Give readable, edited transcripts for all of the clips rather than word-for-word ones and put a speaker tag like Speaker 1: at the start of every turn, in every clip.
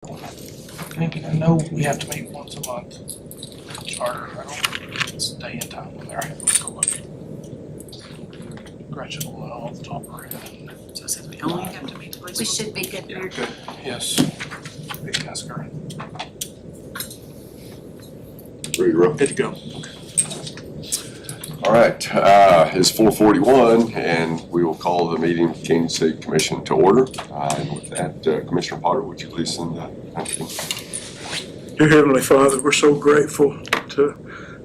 Speaker 1: And I know we have to meet once a month. Charter, I don't think it's a day and time on there. Let's go look. Gretchen will know off the top of her head.
Speaker 2: So it says we only have to meet twice.
Speaker 3: We should be good there.
Speaker 1: Good, yes. Big ask her.
Speaker 4: Ready to roll?
Speaker 1: Good to go.
Speaker 4: All right, it's 4:41, and we will call the meeting of Kansas City Commission to order. And with that, Commissioner Potter, would you please send the thanksgiving?
Speaker 5: Dear Heavenly Father, we're so grateful to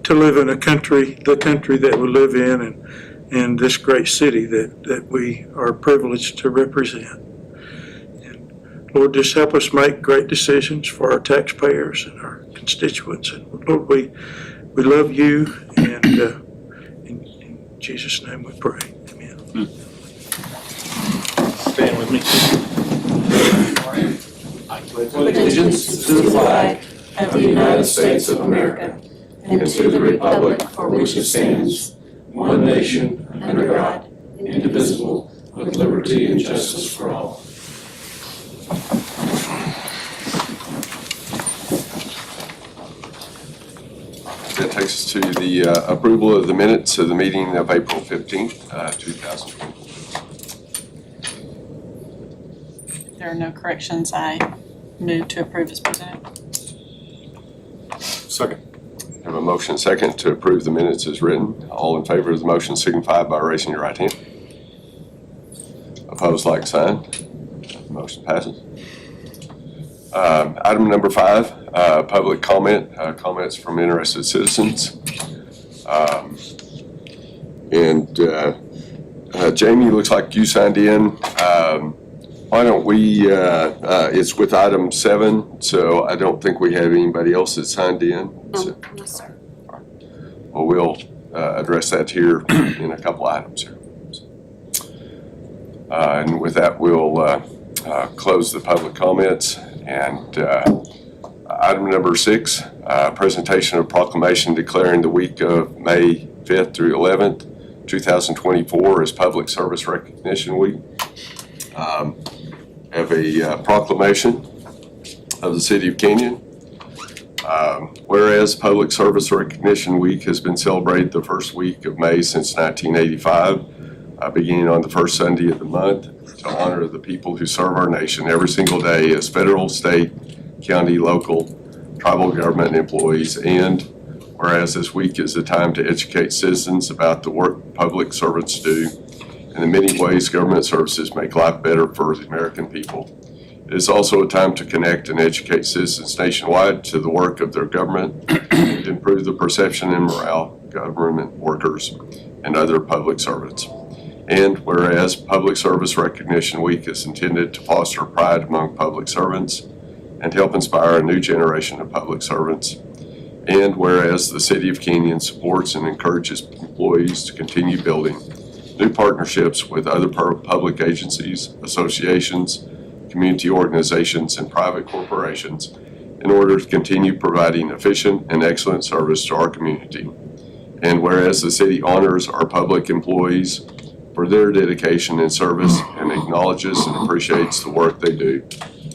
Speaker 5: live in the country that we live in, and this great city that we are privileged to represent. And Lord, just help us make great decisions for our taxpayers and our constituents. And Lord, we love you, and in Jesus' name we pray. Amen.
Speaker 1: Stand with me. I pledge
Speaker 3: Allegiance to the flag of the United States of America and to the republic for which it stands, one nation, under God, indivisible, with liberty and justice for all.
Speaker 4: That takes us to the approval of the minutes of the meeting of April 15th, 2020.
Speaker 2: If there are no corrections, I move to approve as presented.
Speaker 4: Second. Have a motion second to approve the minutes as written. All in favor of the motion signify by raising your right hand. Opposed, like sign. Motion passes. Item number 5, public comment, comments from interested citizens. Jamie, looks like you signed in. Why don't we, it's with item 7, so I don't think we have anybody else that signed in. So,
Speaker 3: No, sir.
Speaker 4: well, we'll address that here in a couple items here. And with that, we'll close the public comments. And item number 6, presentation of proclamation declaring the week of May 5th through 11th, 2024 as Public Service Recognition Week. Have a proclamation of the City of Kenyon. Whereas Public Service Recognition Week has been celebrated the first week of May since 1985, beginning on the first Sunday of the month, to honor the people who serve our nation every single day as federal, state, county, local, tribal government employees. And whereas this week is a time to educate citizens about the work public servants do and the many ways government services make life better for the American people. It is also a time to connect and educate citizens nationwide to the work of their government and improve the perception and morale of government workers and other public servants. And whereas Public Service Recognition Week is intended to foster pride among public servants and help inspire a new generation of public servants. And whereas the City of Kenyon supports and encourages employees to continue building new partnerships with other public agencies, associations, community organizations, and private corporations in order to continue providing efficient and excellent service to our community. And whereas the city honors our public employees for their dedication and service and acknowledges and appreciates the work they do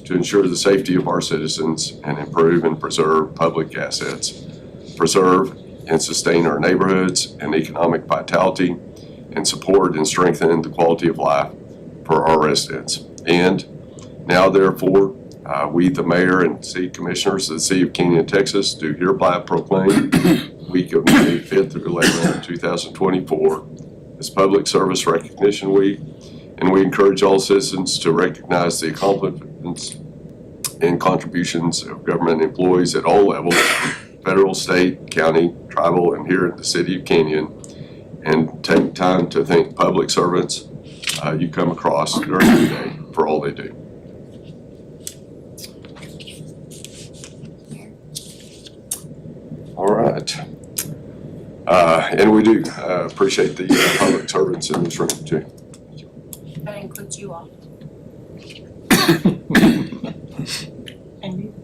Speaker 4: to ensure the safety of our citizens and improve and preserve public assets, preserve and sustain our neighborhoods and economic vitality, and support and strengthen the quality of life for our residents. And now, therefore, we, the mayor and city commissioners of the City of Kenyon, Texas, do hereby proclaim week of May 5th through 11th, 2024 as Public Service Recognition Week. And we encourage all citizens to recognize the accomplishments and contributions of government employees at all levels, federal, state, county, tribal, and here in the City of Kenyon, and take time to thank public servants you come across during the day for all they do. All right. And we do appreciate the public servants in this room too.
Speaker 3: That includes you all.
Speaker 2: And you?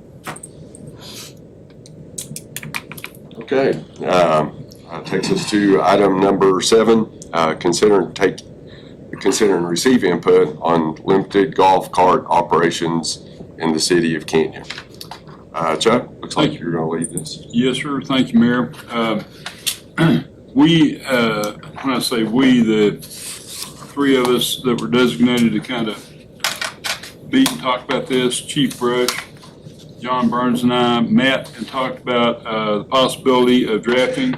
Speaker 4: Okay. Takes us to item number 7, consider and receive input on limited golf cart operations in the city of Canyon. Joe, looks like you're going to lead this.
Speaker 6: Yes, sir. Thank you, Mayor. We, when I say we, the three of us that were designated to kind of meet and talk about this, Chief Brush, John Burns, and I met and talked about the possibility of drafting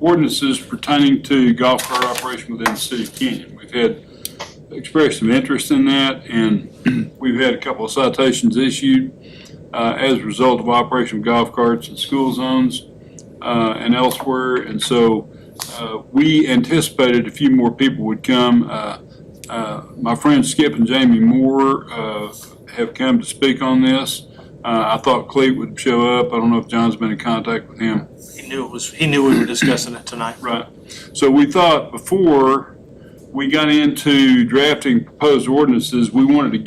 Speaker 6: ordinances pertaining to golf cart operation within the city of Canyon. We've had expression of interest in that, and we've had a couple of citations issued as a result of operation of golf carts in school zones and elsewhere. And so we anticipated a few more people would come. My friends Skip and Jamie Moore have come to speak on this. I thought Clete would show up. I don't know if John's been in contact with him.
Speaker 1: He knew we were discussing it tonight.
Speaker 6: Right. So we thought before we got into drafting proposed ordinances, we wanted to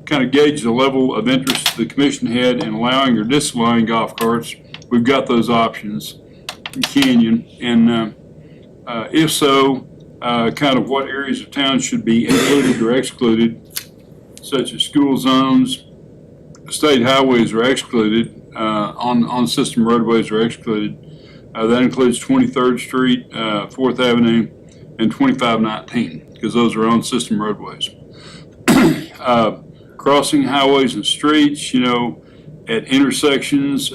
Speaker 6: kind of gauge the level of interest the commission had in allowing or disallowing golf carts. We've got those options in Canyon, and if so, kind of what areas of town should be included or excluded, such as school zones, state highways are excluded, on system roadways are excluded. That includes 23rd Street, 4th Avenue, and 2519, because those are on system roadways. Crossing highways and streets, at intersections,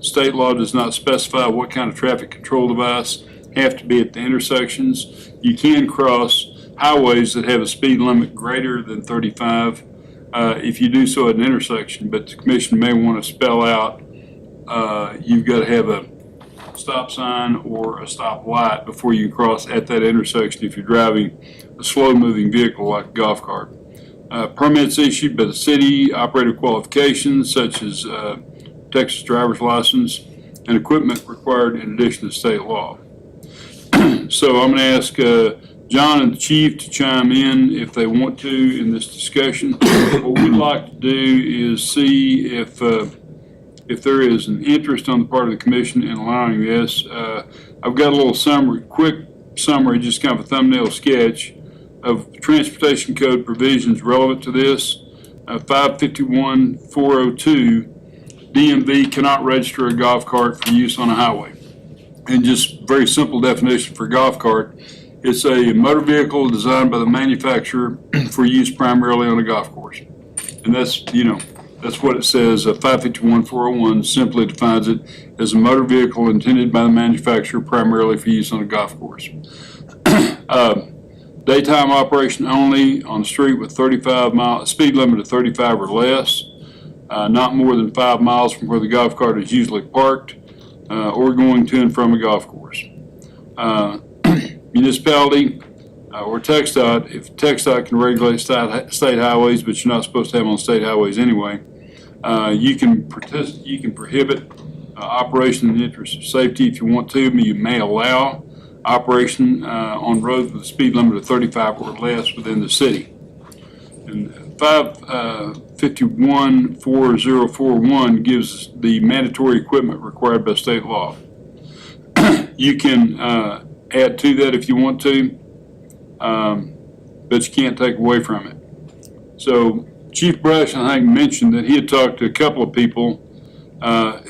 Speaker 6: state law does not specify what kind of traffic control device have to be at the intersections. You can cross highways that have a speed limit greater than 35 if you do so at an intersection, but the commission may want to spell out you've got to have a stop sign or a stop light before you cross at that intersection if you're driving a slow-moving vehicle like a golf cart. Permits issued by the city, operator qualifications such as Texas driver's license, and equipment required in addition to state law. So I'm going to ask John and the Chief to chime in if they want to in this discussion. What we'd like to do is see if there is an interest on the part of the commission in allowing this. I've got a little quick summary, just kind of a thumbnail sketch of transportation code provisions relevant to this. 551-402, DMV cannot register a golf cart for use on a highway. And just very simple definition for golf cart, it's a motor vehicle designed by the manufacturer for use primarily on a golf course. And that's what it says. 551-401 simply defines it as a motor vehicle intended by the manufacturer primarily for use on a golf course. Daytime operation only on the street with 35 speed limit of 35 or less, not more than 5 miles from where the golf cart is usually parked, or going to and from a golf course. Municipality or TxDOT, if TxDOT can regulate state highways, but you're not supposed to have them on state highways anyway, you can prohibit operation in the interest of safety if you want to. You may allow operation on roads with a speed limit of 35 or less within the city. And 551-4041 gives the mandatory equipment required by state law. You can add to that if you want to, but you can't take away from it. So Chief Brush, I think, mentioned that he had talked to a couple of people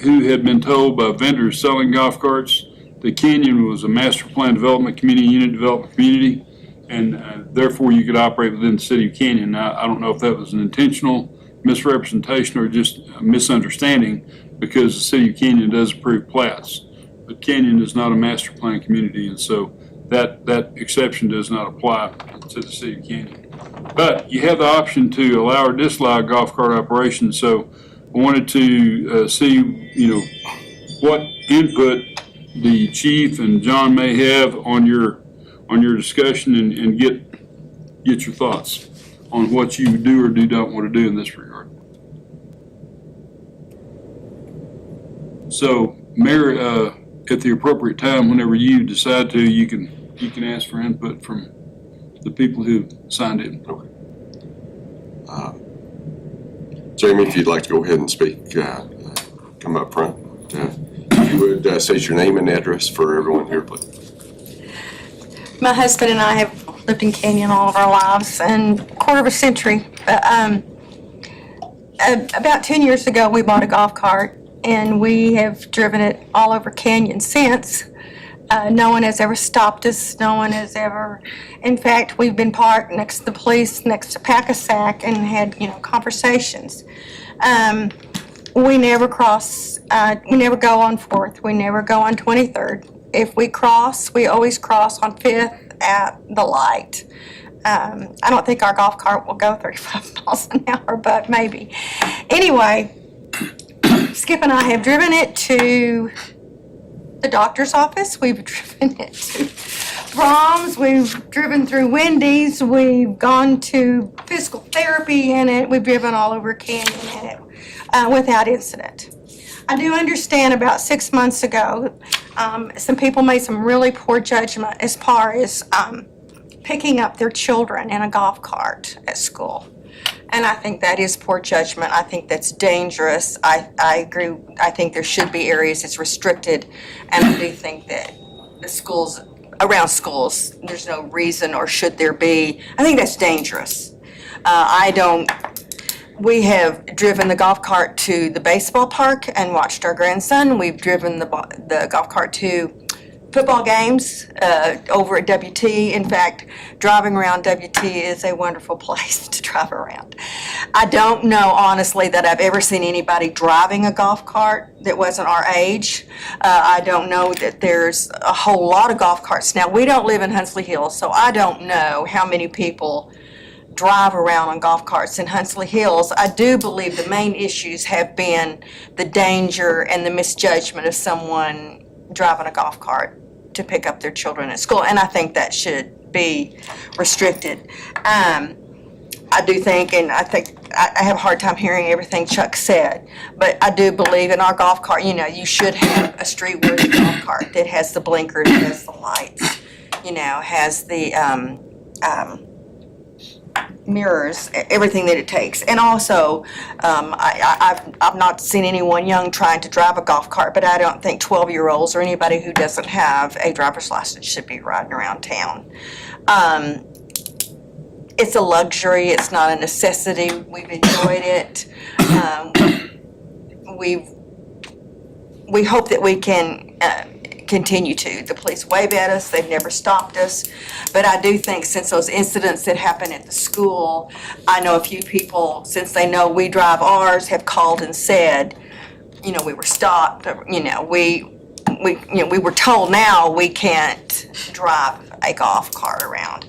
Speaker 6: who had been told by vendors selling golf carts that Canyon was a master plan development community, unit development community, and therefore you could operate within the city of Canyon. Now, I don't know if that was an intentional misrepresentation or just a misunderstanding, because the city of Canyon does approve plats, but Canyon is not a master plan community, and so that exception does not apply to the city of Canyon. But you have the option to allow or disallow golf cart operations. So I wanted to see, what input the chief and John may have on your discussion, and get your thoughts on what you do or do not want to do in this regard. So, Mayor, at the appropriate time, whenever you decide to, you can ask for input from the people who signed in.
Speaker 4: Okay. Jamie, if you'd like to go ahead and speak, come up front. If you would state your name and address for everyone here, please.
Speaker 7: My husband and I have lived in Canyon all of our lives, and a quarter of a century. But about 10 years ago, we bought a golf cart, and we have driven it all over Canyon since. No one has ever stopped us. No one has ever, in fact, we've been parked next to the police, next to Pack-a-Sack, and had, conversations. We never cross, we never go on 4th. We never go on 23rd. If we cross, we always cross on 5th at the light. I don't think our golf cart will go 35 miles an hour, but maybe. Anyway, Skip and I have driven it to the doctor's office. We've driven it to Brahms. We've driven through Wendy's. We've gone to physical therapy in it. We've driven all over Canyon in it without incident. I do understand about 6 months ago, some people made some really poor judgment as far as picking up their children in a golf cart at school. And I think that is poor judgment. I think that's dangerous. I agree. I think there should be areas it's restricted. And I do think that the schools, around schools, there's no reason or should there be. I think that's dangerous. We have driven the golf cart to the baseball park and watched our grandson. We've driven the golf cart to football games over at WT. In fact, driving around WT is a wonderful place to drive around. I don't know, honestly, that I've ever seen anybody driving a golf cart that wasn't our age. I don't know that there's a whole lot of golf carts. Now, we don't live in Hunsley Hills, so I don't know how many people drive around on golf carts in Hunsley Hills. I do believe the main issues have been the danger and the misjudgment of someone driving a golf cart to pick up their children at school, and I think that should be restricted. I do think, and I think I have a hard time hearing everything Chuck said, but I do believe in our golf cart, you should have a street-worthy golf cart that has the blinkers, has the lights, has the mirrors, everything that it takes. And also, I've not seen anyone young trying to drive a golf cart, but I don't think 12-year-olds or anybody who doesn't have a driver's license should be riding around town. It's a luxury. It's not a necessity. We've enjoyed it. We hope that we can continue to. The police wave at us. They've never stopped us. But I do think since those incidents that happened at the school, I know a few people, since they know we drive ours, have called and said, we were stopped. We were told now we can't drive a golf cart around.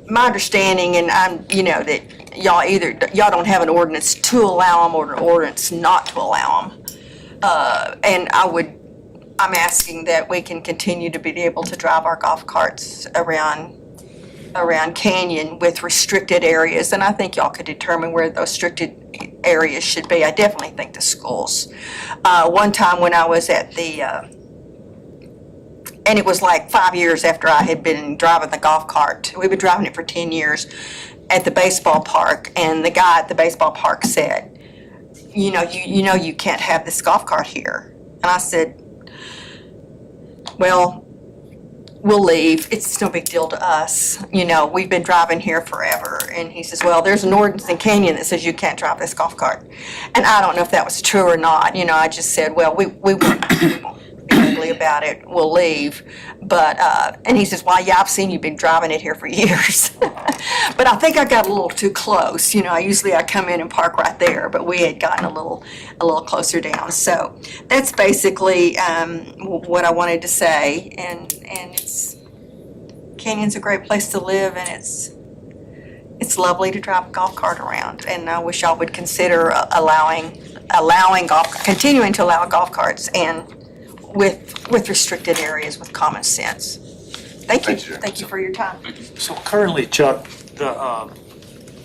Speaker 7: My understanding, and that y'all don't have an ordinance to allow them or an ordinance not to allow them. And I'm asking that we can continue to be able to drive our golf carts around Canyon with restricted areas, and I think y'all could determine where those restricted areas should be. I definitely think the schools. One time when I was at and it was like 5 years after I had been driving the golf cart. We've been driving it for 10 years at the baseball park, and the guy at the baseball park said, you can't have this golf cart here. And I said, well, we'll leave. It's no big deal to us. We've been driving here forever. And he says, well, there's an ordinance in Canyon that says you can't drive this golf cart. And I don't know if that was true or not. I just said, well, we won't be ugly about it. We'll leave. But, and he says, well, yeah, I've seen you've been driving it here for years. But I think I got a little too close. Usually I come in and park right there, but we had gotten a little closer down. So that's basically what I wanted to say. And Canyon's a great place to live, and it's lovely to drive a golf cart around. And I wish y'all would consider continuing to allow golf carts and with restricted areas with common sense. Thank you. Thank you for your time.
Speaker 8: So currently, Chuck,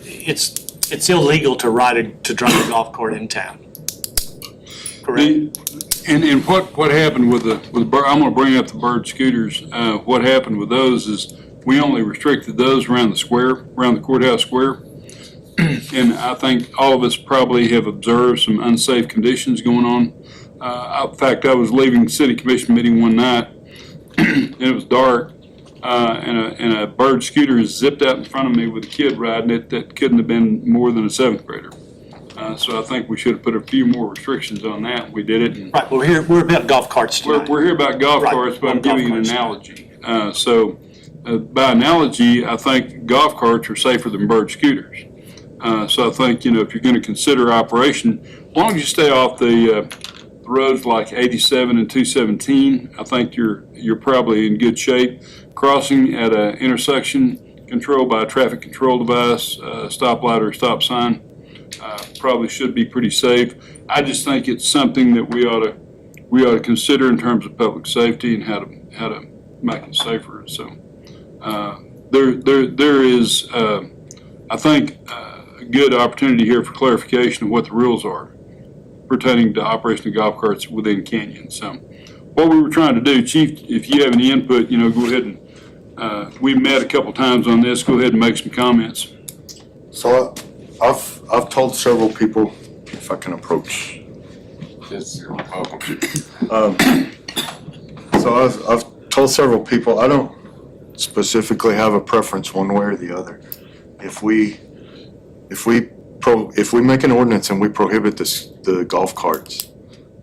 Speaker 8: it's illegal to drive a golf cart in town. Correct?
Speaker 6: And what happened with I'm going to bring up the bird scooters. What happened with those is we only restricted those around the square, around the courthouse square. And I think all of us probably have observed some unsafe conditions going on. In fact, I was leaving the city commission meeting one night, and it was dark, and a bird scooter zipped out in front of me with a kid riding it that couldn't have been more than a 7th grader. So I think we should have put a few more restrictions on that. We did it. And
Speaker 8: Right, well, we're about golf carts tonight.
Speaker 6: we're here about golf
Speaker 8: Right,
Speaker 6: carts, but I'm
Speaker 8: on golf
Speaker 6: giving an
Speaker 8: carts.
Speaker 6: analogy. By analogy, I think golf carts are safer than bird scooters. So I think, if you're going to consider operation, as long as you stay off the roads like 87 and 217, I think you're probably in good shape. Crossing at an intersection controlled by a traffic control device, stoplight or stop sign, probably should be pretty safe. I just think it's something that we ought to consider in terms of public safety and how to make it safer. So there is, I think, a good opportunity here for clarification of what the rules are pertaining to operation of golf carts within Canyon. So what we were trying to do, Chief, if you have any input, go ahead and, we met a couple times on this, go ahead and make some comments.
Speaker 9: So I've told several people, if I can approach.
Speaker 4: Yes, you're welcome.
Speaker 9: So I've told several people, I don't specifically have a preference one way or the other. If we make an ordinance and we prohibit the golf carts,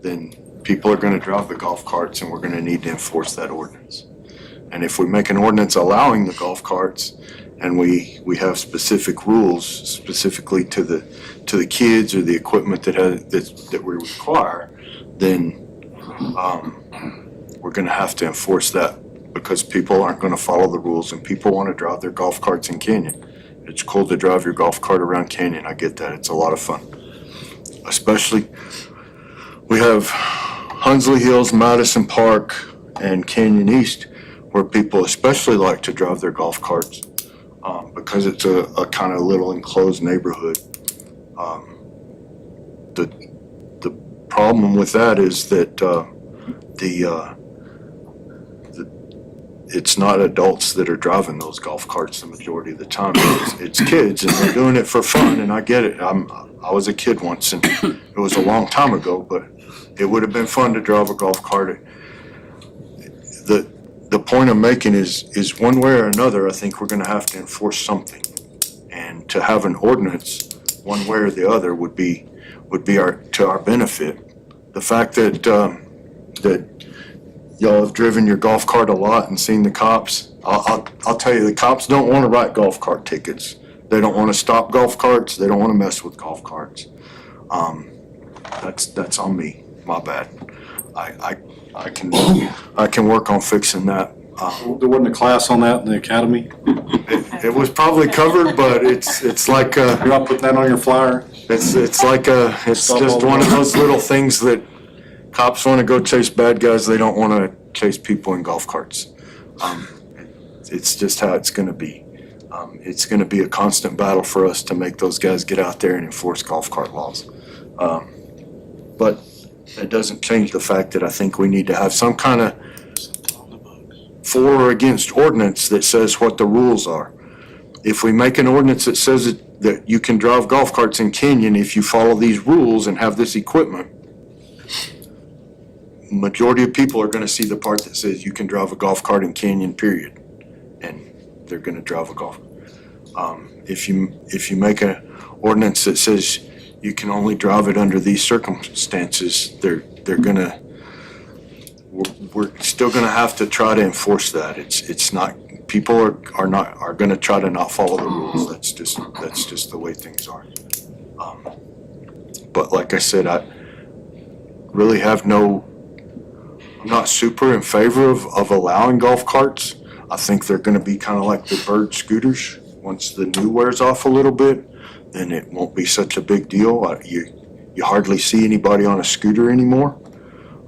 Speaker 9: then people are gonna drive the golf carts and we're gonna need to enforce that ordinance. And if we make an ordinance allowing the golf carts and we have specific rules specifically to the kids or the equipment that we require, then we're gonna have to enforce that because people aren't gonna follow the rules and people wanna drive their golf carts in Canyon. It's cool to drive your golf cart around Canyon, I get that, it's a lot of fun. Especially, we have Hunsley Hills, Madison Park, and Canyon East, where people especially like to drive their golf carts because it's a kind of little enclosed neighborhood. The problem with that is that it's not adults that are driving those golf carts the majority of the time. It's kids, and they're doing it for fun, and I get it. I was a kid once, and it was a long time ago, but it would have been fun to drive a golf cart. The point I'm making is one way or another, I think we're gonna have to enforce something. And to have an ordinance, one way or the other, would be to our benefit. The fact that y'all have driven your golf cart a lot and seen the cops, I'll tell you, the cops don't wanna write golf cart tickets. They don't wanna stop golf carts, they don't wanna mess with golf carts. That's on me, my bad. I can work on fixing that.
Speaker 3: There wasn't a class on that in the academy?
Speaker 9: It was probably covered, but it's like,
Speaker 3: You're not putting that on your flyer?
Speaker 9: it's just one of those little things that cops wanna go chase bad guys, they don't wanna chase people in golf carts. It's just how it's gonna be. It's gonna be a constant battle for us to make those guys get out there and enforce golf cart laws. But it doesn't change the fact that I think we need to have some kind of for or against ordinance that says what the rules are. If we make an ordinance that says that you can drive golf carts in Canyon if you follow these rules and have this equipment, majority of people are gonna see the part that says you can drive a golf cart in Canyon, period. And they're gonna drive a golf. If you make an ordinance that says you can only drive it under these circumstances, we're still gonna have to try to enforce that. It's not, people are gonna try to not follow the rules. That's just the way things are. But like I said, I really I'm not super in favor of allowing golf carts. I think they're gonna be kinda like the bird scooters. Once the new wears off a little bit, then it won't be such a big deal. You hardly see anybody on a scooter anymore.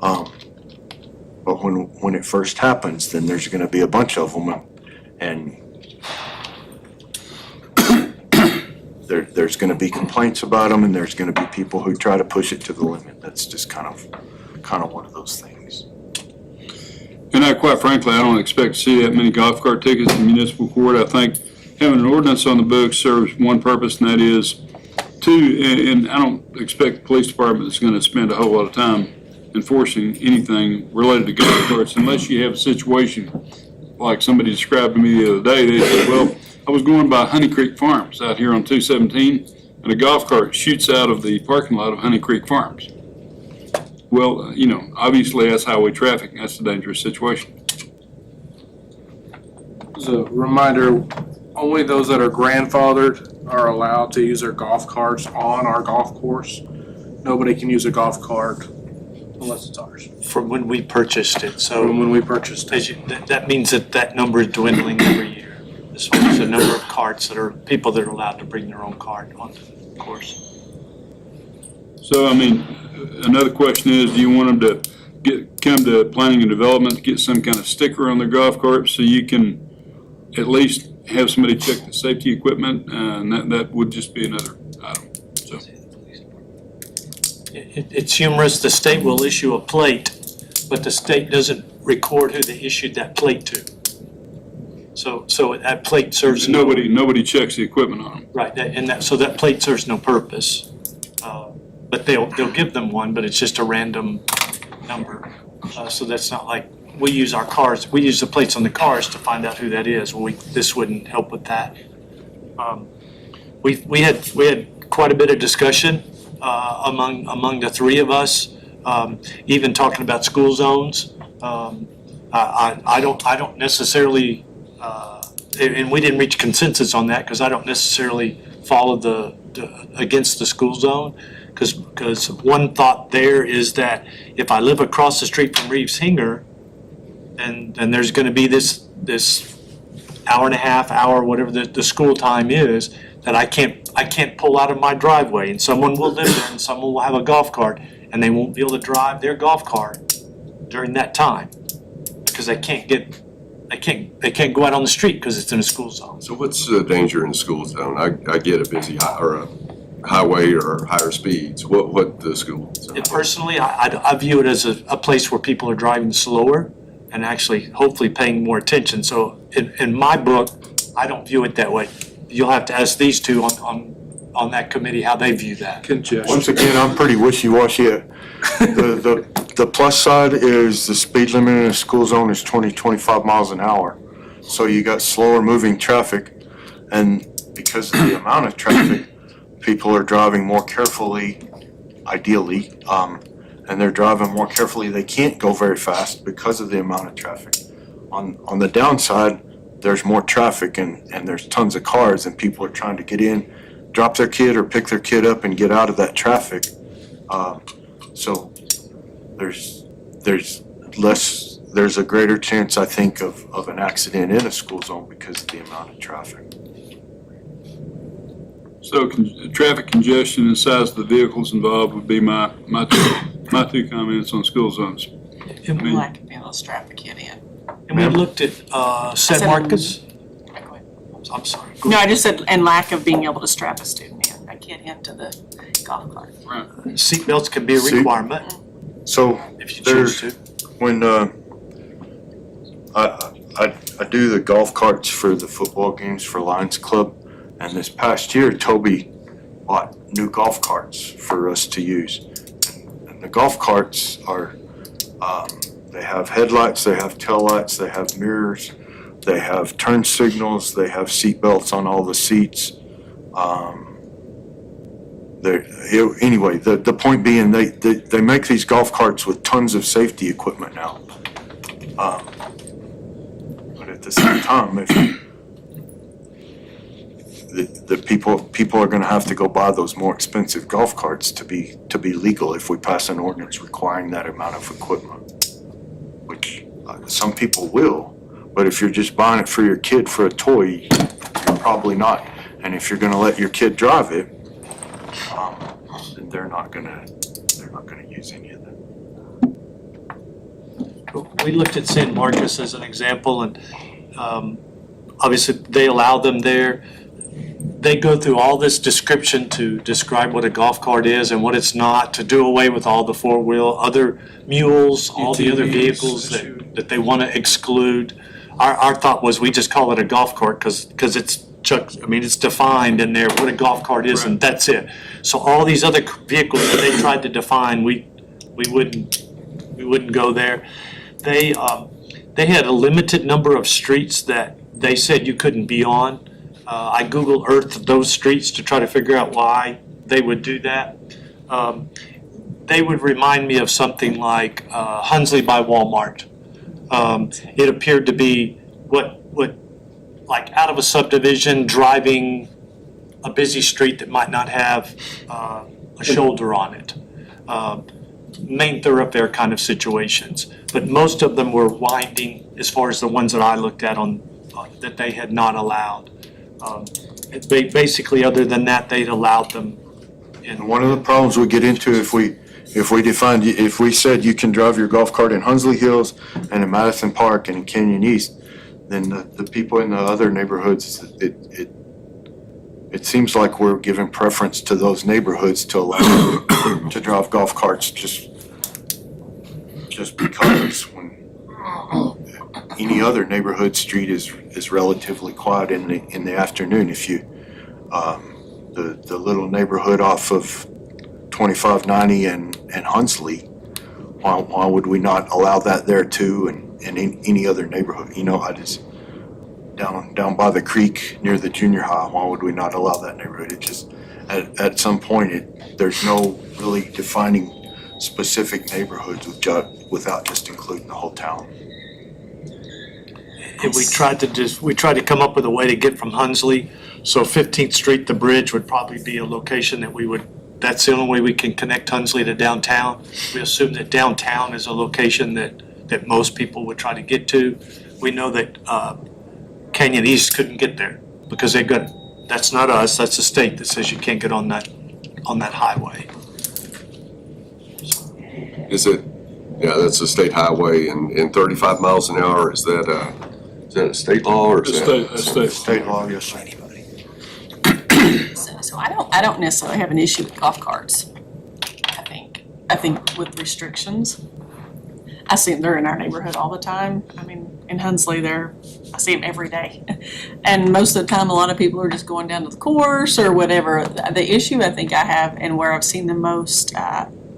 Speaker 9: But when it first happens, then there's gonna be a bunch of them, and there's gonna be complaints about them, and there's gonna be people who try to push it to the limit. That's just kind of one of those things.
Speaker 6: And quite frankly, I don't expect to see that many golf cart tickets in municipal court. I think having an ordinance on the books serves one purpose, and that is and I don't expect the police department is gonna spend a whole lot of time enforcing anything related to golf carts unless you have a situation like somebody described to me the other day. They said, well, I was going by Honey Creek Farms out here on 217, and and a golf cart shoots out of the parking lot of Honey Creek Farms. Well, obviously that's highway traffic, and that's a dangerous situation.
Speaker 1: As a reminder, only those that are grandfathered are allowed to use their golf carts on our golf course. Nobody can use a golf cart unless it's ours,
Speaker 8: From when we purchased it, so
Speaker 1: from when we purchased it.
Speaker 8: that means that number is dwindling every year. As far as the number of carts people that are allowed to bring their own cart onto the course.
Speaker 6: So, another question is, do you want them to come to planning and development to get some kind of sticker on their golf cart so you can at least have somebody check the safety equipment? And that would just be another item, so.
Speaker 8: It's humorous, the state will issue a plate, but the state doesn't record who they issued that plate to. So that plate serves
Speaker 6: Nobody checks the equipment on them.
Speaker 8: Right, so that plate serves no purpose. But they'll give them one, but it's just a random number. So that's not like, we use the plates on the cars to find out who that is. Well, this wouldn't help with that. We had quite a bit of discussion among the three of us, even talking about school zones. I don't necessarily, and we didn't reach consensus on that because I don't necessarily follow against the school zone. Because one thought there is that if I live across the street from Reeves Hinger, and there's going to be this hour and a half, hour, whatever the school time is, that I can't pull out of my driveway, and someone will live there, and someone will have a golf cart, and they won't be able to drive their golf cart during that time because they can't go out on the street because it's in a school zone.
Speaker 4: So what's the danger in the school zone? I get a busy highway or higher speeds. What the school zone?
Speaker 8: Personally, I view it as a place where people are driving slower and actually hopefully paying more attention. So in my book, I don't view it that way. You'll have to ask these two on that committee how they view that.
Speaker 1: Congestion.
Speaker 9: Once again, I'm pretty wishy-washy. The plus side is the speed limit in a school zone is 25 miles an hour. So you got slower moving traffic, and because of the amount of traffic, people are driving more carefully, ideally, and they're driving more carefully. They can't go very fast because of the amount of traffic. On the downside, there's more traffic and there's tons of cars, and people are trying to get in, drop their kid or pick their kid up and get out of that traffic. So there's a greater chance, I think, of an accident in a school zone because of the amount of traffic.
Speaker 6: So traffic congestion and size of the vehicles involved would be my two comments on school zones.
Speaker 2: Lack of being able to strap a kid in.
Speaker 8: And we looked at San Marcos. I'm sorry. Go
Speaker 2: No, I just said, and lack of being able to strap a kid into the golf cart.
Speaker 8: Seatbelts can be a requirement
Speaker 9: So
Speaker 8: if you choose to.
Speaker 9: when I do the golf carts for the football games for Lions Club, and this past year Toby bought new golf carts for us to use. And the golf carts are, they have headlights, they have taillights, they have mirrors, they have turn signals, they have seat belts on all the seats. Anyway, the point being, they make these golf carts with tons of safety equipment now. But at the same time, if the people are going to have to go buy those more expensive golf carts to be legal if we pass an ordinance requiring that amount of equipment, which some people will. But if you're just buying it for your kid for a toy, you're probably not. And if you're going to let your kid drive it, then they're not going to use any of that.
Speaker 8: We looked at San Marcos as an example, and obviously they allow them there. They go through all this description to describe what a golf cart is and what it's not, to do away with all the four-wheel, other mules, all the other vehicles that they want to exclude. Our thought was we just call it a golf cart because it's it's defined in there what a golf cart is, and that's it. So all these other vehicles that they tried to define, we wouldn't go there. They had a limited number of streets that they said you couldn't be on. I Google Earthed those streets to try to figure out why they would do that. They would remind me of something like Hunsley by Walmart. It appeared to be what like out of a subdivision, driving a busy street that might not have a shoulder on it. Main thoroughfare kind of situations. But most of them were winding, as far as the ones that I looked at on that they had not allowed. Basically, other than that, they'd allowed them.
Speaker 9: And one of the problems we get into if we said you can drive your golf cart in Hunsley Hills and in Madison Park and in Canyon East, then the people in the other neighborhoods, it seems like we're giving preference to those neighborhoods to allow them to drive golf carts just because when any other neighborhood street is relatively quiet in the afternoon. If you the little neighborhood off of 2590 and Hunsley, why would we not allow that there too, and in any other neighborhood? You know, I just down by the creek near the junior high, why would we not allow that neighborhood? It just at some point there's no really defining specific neighborhoods without just including the whole town.
Speaker 8: And we tried to come up with a way to get from Hunsley. So 15th Street, the bridge would probably be a location that's the only way we can connect Hunsley to downtown. We assume that downtown is a location that most people would try to get to. We know that Canyon East couldn't get there because that's not us, that's the state that says you can't get on that highway.
Speaker 4: Is it, yeah, that's a state highway and 35 miles an hour, is that a state law or is that?
Speaker 9: State law, yes, sir.
Speaker 2: So I don't necessarily have an issue with golf carts. I think with restrictions. I see them, they're in our neighborhood all the time. I mean, in Hunsley, I see them every day. And most of the time, a lot of people are just going down to the course or whatever. The issue I think I have and where I've seen the most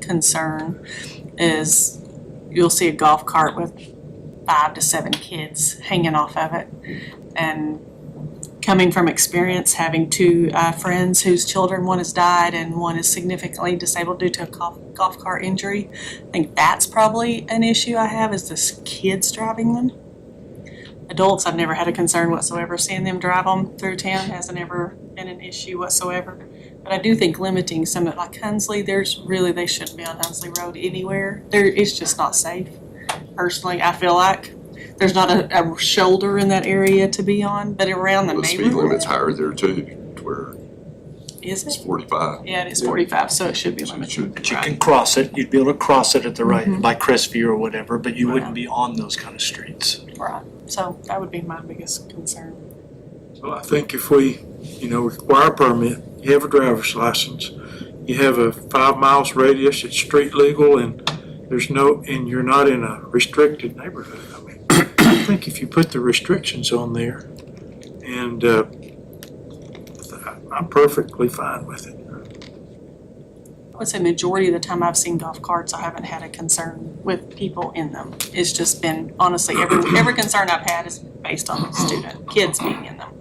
Speaker 2: concern is you'll see a golf cart with 5 to 7 kids hanging off of it. And coming from experience, having 2 friends whose children, one has died and one is significantly disabled due to a golf cart injury, I think that's probably an issue I have, is the kids driving them. Adults, I've never had a concern whatsoever. Seeing them drive them through town hasn't ever been an issue whatsoever. But I do think limiting some of, like Hunsley, they shouldn't be on Hunsley Road anywhere. It's just not safe. Personally, I feel like there's not a shoulder in that area to be on, but around the
Speaker 4: The
Speaker 2: neighborhood.
Speaker 4: speed limit's higher there too, to where
Speaker 2: Is
Speaker 4: it's
Speaker 2: it?
Speaker 4: 45.
Speaker 2: Yeah, it is 45, so it should be limited.
Speaker 8: But you can cross it, you'd be able to cross it at the right, by Crestview or whatever, but you wouldn't be on those kind of streets.
Speaker 2: Right, so that would be my biggest concern.
Speaker 5: Well, I think if we, require a permit, you have a driver's license, you have a 5 miles radius, it's street legal, and and you're not in a restricted neighborhood. I mean, I think if you put the restrictions on there, and I'm perfectly fine with it.
Speaker 2: I would say majority of the time I've seen golf carts, I haven't had a concern with people in them. It's just been, honestly, every concern I've had is based on kids being in them.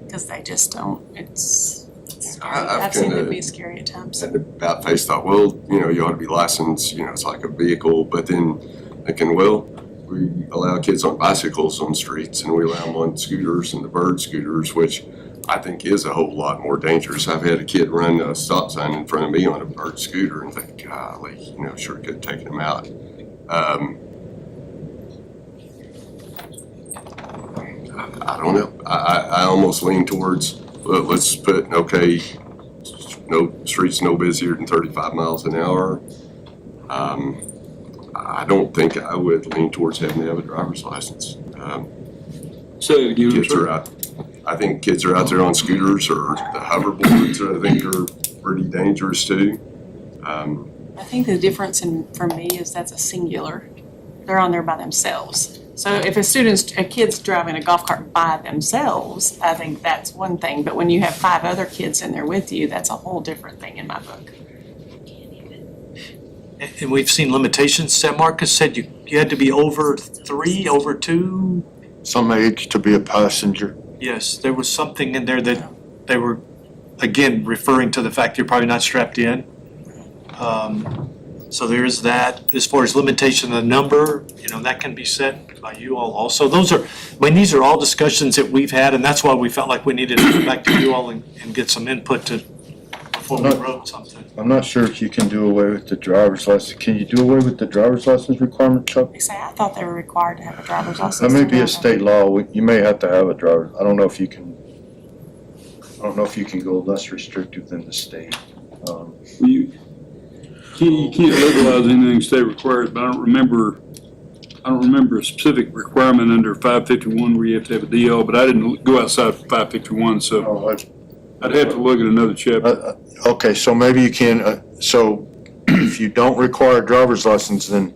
Speaker 2: Because they just don't, it's scary. I've seen them be scary at times.
Speaker 4: And about face thought, well, you ought to be licensed, it's like a vehicle, but then thinking, well, we allow kids on bicycles on streets and we allow them on scooters and the bird scooters, which I think is a whole lot more dangerous. I've had a kid run a stop sign in front of me on a bird scooter and think, golly, sure could have taken him out. I don't know. I almost lean towards, let's put, no streets no busier than 35 miles an hour. I don't think I would lean towards having to have a driver's license.
Speaker 6: Say it again,
Speaker 4: Kids
Speaker 6: sir.
Speaker 4: are out. I think kids are out there on scooters or the hoverboards. I think are pretty dangerous too.
Speaker 2: I think the difference for me is that's a singular. They're on there by themselves. So if a kid's driving a golf cart by themselves, I think that's one thing. But when you have 5 other kids in there with you, that's a whole different thing in my book.
Speaker 8: And we've seen limitations. San Marcos said you had to be over 3, over 2.
Speaker 9: Some age to be a passenger.
Speaker 8: Yes, there was something in there that they were, again, referring to the fact you're probably not strapped in. So there is that. As far as limitation of the number, that can be set by you all also. These are all discussions that we've had, and that's why we felt like we needed to go back to you all and get some input before we wrote something.
Speaker 9: I'm not sure if you can do away with the driver's license. Can you do away with the driver's license requirement, Chuck?
Speaker 2: They say, I thought they were required to have a driver's license.
Speaker 9: That may
Speaker 2: to
Speaker 9: be a
Speaker 2: drive.
Speaker 9: state law. You may have to have a driver. I don't know if you can go less restrictive than the state.
Speaker 6: You can't legalize anything state requires, but I don't remember a specific requirement under 551 where you have to have a DL, but I didn't go outside 551, so
Speaker 9: Oh,
Speaker 6: I'd have to look at another chapter.
Speaker 9: Okay, so maybe you can, so if you don't require a driver's license, then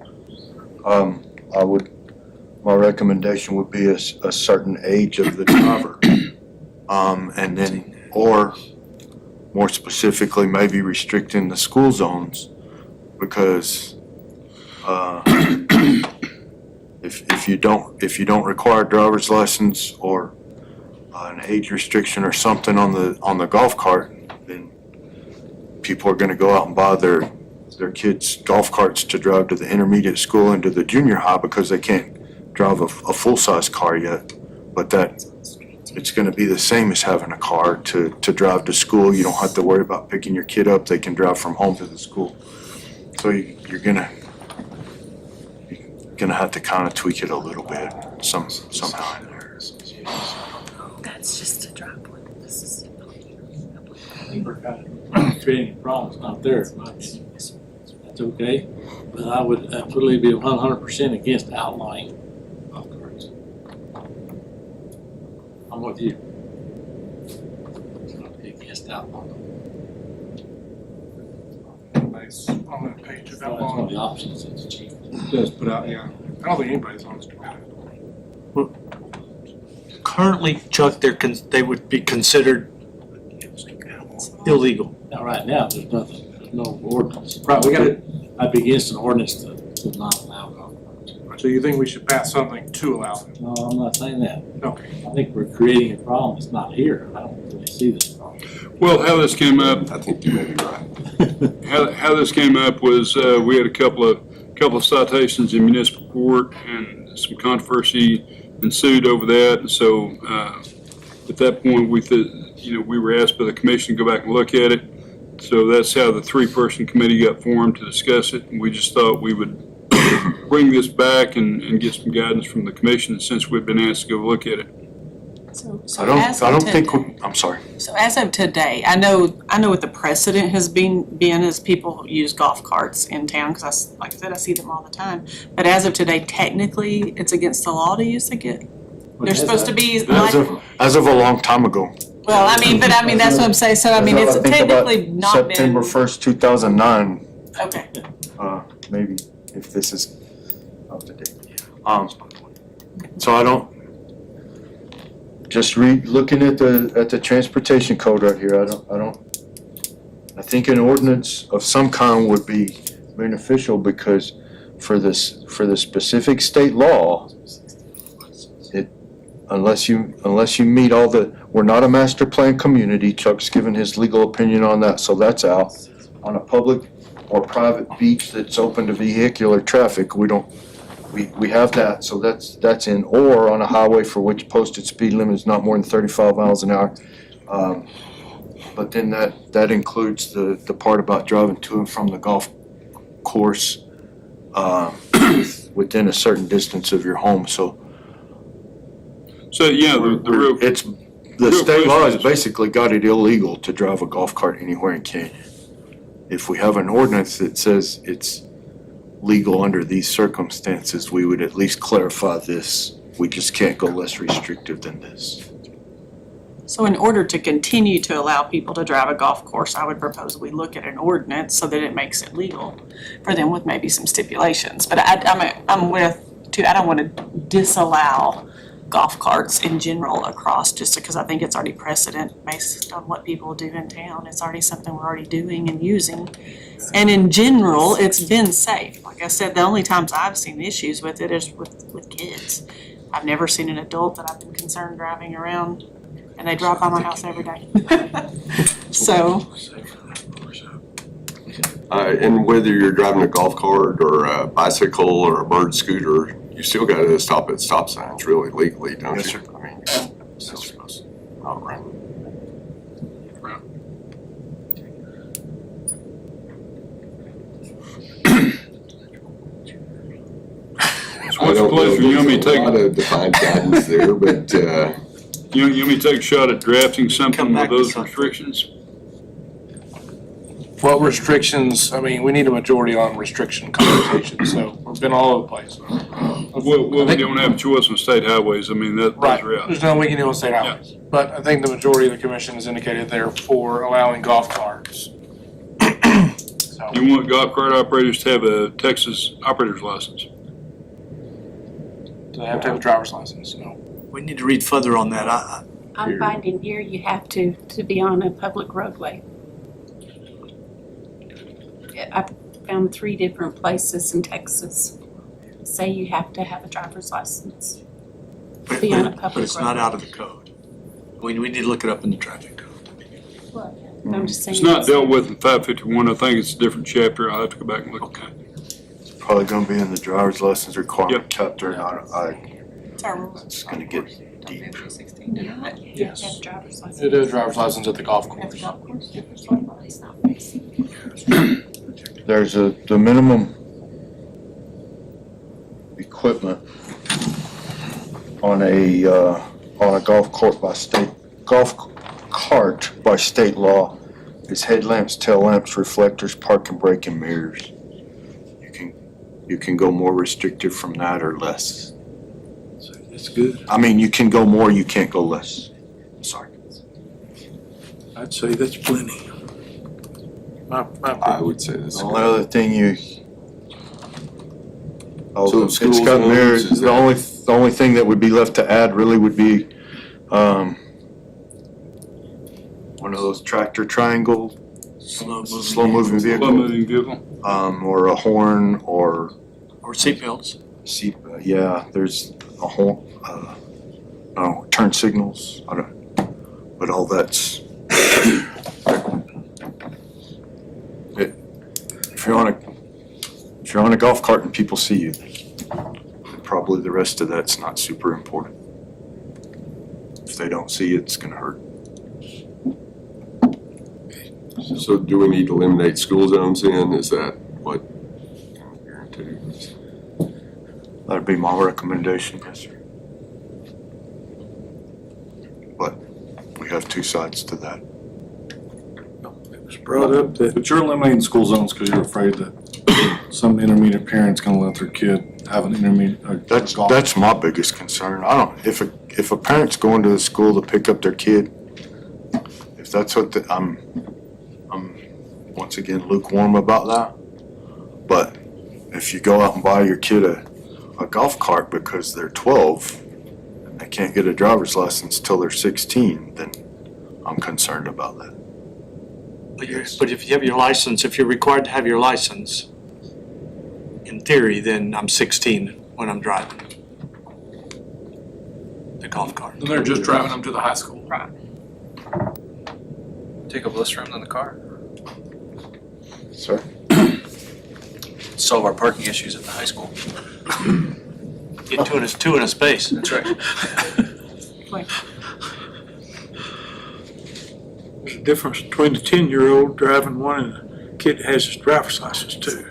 Speaker 9: my recommendation would be a certain age of the driver. And then, or more specifically, maybe restricting the school zones, because if you don't require a driver's license or an age restriction or something on the golf cart, then people are gonna go out and buy their kids' golf carts to drive to the intermediate school and to the junior high because they can't drive a full-size car yet. But it's gonna be the same as having a car to drive to school. You don't have to worry about picking your kid up. They can drive from home to the school. So you're gonna have to kind of tweak it a little bit somehow in there.
Speaker 2: That's just a drop one. This is.
Speaker 3: I think we're kind of creating problems not there as much. That's okay, but I would absolutely be 100% against outlawing golf carts. I'm with you. I'd be against outlawing.
Speaker 1: Anybody's on that page
Speaker 3: That's
Speaker 1: about
Speaker 3: one of the
Speaker 1: law.
Speaker 3: options that's cheap.
Speaker 1: Just put out, yeah. I don't think anybody's on this about it.
Speaker 8: Currently, Chuck, they would be considered illegal.
Speaker 3: Now, right now, there's nothing, there's no ordinance. Right, I'd be against an ordinance to not allow golf carts.
Speaker 1: So you think we should pass something to allow it?
Speaker 3: No, I'm not saying that.
Speaker 1: Okay.
Speaker 3: I think we're creating a problem that's not here. I don't really see this problem.
Speaker 6: Well, how this came up,
Speaker 4: I think you may be right.
Speaker 6: how this came up was, we had a couple of citations in municipal court and some controversy ensued over that. And so, at that point, we were asked by the commission to go back and look at it. So that's how the 3-person committee got formed to discuss it. And we just thought we would bring this back and get some guidance from the commission since we've been asked to go look at it.
Speaker 2: So
Speaker 9: I
Speaker 2: as of
Speaker 9: don't think,
Speaker 2: today-
Speaker 9: I'm sorry.
Speaker 2: So as of today, I know what the precedent has been is people use golf carts in town, because like I said, I see them all the time. But as of today, technically, it's against the law to use a kit. They're supposed to be
Speaker 9: As of a long time ago.
Speaker 2: well, that's what I'm saying, so it's
Speaker 9: I think about
Speaker 2: technically not been.
Speaker 9: September 1st, 2009,
Speaker 2: Okay,
Speaker 9: maybe, if this is up to date. So I don't, just looking at the transportation code right here, I think an ordinance of some kind would be beneficial, because for the specific state law, unless you meet all we're not a master plan community. Chuck's given his legal opinion on that, so that's out. On a public or private beach that's open to vehicular traffic, we have that, so that's in. Or on a highway for which posted speed limit is not more than 35 miles an hour. But then that includes the part about driving to and from the golf course within a certain distance of your home, so.
Speaker 6: So, yeah, the real.
Speaker 9: It's, the
Speaker 6: real
Speaker 9: state law
Speaker 6: question
Speaker 9: has
Speaker 6: is-
Speaker 9: basically got it illegal to drive a golf cart anywhere in Canyon. If we have an ordinance that says it's legal under these circumstances, we would at least clarify this. We just can't go less restrictive than this.
Speaker 2: so in order to continue to allow people to drive a golf course, I would propose we look at an ordinance so that it makes it legal for them with maybe some stipulations. But I'm with, too, I don't want to disallow golf carts in general across, just because I think it's already precedent based on what people do in town. It's already something we're already doing and using. And in general, it's been safe. Like I said, the only times I've seen issues with it is with kids. I've never seen an adult that I've been concerned driving around, and they drive by my house every day. So,
Speaker 4: And whether you're driving a golf cart or a bicycle or a bird scooter, you still gotta stop at stop signs really legally, don't you?
Speaker 9: Yes, sir.
Speaker 4: I mean, you're still supposed to not run.
Speaker 6: So what's the pleasure? You want me to
Speaker 4: There's a lot
Speaker 6: take,
Speaker 4: of defined guidance there, but,
Speaker 6: you want me to take a shot at drafting
Speaker 8: Come
Speaker 6: something
Speaker 8: back
Speaker 6: with
Speaker 8: to
Speaker 6: those
Speaker 8: something.
Speaker 6: restrictions?
Speaker 1: What restrictions, I mean, we need a majority on restriction conversations, so we've been all over the place.
Speaker 6: Well, we don't have a choice on state highways. I mean, those
Speaker 1: Right,
Speaker 6: are out.
Speaker 1: there's nothing we can do on state highways, but I think the majority of the commission has indicated they're for allowing golf carts. So,
Speaker 6: You want golf cart operators to have a Texas operator's license?
Speaker 1: do they have to have a driver's license? No.
Speaker 8: We need to read further on that.
Speaker 10: I'm finding here you have to be on a public roadway. I've found 3 different places in Texas say you have to have a driver's license.
Speaker 8: But
Speaker 10: Be on a
Speaker 8: but
Speaker 10: public
Speaker 8: it's not
Speaker 10: roadway.
Speaker 8: out of the code. We need to look it up in the traffic code.
Speaker 10: I'm just saying.
Speaker 6: It's not dealt with in 551. I think it's a different chapter. I'll have to go back and look at that.
Speaker 9: Probably gonna be in the driver's license requirement
Speaker 6: Yep.
Speaker 9: chapter, and
Speaker 2: it's our rule.
Speaker 9: it's gonna get deep.
Speaker 10: You have to have a driver's license.
Speaker 1: It is driver's license at the golf
Speaker 2: At the
Speaker 1: course.
Speaker 2: golf course.
Speaker 10: It's not basic.
Speaker 9: There's the minimum equipment on a golf cart by state law is headlamps, tail lamps, reflectors, park and brake, and mirrors. You can go more restrictive from that or less.
Speaker 5: That's good.
Speaker 9: I mean, you can go more, you can't go less. Sorry.
Speaker 5: I'd say that's plenty.
Speaker 4: I would say this.
Speaker 9: The only other thing
Speaker 4: So
Speaker 9: it's
Speaker 4: schools
Speaker 9: got
Speaker 4: and
Speaker 9: mirrors,
Speaker 4: homes, is
Speaker 9: the only thing that would be left to add really would be, one of those tractor triangle, slow moving
Speaker 6: Slow
Speaker 9: vehicle,
Speaker 6: moving vehicle.
Speaker 9: or a horn or
Speaker 8: Or seatbelts.
Speaker 9: seat, yeah, there's a horn, turn signals, I don't, but all that's. If you're on a golf cart and people see you, probably the rest of that's not super important. If they don't see you, it's gonna hurt.
Speaker 4: So do we need to eliminate school zones then? Is that what?
Speaker 9: That'd be my recommendation, yes, sir. But we have two sides to that.
Speaker 5: It was brought up that
Speaker 11: But you're eliminating school zones because you're afraid that some intermediate parent's gonna let their kid have an intermediate.
Speaker 9: That's my biggest concern. I don't, if a parent's going to the school to pick up their kid, if that's what I'm once again lukewarm about that. But if you go out and buy your kid a golf cart because they're 12 and they can't get a driver's license till they're 16, then I'm concerned about that.
Speaker 8: But if you have your license, if you're required to have your license, in theory, then I'm 16 when I'm driving the golf cart.
Speaker 1: And they're just driving them to the high school.
Speaker 2: Right.
Speaker 12: Take up less room than the car.
Speaker 9: Sir?
Speaker 12: Solve our parking issues at the high school.
Speaker 8: Get two in a space.
Speaker 12: That's right.
Speaker 5: there's a difference between a 10-year-old driving one and a kid that has his driver's license too.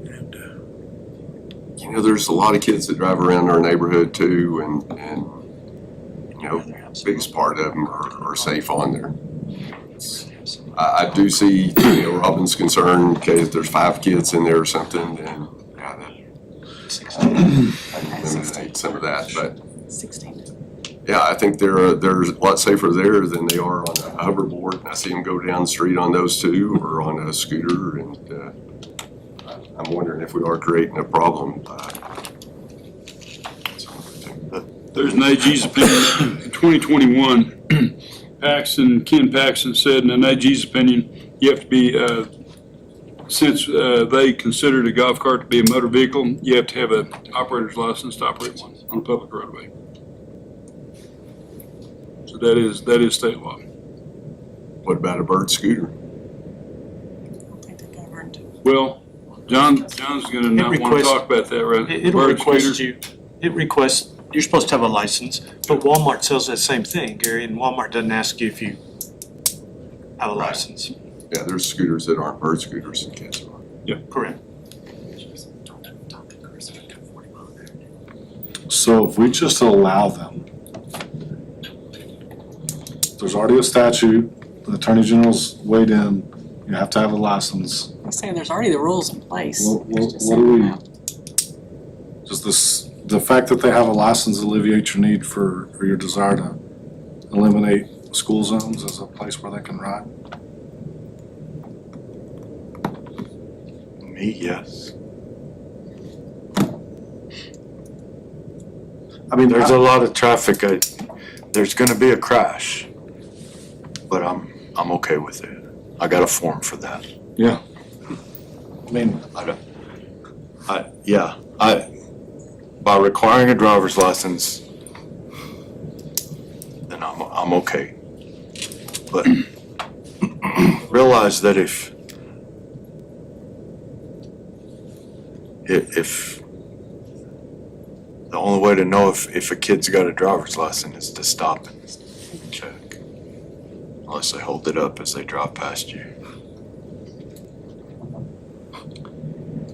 Speaker 5: And,
Speaker 4: You know, there's a lot of kids that drive around our neighborhood too, and you know, biggest part of them are safe on there. I do see, you know, Robin's concern, okay, if there's 5 kids in there or something, then, yeah, that eliminate some of that, but
Speaker 2: 16.
Speaker 4: yeah, I think they're a lot safer there than they are on a hoverboard. And I see them go down the street on those too, or on a scooter, and I'm wondering if we are creating a problem.
Speaker 6: There's an AG's opinion in 2021. Ken Paxton said in an AG's opinion, you have to be since they considered a golf cart to be a motor vehicle, you have to have an operator's license to operate one on a public roadway. So that is state law.
Speaker 4: What about a bird scooter?
Speaker 2: I think they're governed.
Speaker 6: Well, John's gonna not want to
Speaker 8: requests-
Speaker 6: talk about that, right?
Speaker 8: It'll
Speaker 6: Bird
Speaker 8: request
Speaker 6: scooter.
Speaker 8: you're supposed to have a license, but Walmart sells that same thing, Gary, and Walmart doesn't ask you if you have a license.
Speaker 4: Yeah, there's scooters that aren't bird scooters in Kansas.
Speaker 8: Correct.
Speaker 11: So if we just allow them, there's already a statute, the Attorney General's weighed in, you have to have a license.
Speaker 2: I'm saying there's already the rules in place.
Speaker 11: What
Speaker 2: It's just
Speaker 11: do we,
Speaker 2: saying
Speaker 11: does this, the fact that they have a license alleviate your need for your desire to eliminate school zones as a place where they can ride?
Speaker 9: Me, yes.
Speaker 11: I mean,
Speaker 9: There's a lot of traffic. There's gonna be a crash, but I'm okay with it. I got a form for that.
Speaker 11: yeah. I mean,
Speaker 9: By requiring a driver's license, then I'm okay. But realize that if the only way to know if a kid's got a driver's license is to stop and check. Unless they hold it up as they drive past you.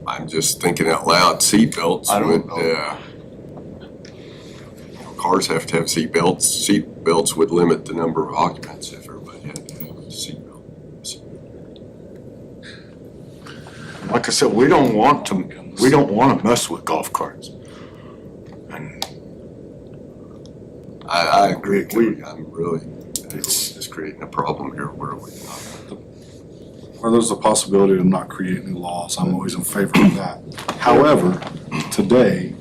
Speaker 4: I'm just thinking out loud, seatbelts
Speaker 9: I don't
Speaker 4: would, cars have to have seatbelts. Seatbelts would limit the number of occupants if everybody had to have a seatbelt.
Speaker 9: Like I said, we don't want to mess with golf carts. And
Speaker 4: I agree. I'm really, it's creating a problem here where we.
Speaker 11: where there's a possibility of not creating new laws, I'm always in favor of that. However, today,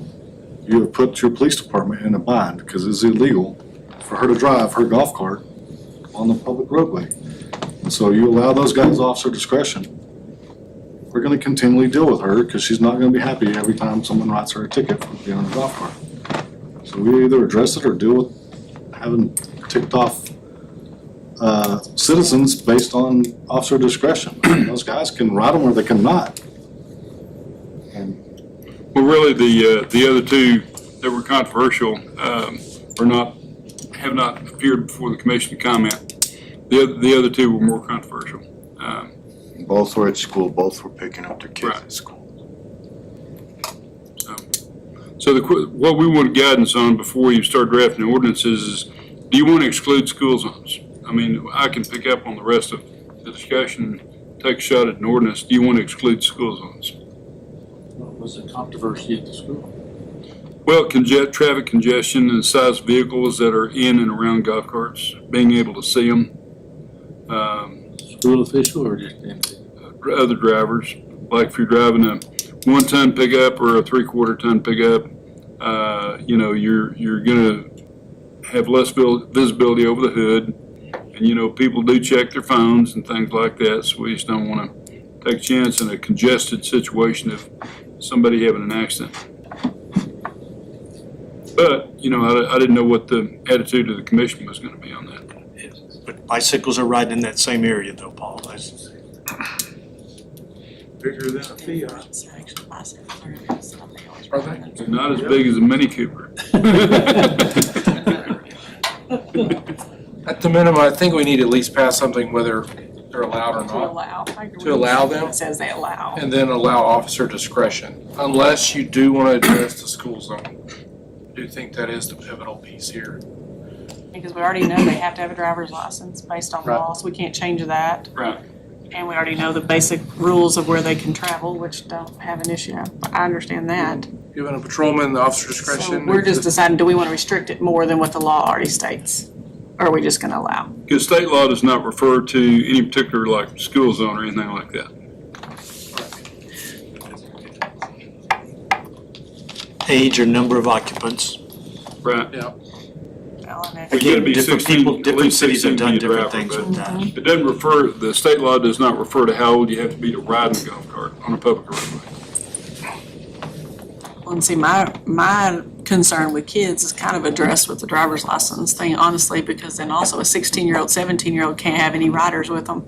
Speaker 11: you have put your police department in a bind because it's illegal for her to drive her golf cart on the public roadway. And so you allow those guys officer discretion. We're gonna continually deal with her because she's not gonna be happy every time someone writes her a ticket for being on a golf cart. So we either address it or deal with having ticked off citizens based on officer discretion. Those guys can ride them or they cannot.
Speaker 6: Well, really, the other two that were controversial have not appeared before the commission to comment. The other two were more controversial.
Speaker 9: both were at school, both were picking up their kids
Speaker 6: Right.
Speaker 9: at school.
Speaker 6: So what we want guidance on before you start drafting ordinances is, do you want to exclude school zones? I mean, I can pick up on the rest of the discussion, take a shot at an ordinance. Do you want to exclude school zones?
Speaker 3: What was the controversy at the school?
Speaker 6: Well, traffic congestion and the size of vehicles that are in and around golf carts, being able to see them.
Speaker 3: School official or just empty?
Speaker 6: Other drivers, like if you're driving a 1-ton pickup or a 3/4 ton pickup, you're gonna have less visibility over the hood. And, people do check their phones and things like that, so we just don't wanna take a chance in a congested situation of somebody having an accident. But, I didn't know what the attitude of the commission was gonna be on that.
Speaker 8: But bicycles are riding in that same area though, Paul.
Speaker 5: Bigger than a Fiat.
Speaker 2: It's actually bicycles are gonna be something else.
Speaker 1: Are they?
Speaker 6: They're not as big as a Mini Cooper.
Speaker 1: At the minimum, I think we need to at least pass something whether they're allowed or
Speaker 2: To
Speaker 1: not,
Speaker 2: allow. I agree.
Speaker 1: To allow them?
Speaker 2: It says they allow.
Speaker 1: and then allow officer discretion, unless you do want to address the school zone. I do think that is the pivotal piece here.
Speaker 2: Because we already know they have to have a driver's license based on
Speaker 1: Right.
Speaker 2: law, so we can't change that.
Speaker 6: Right.
Speaker 2: And we already know the basic rules of where they can travel, which don't have an issue. I understand that.
Speaker 1: Giving a patrolman the officer
Speaker 2: So
Speaker 1: discretion.
Speaker 2: we're just deciding, do we want to restrict it more than what the law already states? Or are we just gonna allow?
Speaker 6: Because state law does not refer to any particular, like, school zone or anything like that.
Speaker 8: Age or number of occupants.
Speaker 6: Right.
Speaker 1: Yeah,
Speaker 2: Well, and
Speaker 6: But you gotta
Speaker 8: Again,
Speaker 6: be
Speaker 8: different
Speaker 6: 16,
Speaker 8: people,
Speaker 6: at
Speaker 8: different
Speaker 6: least
Speaker 8: cities have
Speaker 6: 16
Speaker 8: done
Speaker 6: to be a
Speaker 8: different
Speaker 6: driver,
Speaker 8: things
Speaker 6: but-
Speaker 8: with that.
Speaker 6: It doesn't refer, the state law does not refer to how old you have to be to ride in a golf cart on a public roadway.
Speaker 2: Well, and see, my concern with kids is kind of addressed with the driver's license thing, honestly, because then also a 16-year-old, 17-year-old can't have any riders with them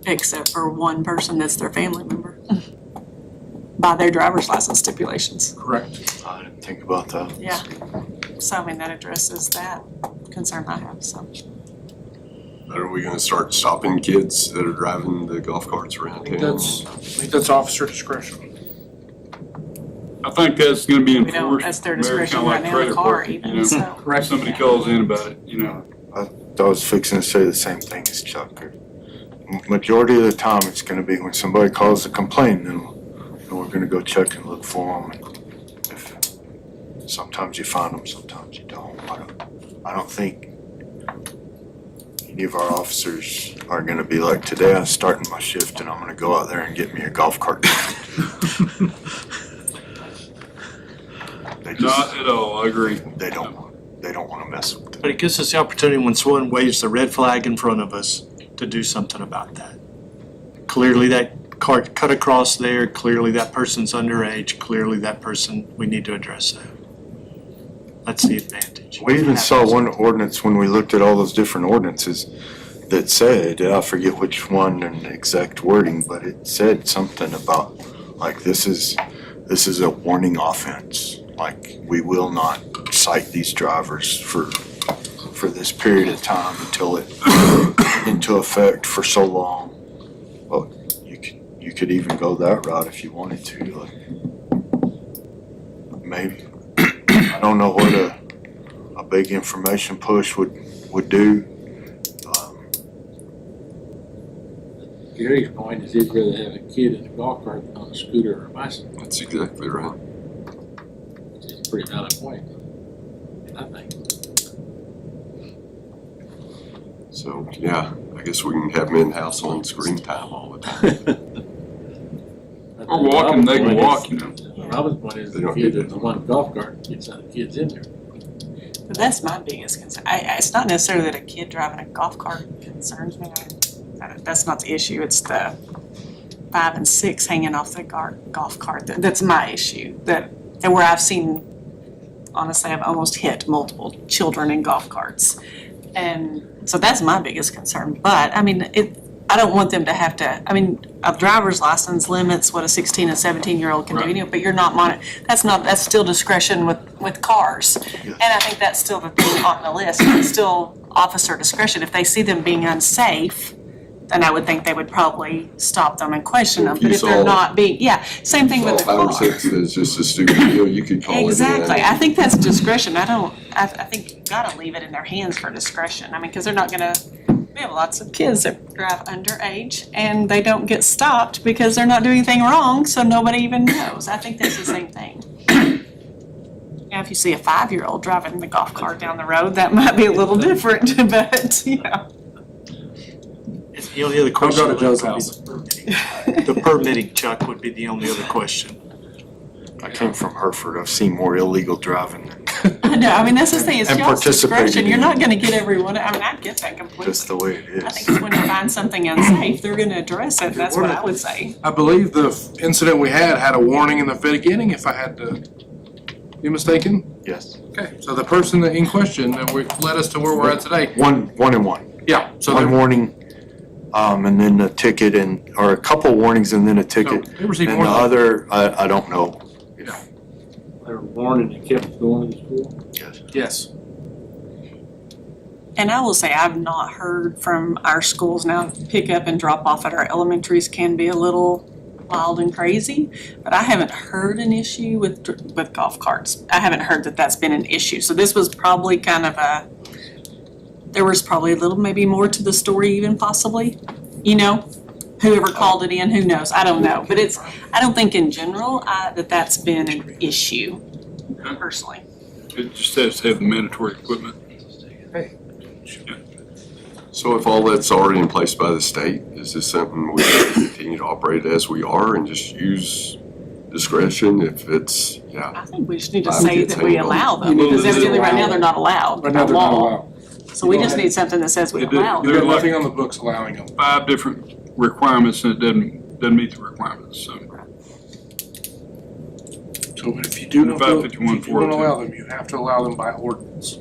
Speaker 2: except for one person that's their family member by their driver's license stipulations.
Speaker 1: Correct.
Speaker 9: I didn't think about that.
Speaker 2: Yeah. So, I mean, that addresses that concern I have, so.
Speaker 4: But are we gonna start stopping kids that are driving the golf carts around town?
Speaker 1: I think that's officer discretion.
Speaker 6: I think that's gonna be
Speaker 2: We don't,
Speaker 6: enforced.
Speaker 2: that's their
Speaker 6: Very
Speaker 2: discretion
Speaker 6: kinda
Speaker 2: right
Speaker 6: like
Speaker 2: now in the
Speaker 6: trailer
Speaker 2: car
Speaker 6: parking, you
Speaker 2: even,
Speaker 6: know.
Speaker 2: so.
Speaker 1: Correct.
Speaker 6: Somebody calls in about it, you know.
Speaker 9: I was fixing to say the same thing as Chuck. Majority of the time, it's gonna be when somebody calls to complain, then we're gonna go check and look for them. Sometimes you find them, sometimes you don't. I don't think any of our officers are gonna be like, today I'm starting my shift and I'm gonna go out there and get me a golf cart. They just,
Speaker 6: Not at all, I agree.
Speaker 9: they don't wanna mess with
Speaker 8: But
Speaker 9: it.
Speaker 8: it gives us the opportunity when someone waves the red flag in front of us to do something about that. Clearly that cart cut across there, clearly that person's underage, clearly that person, we need to address that. That's the advantage.
Speaker 9: We even saw one ordinance when we looked at all those different ordinances that said, I forget which one and the exact wording, but it said something about, like, this is a warning offense. Like, we will not cite these drivers for this period of time until it into effect for so long. Well, you could even go that route if you wanted to, like, maybe. I don't know what a big information push would do.
Speaker 3: Gary's point is he'd rather have a kid in a golf cart than on a scooter or a bicycle,
Speaker 4: That's exactly right.
Speaker 3: which is a pretty valid point, I think.
Speaker 4: So, yeah, I guess we can have them in-house on screen time all the time.
Speaker 6: Or walking, they can walk, you know.
Speaker 3: Robin's point is
Speaker 4: They
Speaker 3: the
Speaker 4: don't
Speaker 3: kid
Speaker 4: need
Speaker 3: in the one golf cart gets other kids in there.
Speaker 2: But that's my biggest concern. It's not necessarily that a kid driving a golf cart concerns me. That's not the issue. It's the 5 and 6 hanging off the golf cart. That's my issue. And where I've seen, honestly, I've almost hit multiple children in golf carts. And so that's my biggest concern. But, I mean, I don't want them to have to, I mean, a driver's license limits what a 16 and 17-year-old can do, you know, but you're not that's still discretion with cars. And I think that's still the thing on the list. It's still officer discretion. If they see them being unsafe, then I would think they would probably stop them and question them.
Speaker 4: If you
Speaker 2: But if they're
Speaker 4: saw-
Speaker 2: not being, same thing with the
Speaker 4: Five
Speaker 2: car.
Speaker 4: or six is just a stupid deal, you could call it in.
Speaker 2: Exactly. I think that's discretion. I think you gotta leave it in their hands for discretion. I mean, because they're not gonna, we have lots of kids that drive underage and they don't get stopped because they're not doing anything wrong, so nobody even knows. I think that's the same thing. Now, if you see a 5-year-old driving the golf cart down the road, that might be a little different, but, yeah.
Speaker 8: The only other question.
Speaker 1: go to Joe's house.
Speaker 8: The permitting, Chuck, would be the only other question.
Speaker 9: I came from Hereford. I've seen more illegal driving than
Speaker 2: I know, I mean, that's the thing, it's
Speaker 9: And
Speaker 2: y'all's
Speaker 9: participating
Speaker 2: discretion. You're
Speaker 9: in
Speaker 2: not
Speaker 9: it.
Speaker 2: gonna get everyone, I mean, I get that completely.
Speaker 9: just the way it
Speaker 2: I think
Speaker 9: is.
Speaker 2: it's when you find something unsafe, they're gonna address it, that's what I would say.
Speaker 1: I believe the incident we had a warning in the beginning, if I had to be mistaken.
Speaker 9: Yes.
Speaker 1: Okay, so the person that in question that led us to where we're at today.
Speaker 9: One and one.
Speaker 1: Yeah, so
Speaker 9: One
Speaker 1: they
Speaker 9: warning, and then a ticket or a couple warnings and then a ticket.
Speaker 1: they received
Speaker 9: And
Speaker 1: more
Speaker 9: the
Speaker 1: than
Speaker 9: other, I don't know.
Speaker 3: They were warned and they kept going to school.
Speaker 1: yes.
Speaker 2: And I will say, I've not heard from our schools now, pick up and drop off at our elementaries can be a little wild and crazy, but I haven't heard an issue with golf carts. I haven't heard that that's been an issue, so this was probably kind of there was probably a little maybe more to the story even possibly, you know? Whoever called it in, who knows, I don't know, but I don't think in general, that's been an issue, personally.
Speaker 6: It just has to have the mandatory equipment.
Speaker 4: So if all that's already in place by the state, is this something we have to continue to operate as we are and just use discretion if it's,
Speaker 2: I think we just need to
Speaker 4: Five
Speaker 2: say
Speaker 4: kids
Speaker 2: that we
Speaker 4: hanging on.
Speaker 2: allow them,
Speaker 1: You need
Speaker 2: because
Speaker 1: to
Speaker 2: evidently right now
Speaker 1: allow
Speaker 2: they're not allowed
Speaker 1: Right
Speaker 2: by
Speaker 1: now, they're not
Speaker 2: law.
Speaker 1: allowed.
Speaker 2: So we just need something that says we
Speaker 6: It did-
Speaker 2: allow
Speaker 1: There's
Speaker 2: them.
Speaker 1: nothing on the books allowing them.
Speaker 6: 5 different requirements and it doesn't meet the requirements, so.
Speaker 1: So if you do
Speaker 6: The
Speaker 1: not, if
Speaker 6: 551,
Speaker 1: you do not allow them, you have to allow them by ordinance.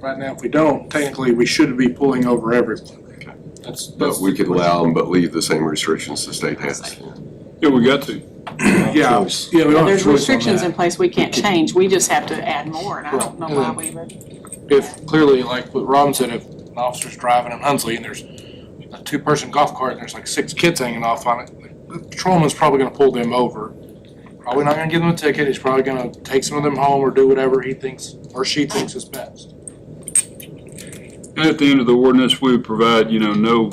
Speaker 1: Right now, if we don't, technically, we should be pulling over everyone.
Speaker 4: But we could allow them, but leave the same restrictions the state has.
Speaker 6: Yeah, we got to.
Speaker 1: Yeah, we don't have a
Speaker 2: There's
Speaker 1: choice on
Speaker 2: restrictions in
Speaker 1: that.
Speaker 2: place we can't change, we just have to add more, and I don't know why we would.
Speaker 1: If clearly, like what Robin said, if an officer's driving in Hunsley and there's a 2-person golf cart and there's like 6 kids hanging off on it, the patrolman's probably gonna pull them over. Probably not gonna give them a ticket, he's probably gonna take some of them home or do whatever he thinks or she thinks is best.
Speaker 6: And at the end of the ordinance, we would provide, no,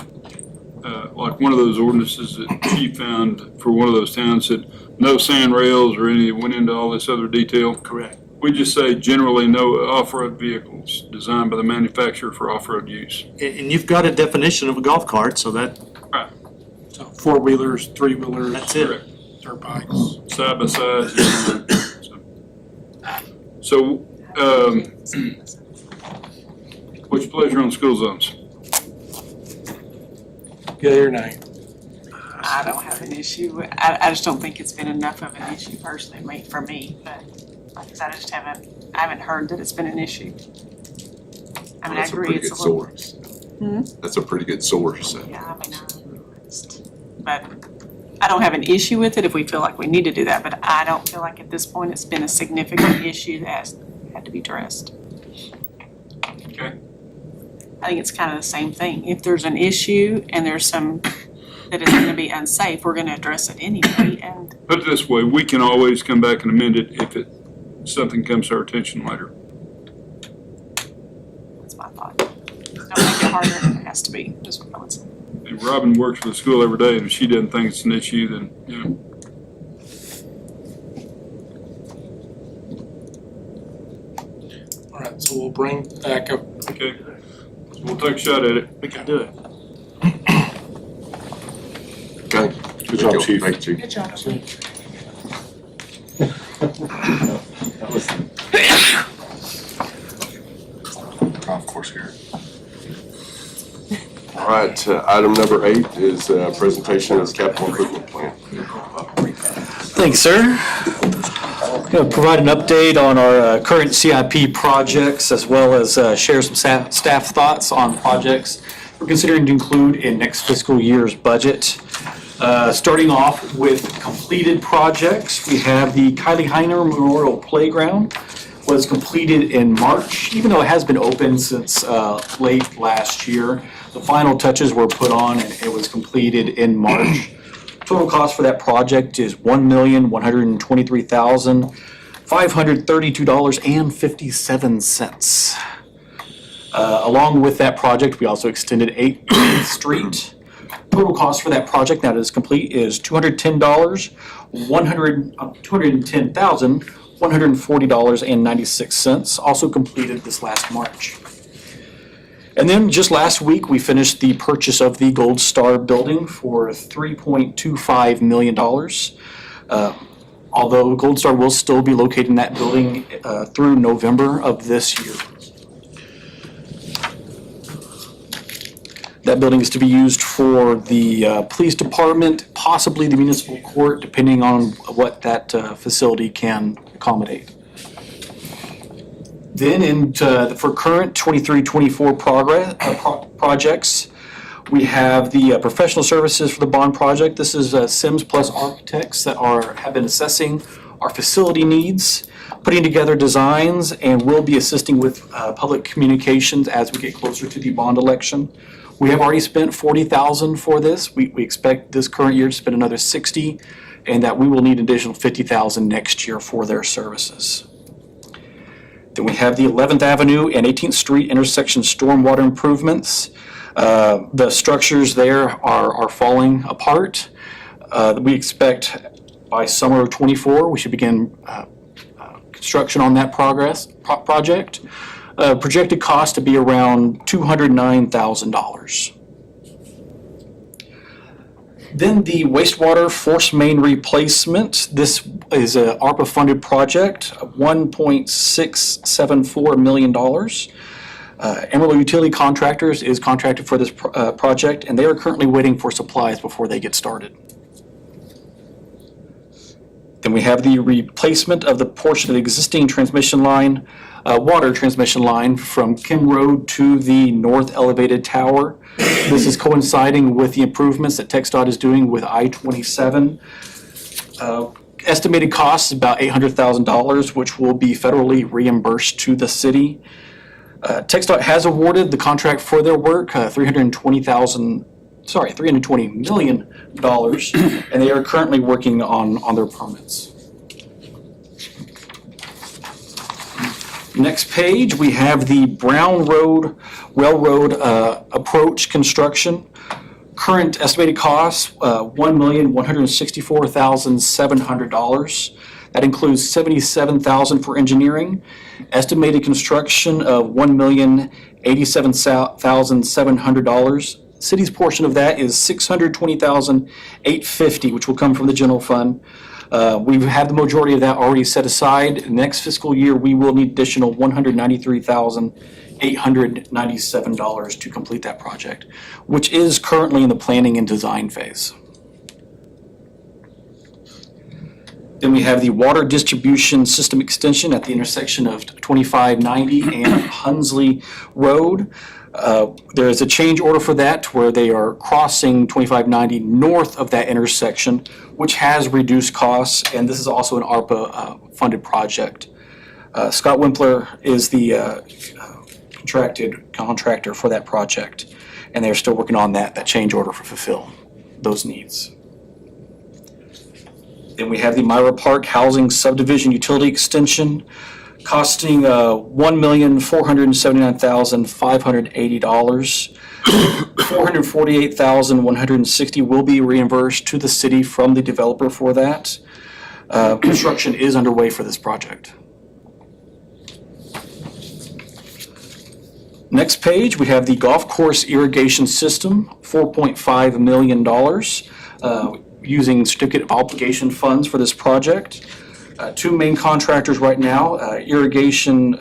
Speaker 6: like one of those ordinances that Chief found for one of those towns that no sand rails or any, went into all this other detail.
Speaker 8: Correct.
Speaker 6: We just say generally no off-road vehicles designed by the manufacturer for off-road use.
Speaker 8: And you've got a definition of a golf cart, so that,
Speaker 1: So 4-wheelers, 3-wheelers.
Speaker 8: that's it.
Speaker 1: Dirt bikes.
Speaker 6: Side by side. So, what's your pleasure on school zones?
Speaker 1: Yea or nay?
Speaker 2: I don't have an issue, I just don't think it's been enough of an issue personally for me, but like I said, I haven't heard that it's been an issue. I mean, I
Speaker 4: That's a
Speaker 2: agree,
Speaker 4: pretty
Speaker 2: it's
Speaker 4: good
Speaker 2: a little.
Speaker 4: source. That's a pretty good source.
Speaker 2: Yeah, I mean, but I don't have an issue with it if we feel like we need to do that, but I don't feel like at this point it's been a significant issue that has had to be addressed.
Speaker 6: Okay.
Speaker 2: I think it's kind of the same thing. If there's an issue and there's some that is gonna be unsafe, we're gonna address it anyway, and
Speaker 6: Put it this way, we can always come back and amend it if something comes to our attention later.
Speaker 2: that's my thought. Don't make it harder than it has to be, is what I would say.
Speaker 6: And Robin works for the school every day, and if she doesn't think it's an issue, then,
Speaker 1: All right, so we'll bring back up.
Speaker 6: okay. So we'll take a shot at it.
Speaker 1: We can
Speaker 8: Do it.
Speaker 4: Okay.
Speaker 11: Good job, Chief.
Speaker 4: Thank you.
Speaker 2: Good job, Chief.
Speaker 11: Golf course here.
Speaker 4: All right, item number 8 is presentation of the capital improvement plan.
Speaker 13: Thanks, sir. Going to provide an update on our current CIP projects as well as share some staff thoughts on projects we're considering to include in next fiscal year's budget. Starting off with completed projects, we have the Kylie Heiner Memorial Playground was completed in March, even though it has been open since late last year. The final touches were put on and it was completed in March. Total cost for that project is $1,123,532.57. Along with that project, we also extended 8th Street. Total cost for that project, now that it's complete, is $210,140.96, also completed this last March. And then just last week, we finished the purchase of the Gold Star building for $3.25 million. Although Gold Star will still be located in that building through November of this year. That building is to be used for the police department, possibly the municipal court, depending on what that facility can accommodate. Then for current 23-24 projects, we have the professional services for the bond project. This is Sims Plus Architects that have been assessing our facility needs, putting together designs, and will be assisting with public communications as we get closer to the bond election. We have already spent $40,000 for this. We expect this current year to spend another $60,000, and that we will need an additional $50,000 next year for their services. Then we have the 11th Avenue and 18th Street intersection stormwater improvements. The structures there are falling apart. We expect by summer of '24, we should begin construction on that project. Projected cost to be around $209,000. Then the wastewater force main replacement. This is a ARPA-funded project of $1.674 million. Amarillo Utility Contractors is contracted for this project, and they are currently waiting for supplies before they get started. Then we have the replacement of the portion of the existing transmission line, water transmission line from Kim Road to the north elevated tower. This is coinciding with the improvements that TxDOT is doing with I-27. Estimated cost is about $800,000, which will be federally reimbursed to the city. TxDOT has awarded the contract for their work, $320 million, and they are currently working on their permits. Next page, we have the Brown Road Railroad approach construction. Current estimated cost, $1,164,700. That includes $77,000 for engineering. Estimated construction of $1,087,700. City's portion of that is $620,850, which will come from the general fund. We have the majority of that already set aside. Next fiscal year, we will need additional $193,897 to complete that project, which is currently in the planning and design phase. Then we have the water distribution system extension at the intersection of 2590 and Hunsley Road. There is a change order for that where they are crossing 2590 north of that intersection, which has reduced costs, and this is also an ARPA funded project. Scott Wimpler is the contracted contractor for that project, and they're still working on that change order to fulfill those needs. Then we have the Myra Park Housing Subdivision Utility Extension costing $1,479,580. $448,160 will be reimbursed to the city from the developer for that. Construction is underway for this project. Next page, we have the golf course irrigation system, $4.5 million, using certificate of obligation funds for this project. Two main contractors right now. Irrigation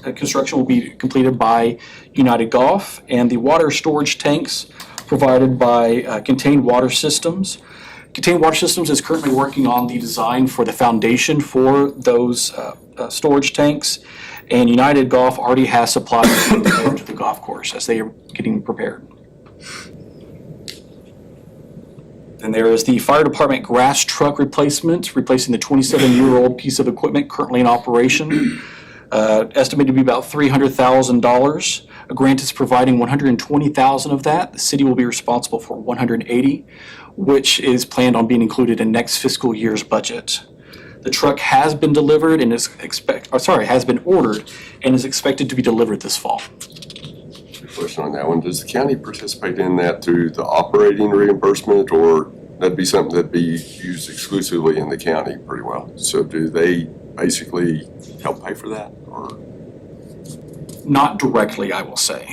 Speaker 13: construction will be completed by United Golf, and the water storage tanks provided by Contained Water Systems. Contained Water Systems is currently working on the design for the foundation for those storage tanks, and United Golf already has supplies to the golf course as they are getting prepared. Then there is the fire department grass truck replacement, replacing the 27-year-old piece of equipment currently in operation. Estimated to be about $300,000. A grant is providing $120,000 of that. The city will be responsible for $180,000, which is planned on being included in next fiscal year's budget. The truck has been delivered and has been ordered and is expected to be delivered this fall.
Speaker 4: Question on that one, does the county participate in that through the operating reimbursement, or that'd be something that'd be used exclusively in the county pretty well? So do they basically help pay for that, or?
Speaker 13: Not directly, I will say.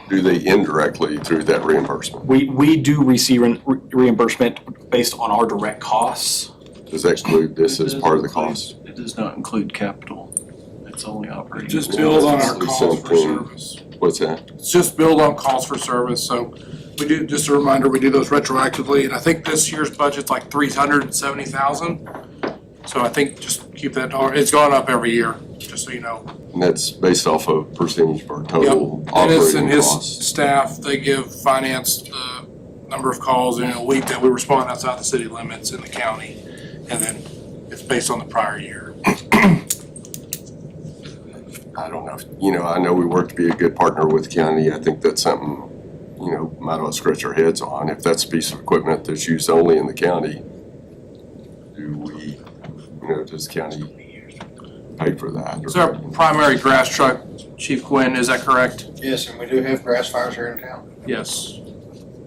Speaker 4: Do they indirectly through that reimbursement?
Speaker 13: We do receive reimbursement based on our direct costs.
Speaker 4: Does that include this as part of the cost?
Speaker 12: It does not include capital. It's only operating.
Speaker 1: Just build on our calls for service.
Speaker 4: What's that?
Speaker 1: It's just build on calls for service, so we do, just a reminder, we do those retroactively, and I think this year's budget's like $370,000. So I think just keep that, it's gone up every year, just so you know.
Speaker 4: And that's based off of percentage of our total
Speaker 1: Yep. Dennis
Speaker 4: operating
Speaker 1: and his
Speaker 4: costs.
Speaker 1: staff, they give finance the number of calls in a week that we respond outside the city limits in the county, and then it's based on the prior year.
Speaker 4: I don't know, I know we work to be a good partner with the county. I think that's something, might as well scratch our heads on. If that's a piece of equipment that's used only in the county, do we, does the county pay for that?
Speaker 1: It's our primary grass truck, Chief Quinn, is that correct?
Speaker 14: Yes, and we do have grass fires here in town.
Speaker 1: Yes.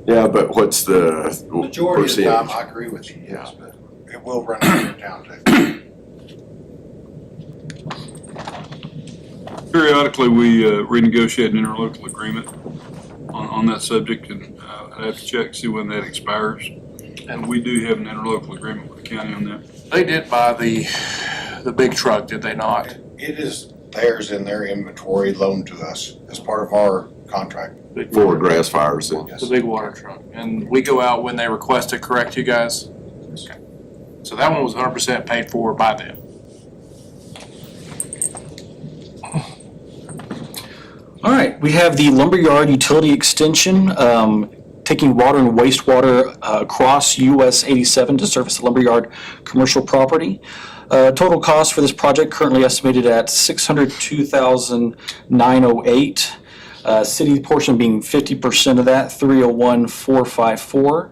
Speaker 4: Yeah, but what's the
Speaker 14: Majority of the time,
Speaker 4: percentage?
Speaker 14: I agree with you, yes, but it will run here in town too.
Speaker 6: Periodically, we renegotiate an interlocal agreement on that subject, and I have to check, see when that expires. And we do have an interlocal agreement with the county on that.
Speaker 1: They did buy the big truck, did they not?
Speaker 14: It is theirs in their inventory loaned to us as part of our contract.
Speaker 4: For grass fires and
Speaker 1: The big water truck. And we go out when they request it, correct, you guys? Okay. So that one was 100% paid for by them.
Speaker 13: All right, we have the lumberyard utility extension, taking water and wastewater across US 87 to service the lumberyard commercial property. Total cost for this project currently estimated at $602,908. City portion being 50% of that, $301,454.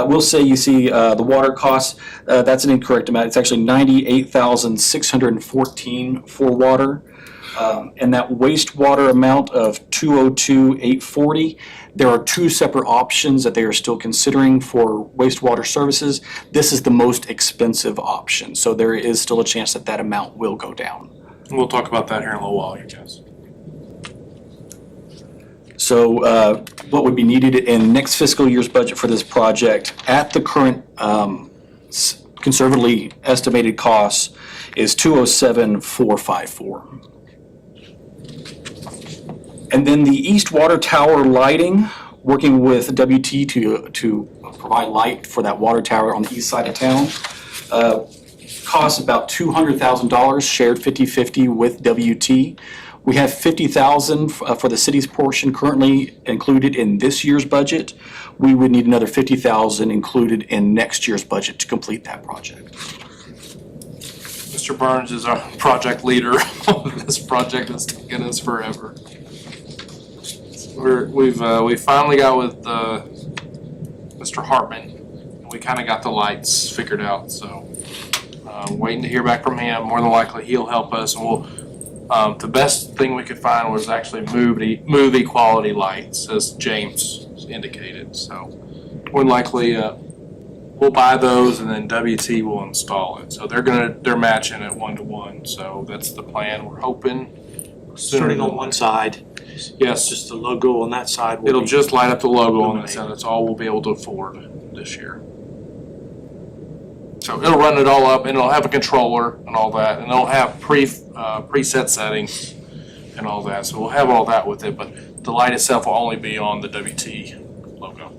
Speaker 13: We'll say you see the water costs, that's an incorrect amount. It's actually $98,614 for water. And that wastewater amount of $202,840. There are two separate options that they are still considering for wastewater services. This is the most expensive option, so there is still a chance that that amount will go down.
Speaker 1: We'll talk about that here in a little while, you guys.
Speaker 13: So what would be needed in next fiscal year's budget for this project at the current conservatively estimated costs is $207,454. And then the east water tower lighting, working with WT to provide light for that water tower on the east side of town, costs about $200,000, shared 50-50 with WT. We have $50,000 for the city's portion currently included in this year's budget. We would need another $50,000 included in next year's budget to complete that project.
Speaker 1: Mr. Burns is our project leader on this project that's taken us forever. We finally got with Mr. Hartman. We kind of got the lights figured out, so waiting to hear back from him. More than likely, he'll help us, and we'll. The best thing we could find was actually movie quality lights, as James indicated. So more than likely, we'll buy those, and then WT will install it. So they're matching it 1-to-1. So that's the plan. We're hoping.
Speaker 8: Starting on one side,
Speaker 1: Yes,
Speaker 8: just the logo on that side will
Speaker 1: it'll
Speaker 8: be
Speaker 1: just light up the logo on that
Speaker 8: illuminated.
Speaker 1: side. That's all we'll be able to afford this year. So it'll run it all up, and it'll have a controller and all that, and it'll have preset settings and all that. So we'll have all that with it, but the light itself will only be on the WT logo.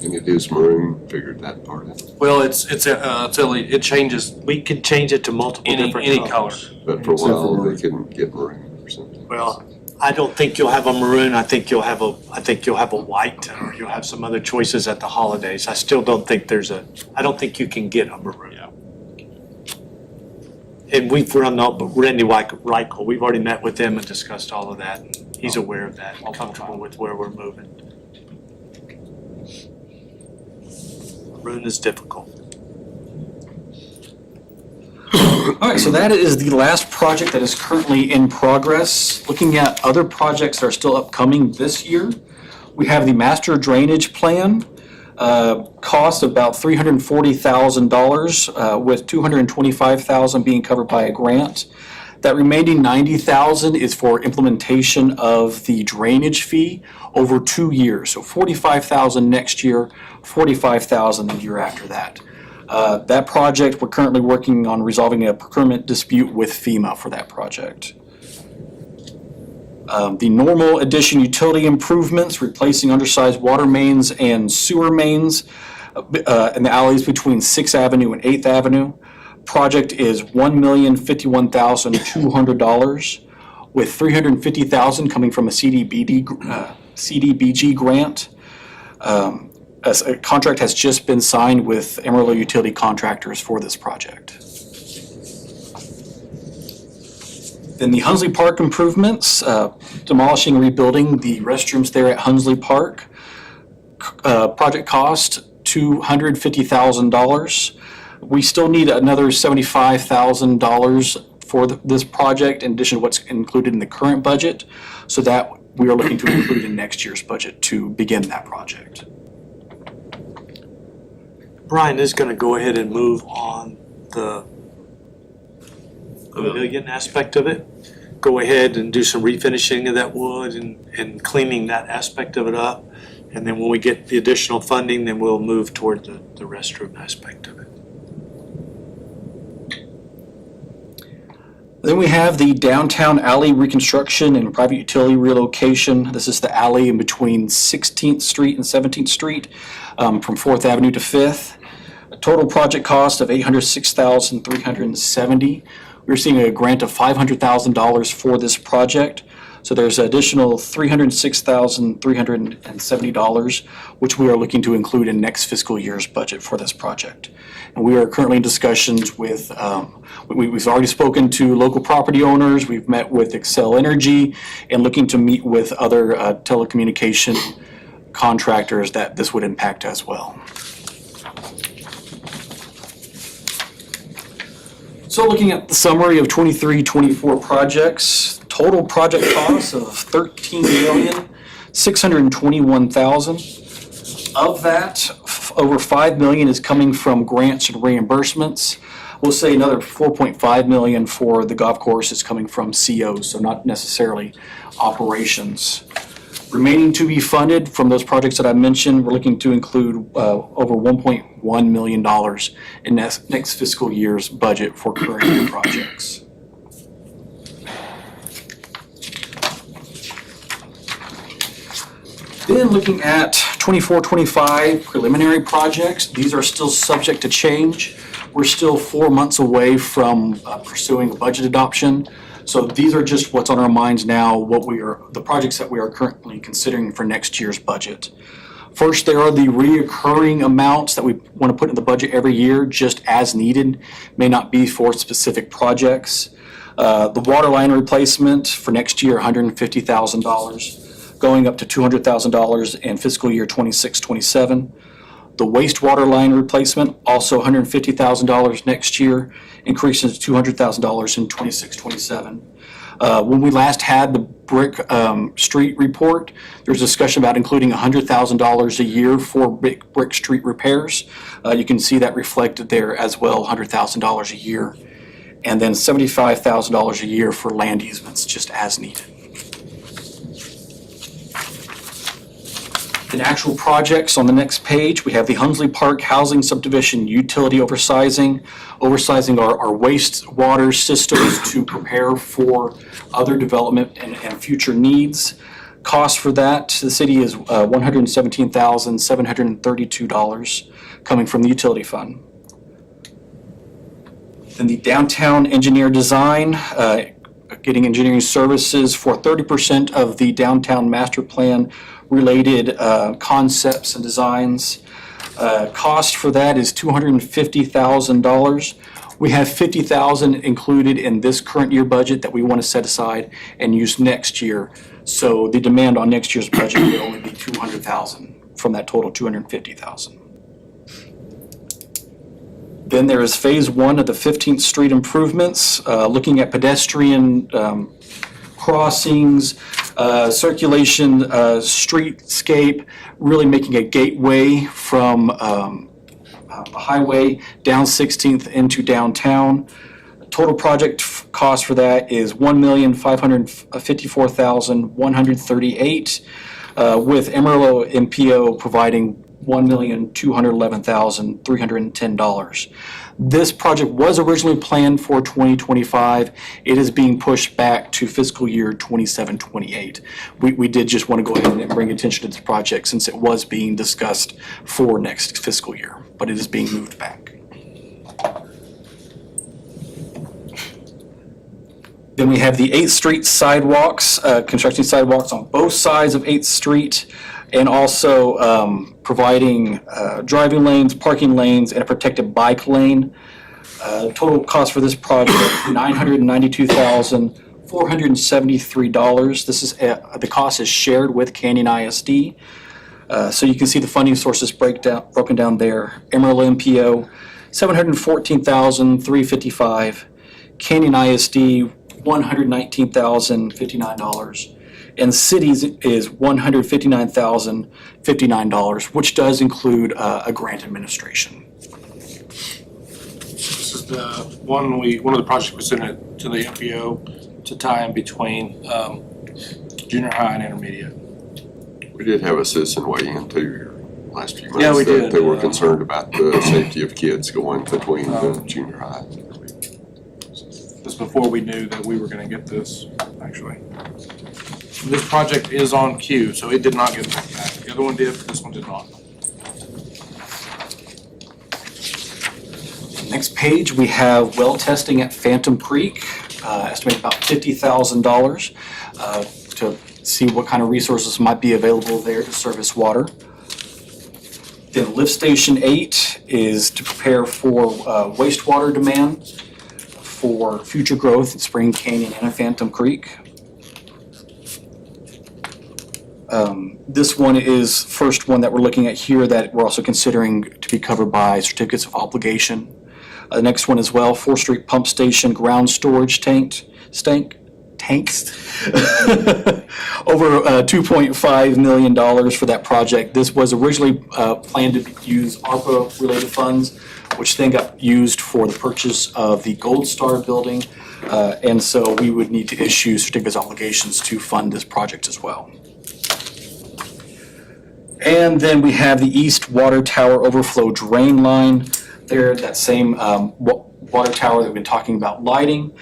Speaker 4: and it is maroon, figured that part out.
Speaker 1: Well, it's LED. It changes
Speaker 8: We can change it to multiple different
Speaker 1: any
Speaker 8: colors.
Speaker 1: color.
Speaker 4: But for a while, they can get maroon or something.
Speaker 8: Well, I don't think you'll have a maroon. I think you'll have a white, or you'll have some other choices at the holidays. I still don't think I don't think you can get a maroon.
Speaker 1: Yeah.
Speaker 8: And we've run up Randy Reichel. We've already met with him and discussed all of that. And he's aware of that and comfortable with where we're moving. Maroon is difficult.
Speaker 13: All right, so that is the last project that is currently in progress. Looking at other projects that are still upcoming this year, we have the master drainage plan, cost about $340,000, with $225,000 being covered by a grant. That remaining $90,000 is for implementation of the drainage fee over 2 years. So $45,000 next year, $45,000 the year after that. That project, we're currently working on resolving a procurement dispute with FEMA for that project. The normal addition utility improvements, replacing undersized water mains and sewer mains in the alleys between 6th Avenue and 8th Avenue. Project is $1,051,200, with $350,000 coming from a CDBG grant. A contract has just been signed with Amarillo Utility Contractors for this project. Then the Hunsley Park improvements, demolishing and rebuilding the restrooms there at Hunsley Park. Project cost $250,000. We still need another $75,000 for this project in addition to what's included in the current budget, so that we are looking to include in next year's budget to begin that project.
Speaker 8: Brian is going to go ahead and move on the pavilion aspect of it. Go ahead and do some refinishing of that wood and cleaning that aspect of it up. And then when we get the additional funding, then we'll move toward the restroom aspect of it.
Speaker 13: Then we have the downtown alley reconstruction and private utility relocation. This is the alley in between 16th Street and 17th Street, from 4th Avenue to 5th. A total project cost of $806,370. We're seeing a grant of $500,000 for this project. So there's an additional $306,370, which we are looking to include in next fiscal year's budget for this project. And we are currently in discussions with, we've already spoken to local property owners, we've met with Excel Energy, and looking to meet with other telecommunication contractors that this would impact as well. So looking at the summary of 23-24 projects, total project costs of $13,621,000. Of that, over $5 million is coming from grants and reimbursements. We'll say another $4.5 million for the golf course is coming from COs, so not necessarily operations. Remaining to be funded from those projects that I mentioned, we're looking to include over $1.1 million in next fiscal year's budget for current year projects. Then looking at 24-25 preliminary projects, these are still subject to change. We're still 4 months away from pursuing a budget adoption. So these are just what's on our minds now, the projects that we are currently considering for next year's budget. First, there are the reoccurring amounts that we want to put in the budget every year, just as needed, may not be for specific projects. The water line replacement for next year, $150,000, going up to $200,000 in fiscal year 26-27. The wastewater line replacement, also $150,000 next year, increases to $200,000 in 26-27. When we last had the brick street report, there was discussion about including $100,000 a year for brick street repairs. You can see that reflected there as well, $100,000 a year. And then $75,000 a year for land easements, just as needed. In actual projects on the next page, we have the Hunsley Park Housing Subdivision Utility Oversizing our wastewater systems to prepare for other development and future needs. Cost for that to the city is $117,732 coming from the utility fund. Then the downtown engineer design, getting engineering services for 30% of the downtown master plan related concepts and designs. Cost for that is $250,000. We have $50,000 included in this current year budget that we want to set aside and use next year. So the demand on next year's budget would only be $200,000 from that total $250,000. Then there is phase 1 of the 15th Street improvements, looking at pedestrian crossings, circulation, streetscape, really making a gateway from a highway down 16th into downtown. Total project cost for that is $1,554,138, with Emerald MPO providing $1,211,310. This project was originally planned for 2025. It is being pushed back to fiscal year 27-28. We did just want to go ahead and bring attention to this project since it was being discussed for next fiscal year, but it is being moved back. Then we have the 8th Street sidewalks, constructing sidewalks on both sides of 8th Street, and also providing driving lanes, parking lanes, and a protected bike lane. Total cost for this project, $992,473. This is the cost is shared with Canyon ISD. So you can see the funding sources broken down there. Emerald MPO, $714,355. Canyon ISD, $119,059. And cities is $159,059, which does include a grant administration.
Speaker 1: This is the one of the projects we sent it to the MPO to tie in between junior high and intermediate.
Speaker 4: We did have a citizen weigh in too here last few months.
Speaker 1: Yeah, we did.
Speaker 4: They were concerned about the safety of kids going between the junior high.
Speaker 1: This before we knew that we were gonna get this, actually. This project is on queue, so it did not get looked at. The other one did, but this one did not.
Speaker 13: Next page, we have well testing at Phantom Creek, estimated about $50,000 to see what kind of resources might be available there to service water. Then Lift Station 8 is to prepare for wastewater demand for future growth at Spring Canyon and Phantom Creek. This one is first one that we're looking at here that we're also considering to be covered by certificates of obligation. The next one as well, 4th Street Pump Station ground storage tanks. Over $2.5 million for that project. This was originally planned to use ARPA-related funds, which then got used for the purchase of the Gold Star building. And so we would need to issue certificates of obligations to fund this project as well. And then we have the East Water Tower overflow drain line there, that same water tower that we've been talking about lighting.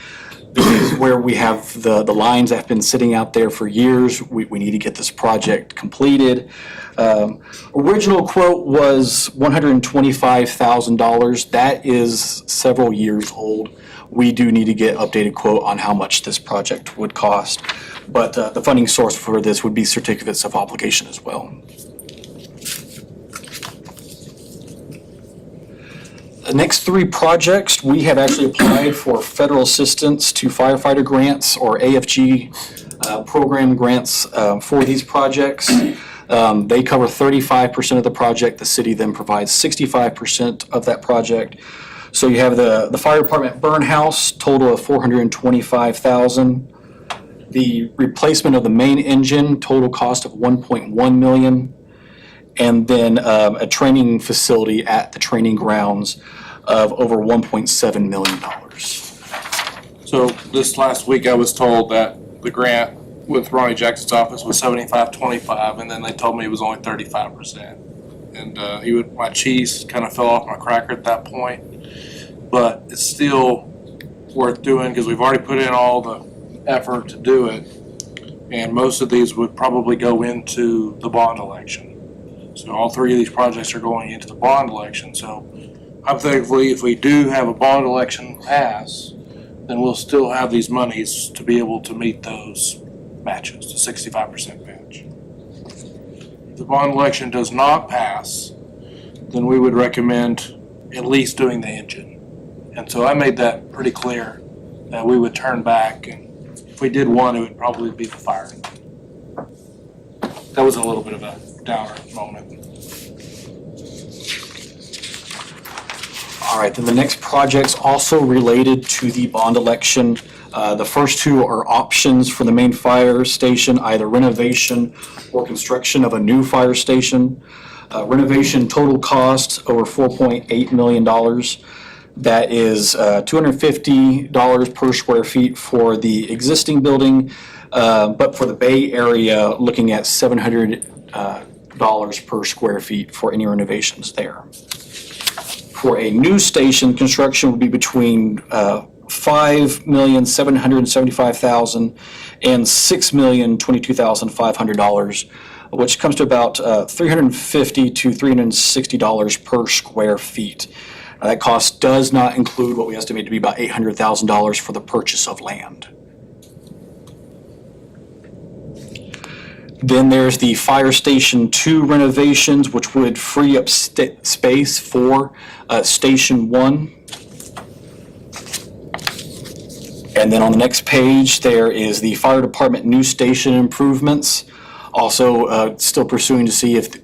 Speaker 13: This is where we have the lines that have been sitting out there for years. We need to get this project completed. Original quote was $125,000. That is several years old. We do need to get updated quote on how much this project would cost. But the funding source for this would be certificates of obligation as well. The next 3 projects, we have actually applied for federal assistance to firefighter grants or AFG program grants for these projects. They cover 35% of the project. The city then provides 65% of that project. So you have the fire department burn house, total of $425,000. The replacement of the main engine, total cost of $1.1 million. And then a training facility at the training grounds of over $1.7 million.
Speaker 1: So this last week, I was told that the grant with Ronnie Jackson's office was 75-25, and then they told me it was only 35%. And my cheese kind of fell off my cracker at that point. But it's still worth doing because we've already put in all the effort to do it. And most of these would probably go into the bond election. So all 3 of these projects are going into the bond election. So hypothetically, if we do have a bond election pass, then we'll still have these monies to be able to meet those matches, the 65% match. If the bond election does not pass, then we would recommend at least doing the engine. And so I made that pretty clear that we would turn back, and if we did one, it would probably be the fire engine. That was a little bit of a downer moment.
Speaker 13: All right, then the next project's also related to the bond election. The first 2 are options for the main fire station, either renovation or construction of a new fire station. Renovation total cost over $4.8 million. That is $250 per square feet for the existing building, but for the Bay Area, looking at $700 per square feet for any renovations there. For a new station, construction would be between $5,775,000 and $6,022,500, which comes to about $350 to $360 per square feet. That cost does not include what we estimate to be about $800,000 for the purchase of land. Then there's the Fire Station 2 renovations, which would free up space for Station 1. And then on the next page, there is the Fire Department new station improvements. Also, still pursuing to see if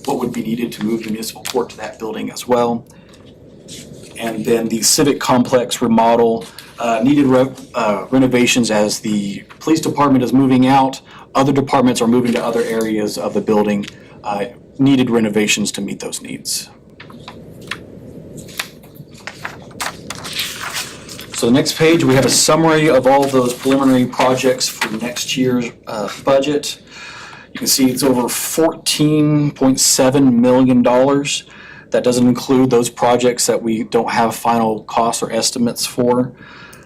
Speaker 13: what would be needed to move the municipal court to that building as well. And then the Civic Complex remodel, needed renovations as the police department is moving out. Other departments are moving to other areas of the building, needed renovations to meet those needs. So the next page, we have a summary of all of those preliminary projects for next year's budget. You can see it's over $14.7 million. That doesn't include those projects that we don't have final costs or estimates for.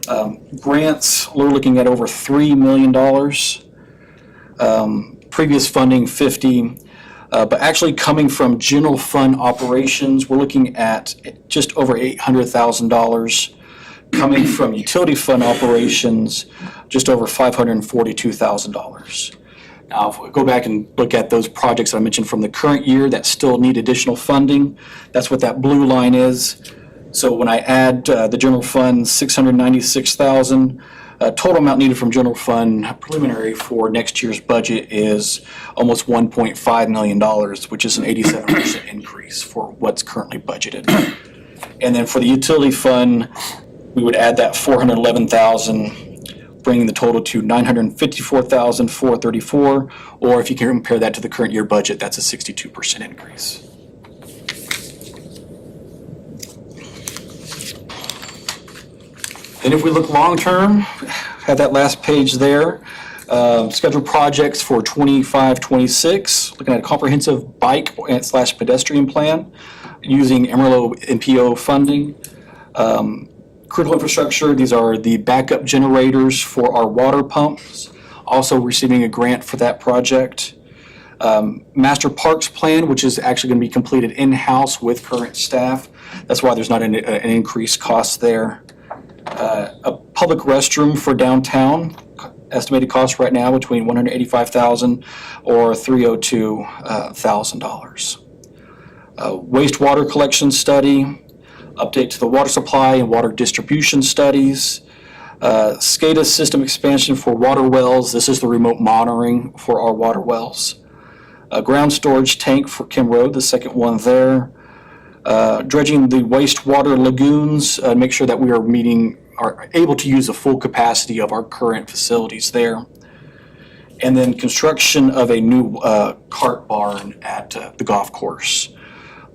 Speaker 13: Grants, we're looking at over $3 million. Previous funding, 50. But actually coming from general fund operations, we're looking at just over $800,000. Coming from utility fund operations, just over $542,000. Now, if we go back and look at those projects that I mentioned from the current year that still need additional funding, that's what that blue line is. So when I add the general fund, $696,000, total amount needed from general fund preliminary for next year's budget is almost $1.5 million, which is an 87% increase for what's currently budgeted. And then for the utility fund, we would add that $411,000, bringing the total to $954,434, or if you can compare that to the current year budget, that's a 62% increase. And if we look long-term, have that last page there, scheduled projects for 25-26, looking at a comprehensive bike / pedestrian plan using Amarillo NPO funding. Critical infrastructure, these are the backup generators for our water pumps, also receiving a grant for that project. Master Parks Plan, which is actually going to be completed in-house with current staff. That's why there's not an increased cost there. A public restroom for downtown, estimated cost right now between $185,000 or $302,000. Wastewater collection study, update to the water supply and water distribution studies, SCADA system expansion for water wells. This is the remote monitoring for our water wells. A ground storage tank for Kim Road, the second one there. Dredging the wastewater lagoons, make sure that we are able to use the full capacity of our current facilities there. And then construction of a new cart barn at the golf course.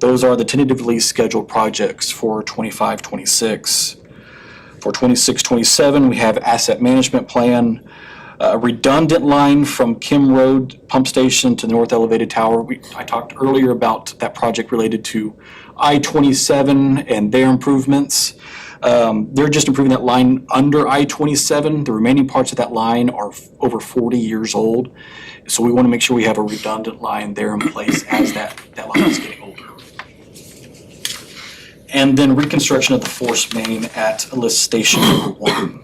Speaker 13: Those are the tentatively scheduled projects for 25-26. For 26-27, we have asset management plan, a redundant line from Kim Road Pump Station to the North Elevated Tower. I talked earlier about that project related to I-27 and their improvements. They're just improving that line under I-27. The remaining parts of that line are over 40 years old. So we want to make sure we have a redundant line there in place as that line is getting older. And then reconstruction of the force main at Lift Station number 1.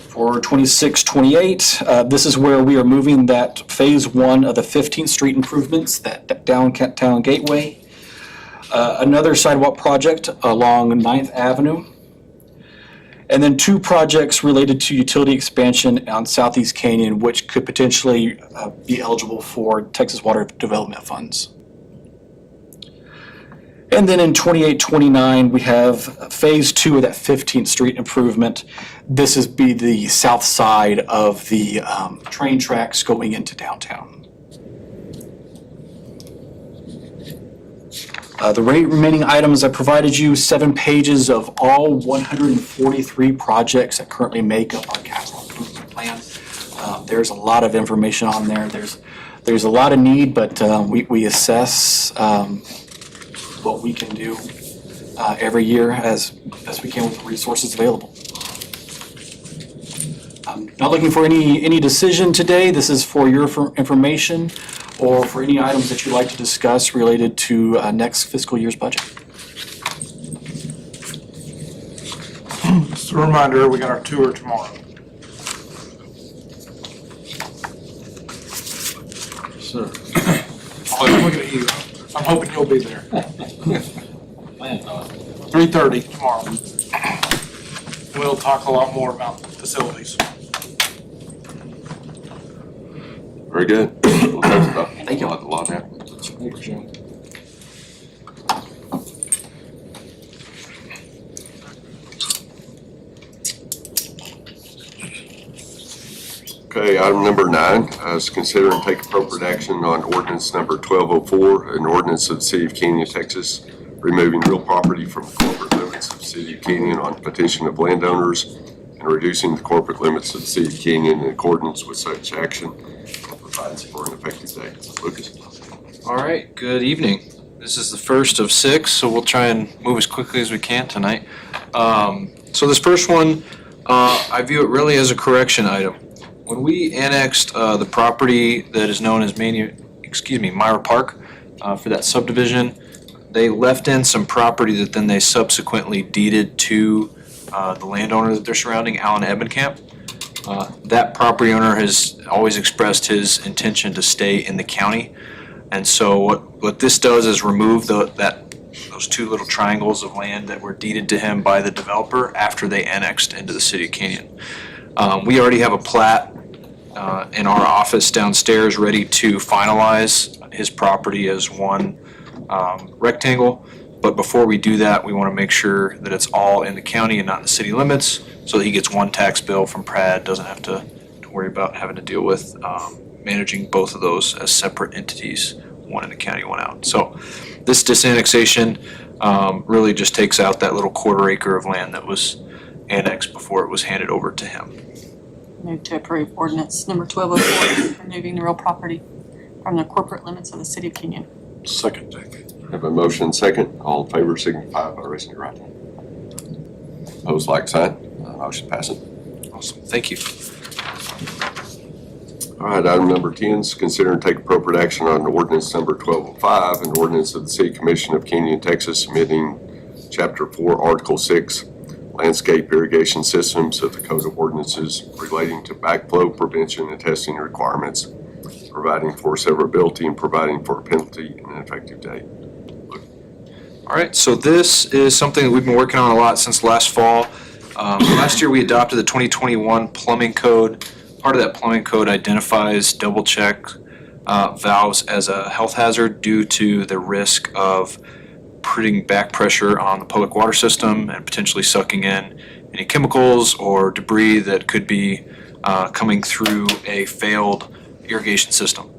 Speaker 13: For 26-28, this is where we are moving that phase 1 of the 15th Street improvements, that downtown gateway. Another sidewalk project along 9th Avenue. And then 2 projects related to utility expansion on Southeast Canyon, which could potentially be eligible for Texas Water Development Funds. And then in 28-29, we have phase 2 of that 15th Street improvement. This is the south side of the train tracks going into downtown. The remaining items I provided you, 7 pages of all 143 projects that currently make up our capital improvement plan. There's a lot of information on there. There's a lot of need, but we assess what we can do every year as best we can with the resources available. I'm not looking for any decision today. This is for your information or for any items that you'd like to discuss related to next fiscal year's budget.
Speaker 1: Just a reminder, we got our tour tomorrow.
Speaker 12: Sir.
Speaker 1: I'm looking at you. I'm hoping you'll be there. 3:30 tomorrow. We'll talk a lot more about facilities.
Speaker 4: Very good. Well, thanks, Doc.
Speaker 13: Thank you.
Speaker 4: A lot happened. Okay, item number 9 is consider and take appropriate action on ordinance number 1204, an ordinance of the City of Canyon, Texas, removing real property from the corporate limits of the City of Canyon on petition of landowners and reducing the corporate limits of the City of Canyon in accordance with such action and provides for an effective date. Lucas.
Speaker 12: All right, good evening. This is the first of 6, so we'll try and move as quickly as we can tonight. So this first one, I view it really as a correction item. When we annexed the property that is known as Myra Park for that subdivision, they left in some property that then they subsequently deeded to the landowner that they're surrounding, Alan Ebenkamp. That property owner has always expressed his intention to stay in the county. And so what this does is remove those two little triangles of land that were deeded to him by the developer after they annexed into the city of Canyon. We already have a plat in our office downstairs ready to finalize his property as one rectangle. But before we do that, we want to make sure that it's all in the county and not in the city limits, so that he gets one tax bill from Pratt, doesn't have to worry about having to deal with managing both of those as separate entities, one in the county, one out. So this disannexation really just takes out that little quarter acre of land that was annexed before it was handed over to him.
Speaker 2: Move to approve ordinance number 1204, removing the real property from the corporate limits of the city of Kenyon.
Speaker 11: Second, Dick.
Speaker 4: Have a motion second. All in favor signify by raising your right hand. Opposed, like sign. Motion passes.
Speaker 12: Awesome, thank you.
Speaker 4: All right, item number 10 is consider and take appropriate action on ordinance number 1205, an ordinance of the City Commission of Canyon, Texas, submitting Chapter 4, Article 6, landscape irrigation systems of the Code of Ordinances relating to backflow prevention and testing requirements, providing for severability and providing for a penalty and an effective date.
Speaker 12: All right, so this is something that we've been working on a lot since last fall. Last year, we adopted the 2021 plumbing code. Part of that plumbing code identifies double check valves as a health hazard due to the risk of putting back pressure on the public water system and potentially sucking in any chemicals or debris that could be coming through a failed irrigation system.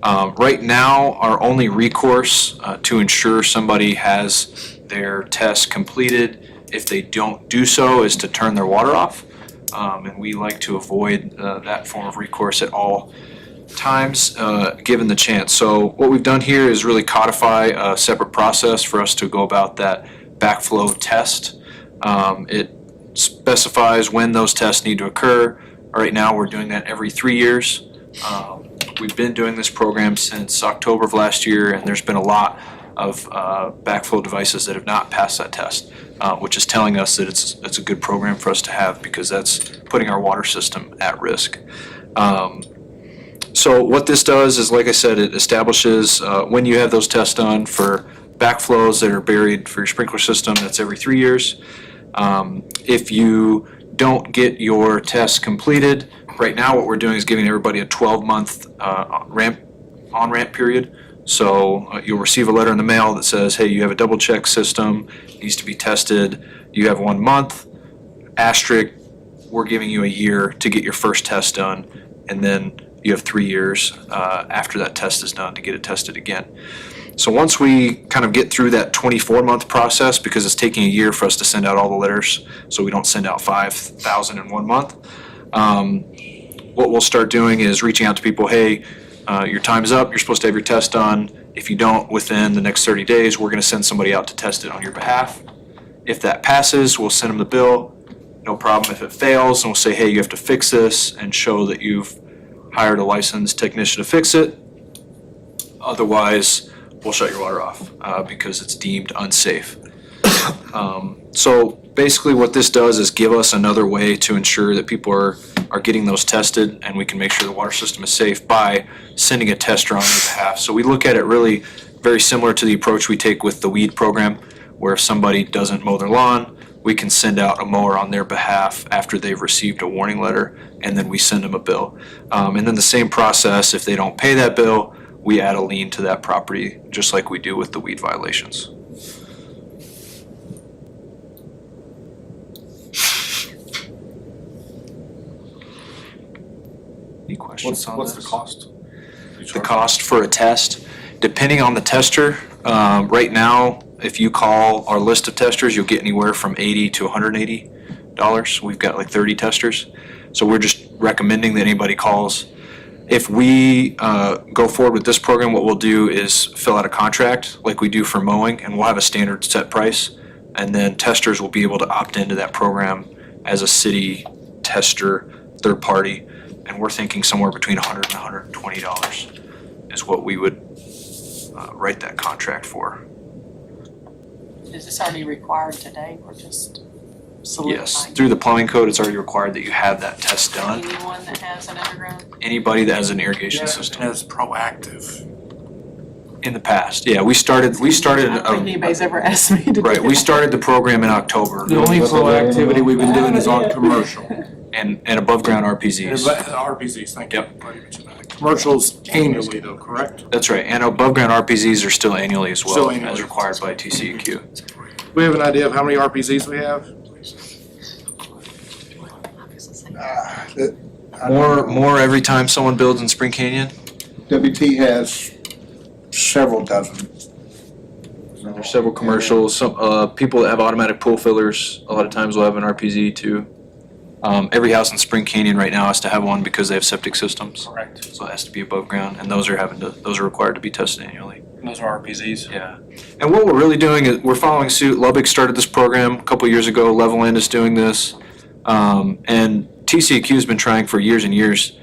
Speaker 12: Right now, our only recourse to ensure somebody has their test completed, if they don't do so, is to turn their water off. And we like to avoid that form of recourse at all times, given the chance. So what we've done here is really codify a separate process for us to go about that backflow test. It specifies when those tests need to occur. Right now, we're doing that every 3 years. We've been doing this program since October of last year, and there's been a lot of backflow devices that have not passed that test, which is telling us that it's a good program for us to have, because that's putting our water system at risk. So what this does is, like I said, it establishes when you have those tests done for backflows that are buried for your sprinkler system, that's every 3 years. If you don't get your tests completed, right now what we're doing is giving everybody a 12-month on-ramp period. So you'll receive a letter in the mail that says, hey, you have a double check system, needs to be tested, you have 1 month, asterisk, we're giving you a year to get your first test done, and then you have 3 years after that test is done to get it tested again. So once we kind of get through that 24-month process, because it's taking a year for us to send out all the letters, so we don't send out 5,000 in 1 month, what we'll start doing is reaching out to people, hey, your time's up, you're supposed to have your test done. If you don't within the next 30 days, we're gonna send somebody out to test it on your behalf. If that passes, we'll send them the bill, no problem. If it fails, then we'll say, hey, you have to fix this and show that you've hired a licensed technician to fix it. Otherwise, we'll shut your water off because it's deemed unsafe. So basically what this does is give us another way to ensure that people are getting those tested, and we can make sure the water system is safe by sending a tester on their behalf. So we look at it really very similar to the approach we take with the weed program, where if somebody doesn't mow their lawn, we can send out a mower on their behalf after they've received a warning letter, and then we send them a bill. And then the same process, if they don't pay that bill, we add a lien to that property, just like we do with the weed violations. Any questions on this?
Speaker 11: What's the cost?
Speaker 12: The cost for a test, depending on the tester, right now, if you call our list of testers, you'll get anywhere from $80 to $180. We've got like 30 testers. So we're just recommending that anybody calls. If we go forward with this program, what we'll do is fill out a contract like we do for mowing, and we'll have a standard set price. And then testers will be able to opt into that program as a city tester, third party. And we're thinking somewhere between $100 and $120 is what we would write that contract for.
Speaker 2: Is this already required today or just solidifying?
Speaker 12: Yes, through the plumbing code, it's already required that you have that test done.
Speaker 2: Anyone that has an underground?
Speaker 12: Anybody that has an irrigation system.
Speaker 1: As proactive.
Speaker 12: In the past, yeah, we started,
Speaker 2: I don't think anybody's ever asked me to do
Speaker 12: right, we
Speaker 2: that.
Speaker 12: started the program in October
Speaker 1: The only proactivity we've been doing is on commercial.
Speaker 12: and above ground
Speaker 1: And
Speaker 12: RPZs.
Speaker 1: RPZs, thank you. Already mentioned that. Commercials annually though, correct?
Speaker 12: That's right, and above ground RPZs are still annually as well,
Speaker 1: Still annually.
Speaker 12: as required by TCEQ.
Speaker 1: We have an idea of how many RPZs we have?
Speaker 12: More every time someone builds in Spring Canyon?
Speaker 14: WT has several dozen.
Speaker 12: There's several commercials, some, people that have automatic pool fillers, a lot of times will have an RPZ too. Every house in Spring Canyon right now has to have one because they have septic systems,
Speaker 1: Correct.
Speaker 12: so it has to be above ground, and those are required to be tested annually.
Speaker 1: And those are RPZs?
Speaker 12: Yeah, and what we're really doing is, we're following suit. Lubbock started this program a couple years ago, Levelland is doing this. And TCEQ's been trying for years and years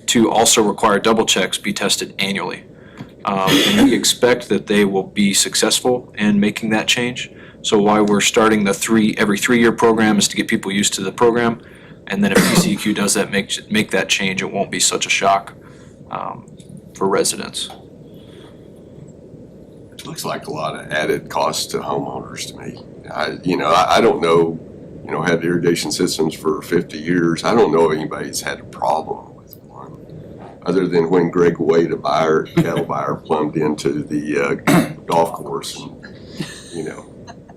Speaker 12: to also require double checks be tested annually. And we expect that they will be successful in making that change. So why we're starting the every 3-year program is to get people used to the program. And then if TCEQ does that, make that change, it won't be such a shock for residents.
Speaker 4: It looks like a lot of added cost to homeowners to me. I don't know, had irrigation systems for 50 years. I don't know if anybody's had a problem with one, other than when Greg Wade, a cattle buyer, plumbed into the golf course and,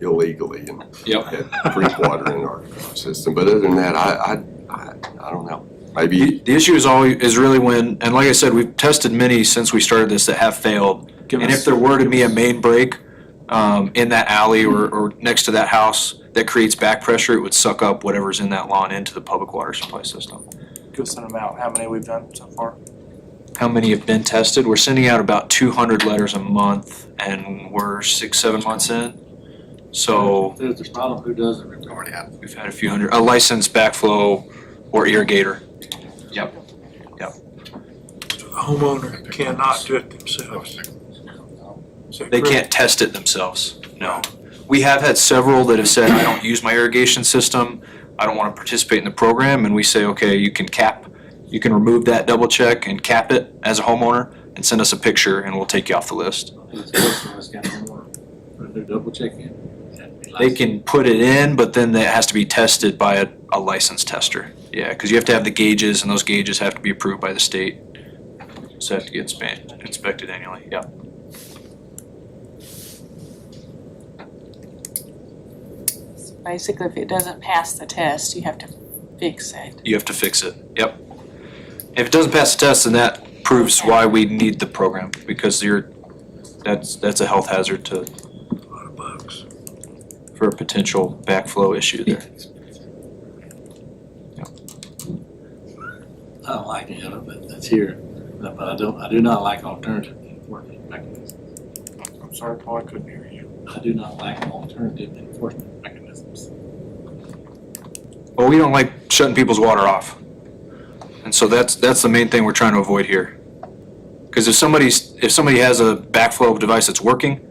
Speaker 4: illegally and had drink water in our system. But other than that, I don't know. Maybe
Speaker 12: The issue is really when, and like I said, we've tested many since we started this that have failed. And if there were to be a main break in that alley or next to that house that creates back pressure, it would suck up whatever's in that lawn into the public water supply system.
Speaker 1: Give us an amount, how many we've done so far?
Speaker 12: How many have been tested? We're sending out about 200 letters a month, and we're 6-7 months in. So
Speaker 3: There's the problem, who does it?
Speaker 12: we've had a few hundred, a licensed backflow or irrigator. Yep.
Speaker 5: A homeowner cannot do it themselves. Is that
Speaker 12: They
Speaker 5: correct?
Speaker 12: can't test it themselves, no. We have had several that have said, I don't use my irrigation system, I don't want to participate in the program, and we say, okay, you can remove that double check and cap it as a homeowner and send us a picture and we'll take you off the list.
Speaker 3: They're double checking.
Speaker 12: They can put it in, but then it has to be tested by a licensed tester. Yeah, because you have to have the gauges and those gauges have to be approved by the state. So have to get inspected annually, yeah.
Speaker 2: Basically, if it doesn't pass the test, you have to fix it.
Speaker 12: You have to fix it, yep. If it doesn't pass the test, then that proves why we need the program, because that's a health hazard
Speaker 5: A lot of bugs.
Speaker 12: for a potential backflow issue there.
Speaker 3: I don't like any of it, but that's here. But I do not like alternative enforcement mechanisms.
Speaker 1: I'm sorry, Paul, I couldn't hear you.
Speaker 3: I do not like alternative enforcement mechanisms.
Speaker 12: Well, we don't like shutting people's water off. And so that's the main thing we're trying to avoid here. Because if somebody has a backflow device that's working,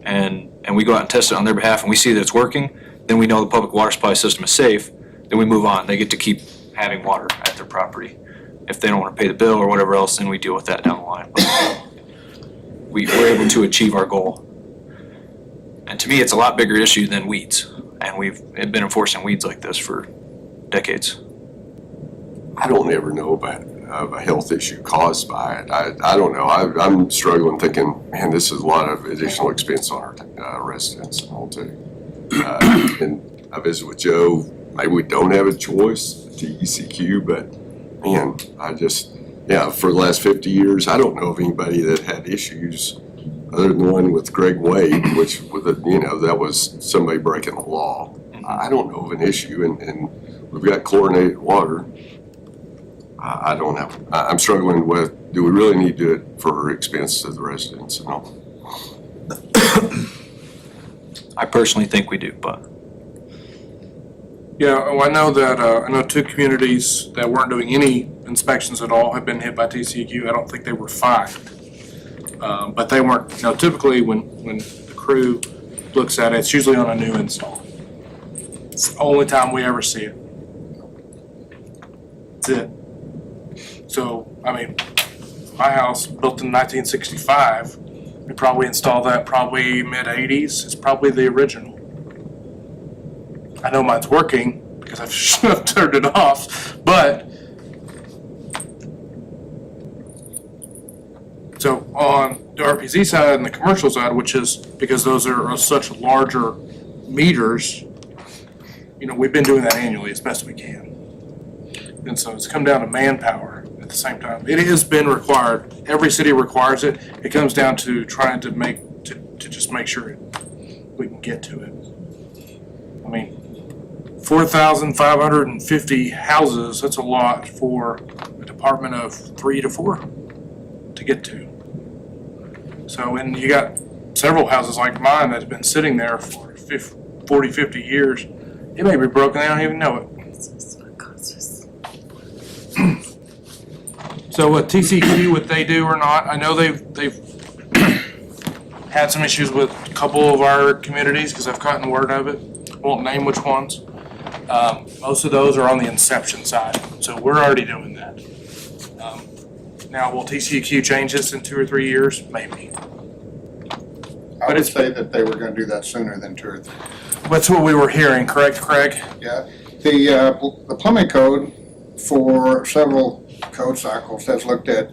Speaker 12: and we go out and test it on their behalf and we see that it's working, then we know the public water supply system is safe, then we move on. They get to keep having water at their property. If they don't want to pay the bill or whatever else, then we deal with that down the line. But we're able to achieve our goal. And to me, it's a lot bigger issue than weeds. And we've been enforcing weeds like this for decades.
Speaker 4: I don't ever know of a health issue caused by it. I don't know. I'm struggling thinking, man, this is a lot of additional expense on our residents and all too. And I visited with Joe. Maybe we don't have a choice, TCEQ, but man, for the last 50 years, I don't know of anybody that had issues other than the one with Greg Wade, which that was somebody breaking the law. I don't know of an issue, and we've got chlorinated water. I don't know. I'm struggling with, do we really need to do it for expense to the residents and all?
Speaker 12: I personally think we do, but.
Speaker 1: Yeah, well, I know that, I know two communities that weren't doing any inspections at all have been hit by TCEQ. I don't think they were fined. But they weren't, typically when the crew looks at it, it's usually on a new install. It's the only time we ever see it. That's it. So, I mean, my house, built in 1965, we probably installed that probably mid-'80s. It's probably the original. I know mine's working because I've turned it off, but so on the RPZ side and the commercial side, which is because those are such larger meters, we've been doing that annually as best we can. And so it's come down to manpower at the same time. It has been required. Every city requires it. It comes down to trying to just make sure we can get to it. I mean, 4,550 houses, that's a lot for a department of 3 to 4 to get to. So, and you got several houses like mine that's been sitting there for 40, 50 years. It may be broken, they don't even know it. So what TCQ, what they do or not, I know they've had some issues with a couple of our communities because I've gotten word of it. Won't name which ones. Most of those are on the inception side, so we're already doing that. Now, will TCEQ change this in 2 or 3 years? Maybe.
Speaker 14: I would say that they were gonna do that sooner than 2 or 3.
Speaker 1: That's what we were hearing, correct, Craig?
Speaker 14: Yeah, the plumbing code for several code cycles has looked at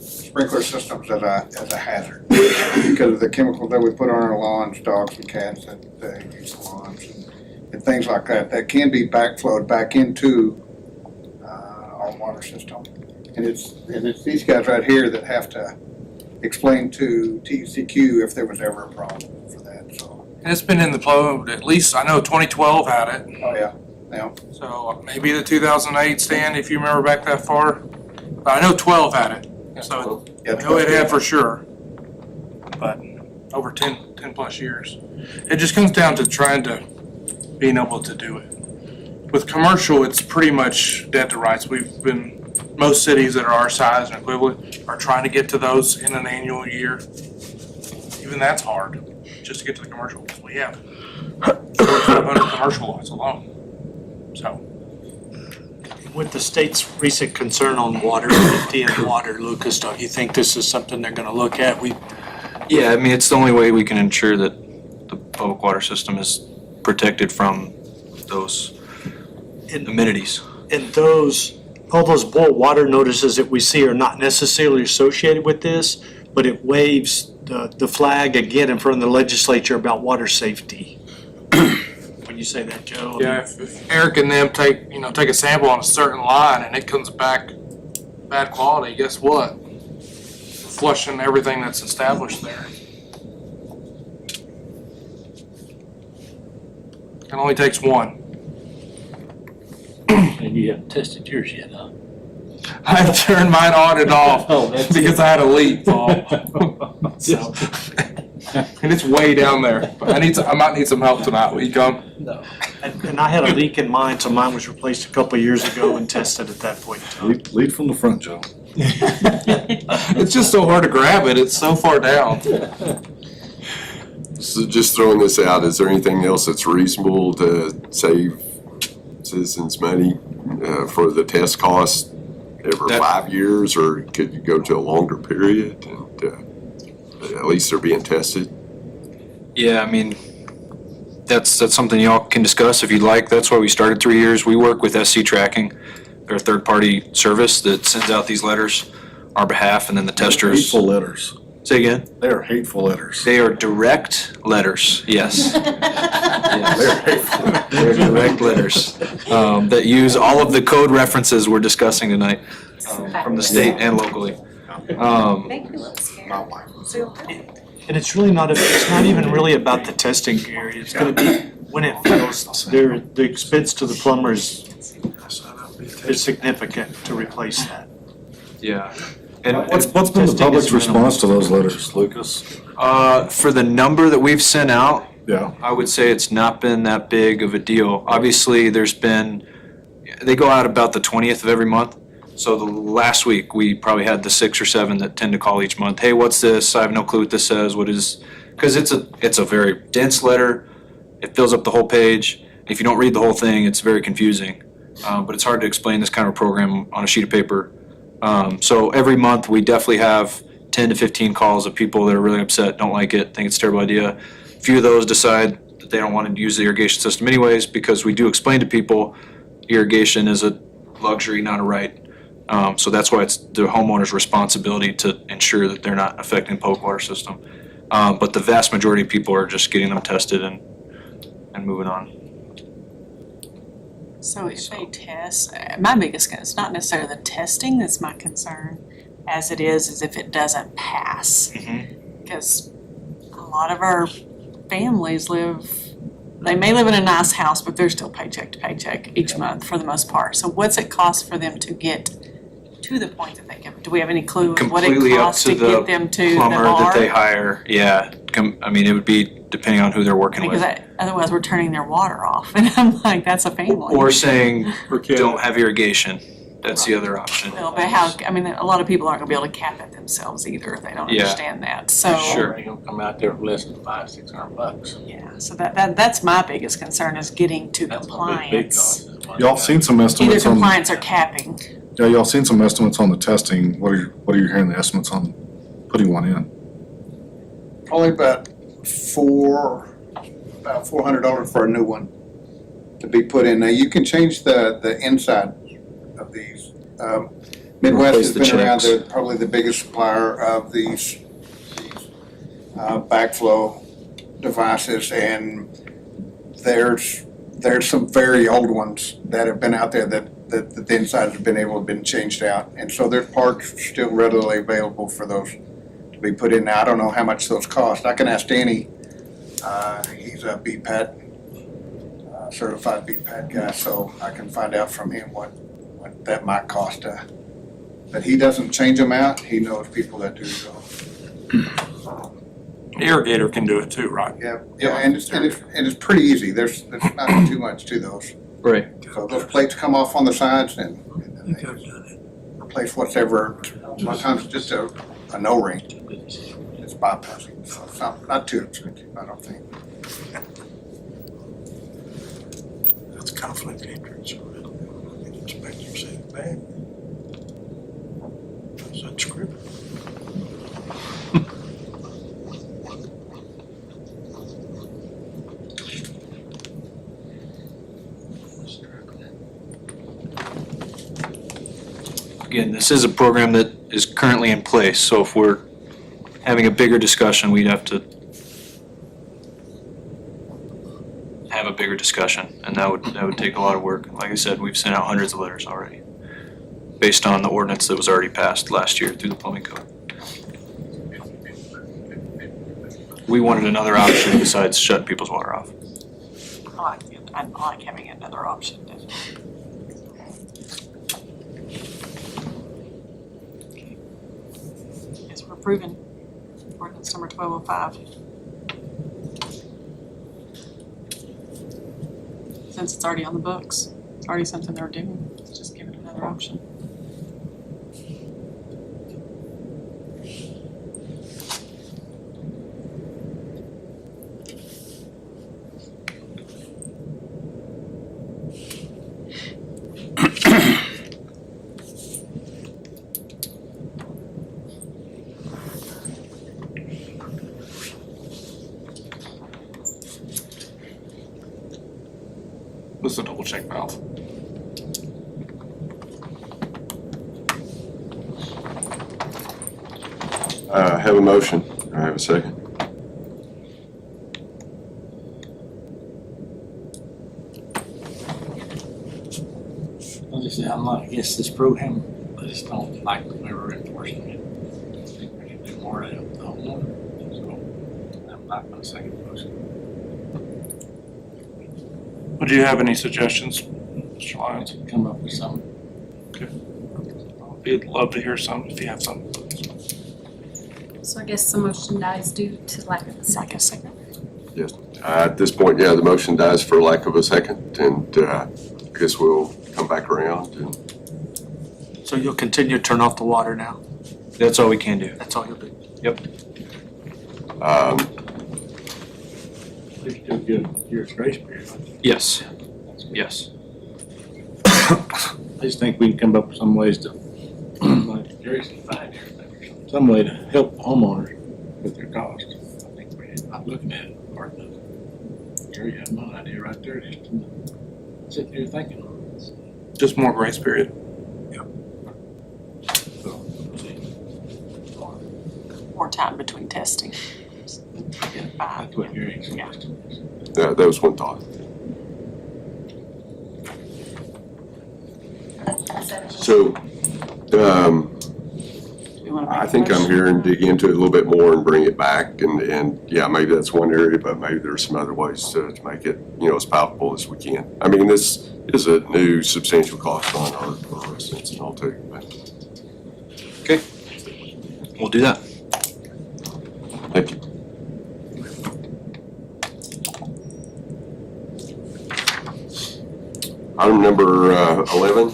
Speaker 14: sprinkler systems as a hazard because of the chemicals that we put on our lawns, dogs and cats that use the lawns and things like that. That can be backflowed back into our water system. And it's these guys right here that have to explain to TCEQ if there was ever a problem for that, so.
Speaker 1: And it's been in the code, at least, I know 2012 had it.
Speaker 14: Oh, yeah, yeah.
Speaker 1: So maybe the 2008 stand, if you remember back that far. But I know 12 had it, so I know it had for sure. But over 10 plus years. It just comes down to being able to do it. With commercial, it's pretty much dead to rights. Most cities that are our size and equivalent are trying to get to those in an annual year. Even that's hard, just to get to the commercial. We have 4,500 commercial lots alone, so.
Speaker 8: With the state's recent concern on water safety and water, Lucas, don't you think this is something they're gonna look at?
Speaker 12: Yeah, I mean, it's the only way we can ensure that the public water system is protected from those amenities.
Speaker 8: And all those boil water notices that we see are not necessarily associated with this, but it waves the flag again in front of the legislature about water safety. When you say that, Joe?
Speaker 1: Yeah, if Eric and them take a sample on a certain line and it comes back bad quality, guess what? Flushing everything that's established there. It only takes one.
Speaker 3: And you haven't tested yours yet, huh?
Speaker 1: I turned mine on and off
Speaker 3: Oh, that's
Speaker 1: because I had a leak, Paul. So, and it's way down there. I might need some help tonight. Will you come?
Speaker 3: No.
Speaker 8: And I had a leak in mine, so mine was replaced a couple of years ago and tested at that point in time.
Speaker 11: Lead from the front, Joe.
Speaker 1: It's just so hard to grab it. It's so far down.
Speaker 4: So just throwing this out, is there anything else that's reasonable to save citizens money for the test cost over 5 years, or could you go to a longer period and at least they're being tested?
Speaker 12: Yeah, I mean, that's something y'all can discuss if you'd like. That's why we started 3 years. We work with SC Tracking. They're a third-party service that sends out these letters on our behalf, and then the testers.
Speaker 11: Hateful letters.
Speaker 12: Say again?
Speaker 11: They are hateful letters.
Speaker 12: They are direct letters, yes.
Speaker 11: They're hateful.
Speaker 12: They're direct letters that use all of the code references we're discussing tonight from the state and locally.
Speaker 11: Not mine.
Speaker 8: And it's really not, it's not even really about the testing, Gary. It's gonna be, when it fails, the expense to the plumbers is significant to replace that.
Speaker 12: Yeah.
Speaker 11: What's been the public's response to those letters, Lucas?
Speaker 12: For the number that we've sent out,
Speaker 11: Yeah.
Speaker 12: I would say it's not been that big of a deal. Obviously, they go out about the 20th of every month. So the last week, we probably had the 6 or 7 that tend to call each month. Hey, what's this? I have no clue what this says. What is, because it's a very dense letter. It fills up the whole page. If you don't read the whole thing, it's very confusing. But it's hard to explain this kind of program on a sheet of paper. So every month, we definitely have 10 to 15 calls of people that are really upset, don't like it, think it's a terrible idea. A few of those decide that they don't want to use the irrigation system anyways, because we do explain to people irrigation is a luxury, not a right. So that's why it's the homeowner's responsibility to ensure that they're not affecting the public water system. But the vast majority of people are just getting them tested and moving on.
Speaker 2: So if they test, my biggest concern, it's not necessarily the testing that's my concern, as it is if it doesn't pass. Because a lot of our families they may live in a nice house, but they're still paycheck to paycheck each month for the most part. So what's it cost for them to get to the point that they can, do we have any clue of what it
Speaker 12: Completely up
Speaker 2: costs
Speaker 12: to
Speaker 2: to
Speaker 12: the
Speaker 2: get them to the
Speaker 12: plumber that they
Speaker 2: R?
Speaker 12: hire, yeah. I mean, it would be depending on who they're working
Speaker 2: Because
Speaker 12: with.
Speaker 2: otherwise we're turning their water off, and I'm like, that's a family.
Speaker 12: Or saying,
Speaker 6: Okay.
Speaker 12: don't have irrigation. That's the other option.
Speaker 2: No, but a lot of people aren't gonna be able to cap it themselves either, they don't
Speaker 12: Yeah.
Speaker 2: understand that, so.
Speaker 12: Sure.
Speaker 1: Ain't gonna come out there for less than $500-600.
Speaker 2: Yeah, so that's my biggest concern, is getting to
Speaker 1: That's gonna be a big
Speaker 2: compliance.
Speaker 1: cost.
Speaker 11: Y'all seen some
Speaker 2: Either
Speaker 11: estimates on,
Speaker 2: compliance or capping.
Speaker 11: yeah, y'all seen some estimates on the testing. What are you hearing the estimates on putting one in?
Speaker 14: Only about $400 for a new one to be put in. Now, you can change the inside of these. Midwest has
Speaker 12: Replace the
Speaker 14: been around,
Speaker 12: checks.
Speaker 14: they're probably the biggest supplier of these backflow devices, and there's some very old ones that have been out there that the insides have been able to been changed out. And so there's parts still readily available for those to be put in. Now, I don't know how much those cost. I can ask Danny. He's a BPAT, certified BPAT guy, so I can find out from him what that might cost. But he doesn't change them out. He knows people that do, so.
Speaker 1: Irrigator can do it too, right?
Speaker 14: Yeah, and it's pretty easy. There's not too much to those.
Speaker 12: Right.
Speaker 14: So those plates come off on the sides and they just replace whatever, a lot of times it's just a no-ring. It's bypassing, so it's not too expensive, I don't think.
Speaker 5: That's conflict of interest. I didn't expect you to say it bad. That's unscripted.
Speaker 12: Again, this is a program that is currently in place, so if we're having a bigger discussion, we'd have to have a bigger discussion, and that would take a lot of work. Like I said, we've sent out hundreds of letters already, based on the ordinance that was already passed last year through the plumbing code. We wanted another option besides shutting people's water off.
Speaker 2: I like having another option, definitely. Okay. Yes, we're approving ordinance number 1205. Since it's already on the books, it's already something they're doing, let's just give it another option.
Speaker 1: This is a double check valve.
Speaker 4: I have a motion. I have a second.
Speaker 3: I guess this program, I just don't like whoever enforcing it. I think we can do more to help the homeowner, so I'm not gonna second motion.
Speaker 1: Would you have any suggestions, Mr. Lyons?
Speaker 3: Come up with some.
Speaker 1: We'd love to hear some if you have some.
Speaker 10: So I guess the motion dies due to lack of a second.
Speaker 2: Like a second.
Speaker 4: Yes. At this point, yeah, the motion dies for lack of a second, and I guess we'll come back around and
Speaker 8: So you'll continue to turn off the water now?
Speaker 12: That's all we can do.
Speaker 8: That's all you'll do?
Speaker 3: They still give years grace period.
Speaker 12: Yes, yes.
Speaker 3: I just think we can come up with some ways to, like Jerry said, 5 years, maybe, some way to help homeowners with their costs. I think we're not looking at it hard enough. Jerry had my idea right there, just sitting there thinking.
Speaker 1: Just more grace period.
Speaker 2: More time between testing.
Speaker 3: That's what Jerry suggested.
Speaker 4: that was one thought. So,
Speaker 2: We wanna make
Speaker 4: I
Speaker 2: a
Speaker 4: think I'm
Speaker 2: motion?
Speaker 4: hearing dig into it a little bit more and bring it back, and yeah, maybe that's one area, but maybe there's some other ways to make it, as palatable as we can. I mean, this is a new substantial cost on our residents and all too, but
Speaker 12: We'll do that.
Speaker 4: thank you. Item number 11,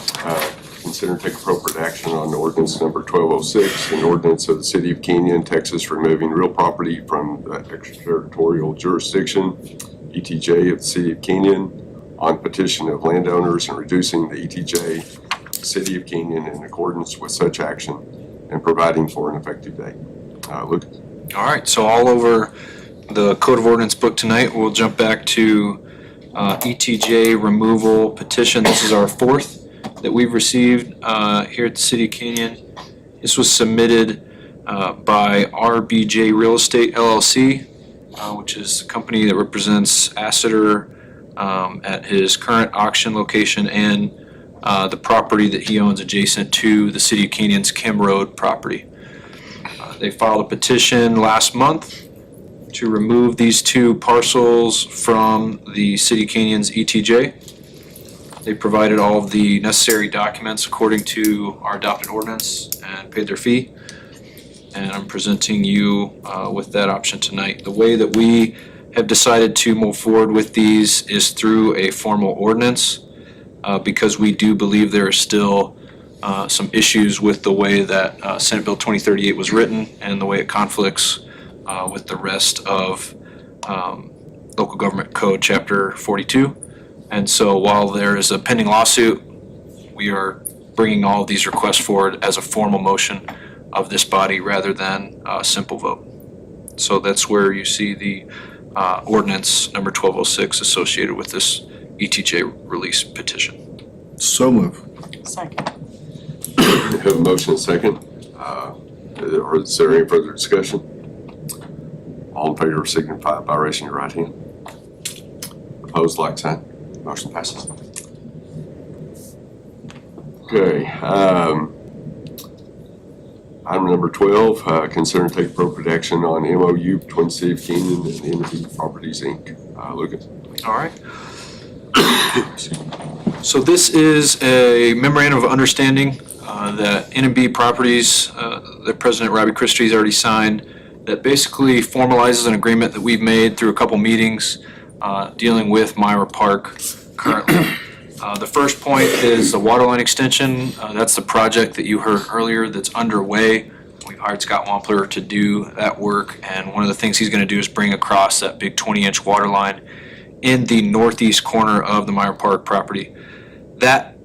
Speaker 4: consider and take appropriate action on ordinance number 1206, an ordinance of the City of Kenyon, Texas, removing real property from the extraterritorial jurisdiction, ETJ of the City of Kenyon, on petition of landowners and reducing the ETJ, City of Kenyon, in accordance with such action and providing for an effective date. Lucas?
Speaker 12: All right, so all over the Code of Ordinance book tonight, we'll jump back to ETJ removal petition. This is our fourth that we've received here at the City of Kenyon. This was submitted by RBJ Real Estate LLC, which is a company that represents Assiter at his current auction location and the property that he owns adjacent to the City of Kenyon's Kim Road property. They filed a petition last month to remove these two parcels from the City of Kenyon's ETJ. They provided all of the necessary documents according to our adopted ordinance and paid their fee. And I'm presenting you with that option tonight. The way that we have decided to move forward with these is through a formal ordinance because we do believe there are still some issues with the way that Senate Bill 2038 was written and the way it conflicts with the rest of Local Government Code, Chapter 42. And so while there is a pending lawsuit, we are bringing all of these requests forward as a formal motion of this body rather than a simple vote. So that's where you see the ordinance number 1206 associated with this ETJ release petition.
Speaker 11: So move.
Speaker 2: Second.
Speaker 4: We have a motion and second. Or is there any further discussion? All in favor signify by raising your right hand. Opposed, like sign. Motion passes. Okay. Item number 12, consider and take appropriate action on MOU between the City of Kenyon and NB Properties, Inc. Lucas?
Speaker 12: All right. So this is a memorandum of understanding that NB Properties, that President Robbie Christie has already signed, that basically formalizes an agreement that we've made through a couple meetings dealing with Myra Park currently. The first point is the water line extension. That's the project that you heard earlier that's underway. We've hired Scott Wampler to do that work, and one of the things he's going to do is bring across that big 20-inch water line in the northeast corner of the Myra Park property. That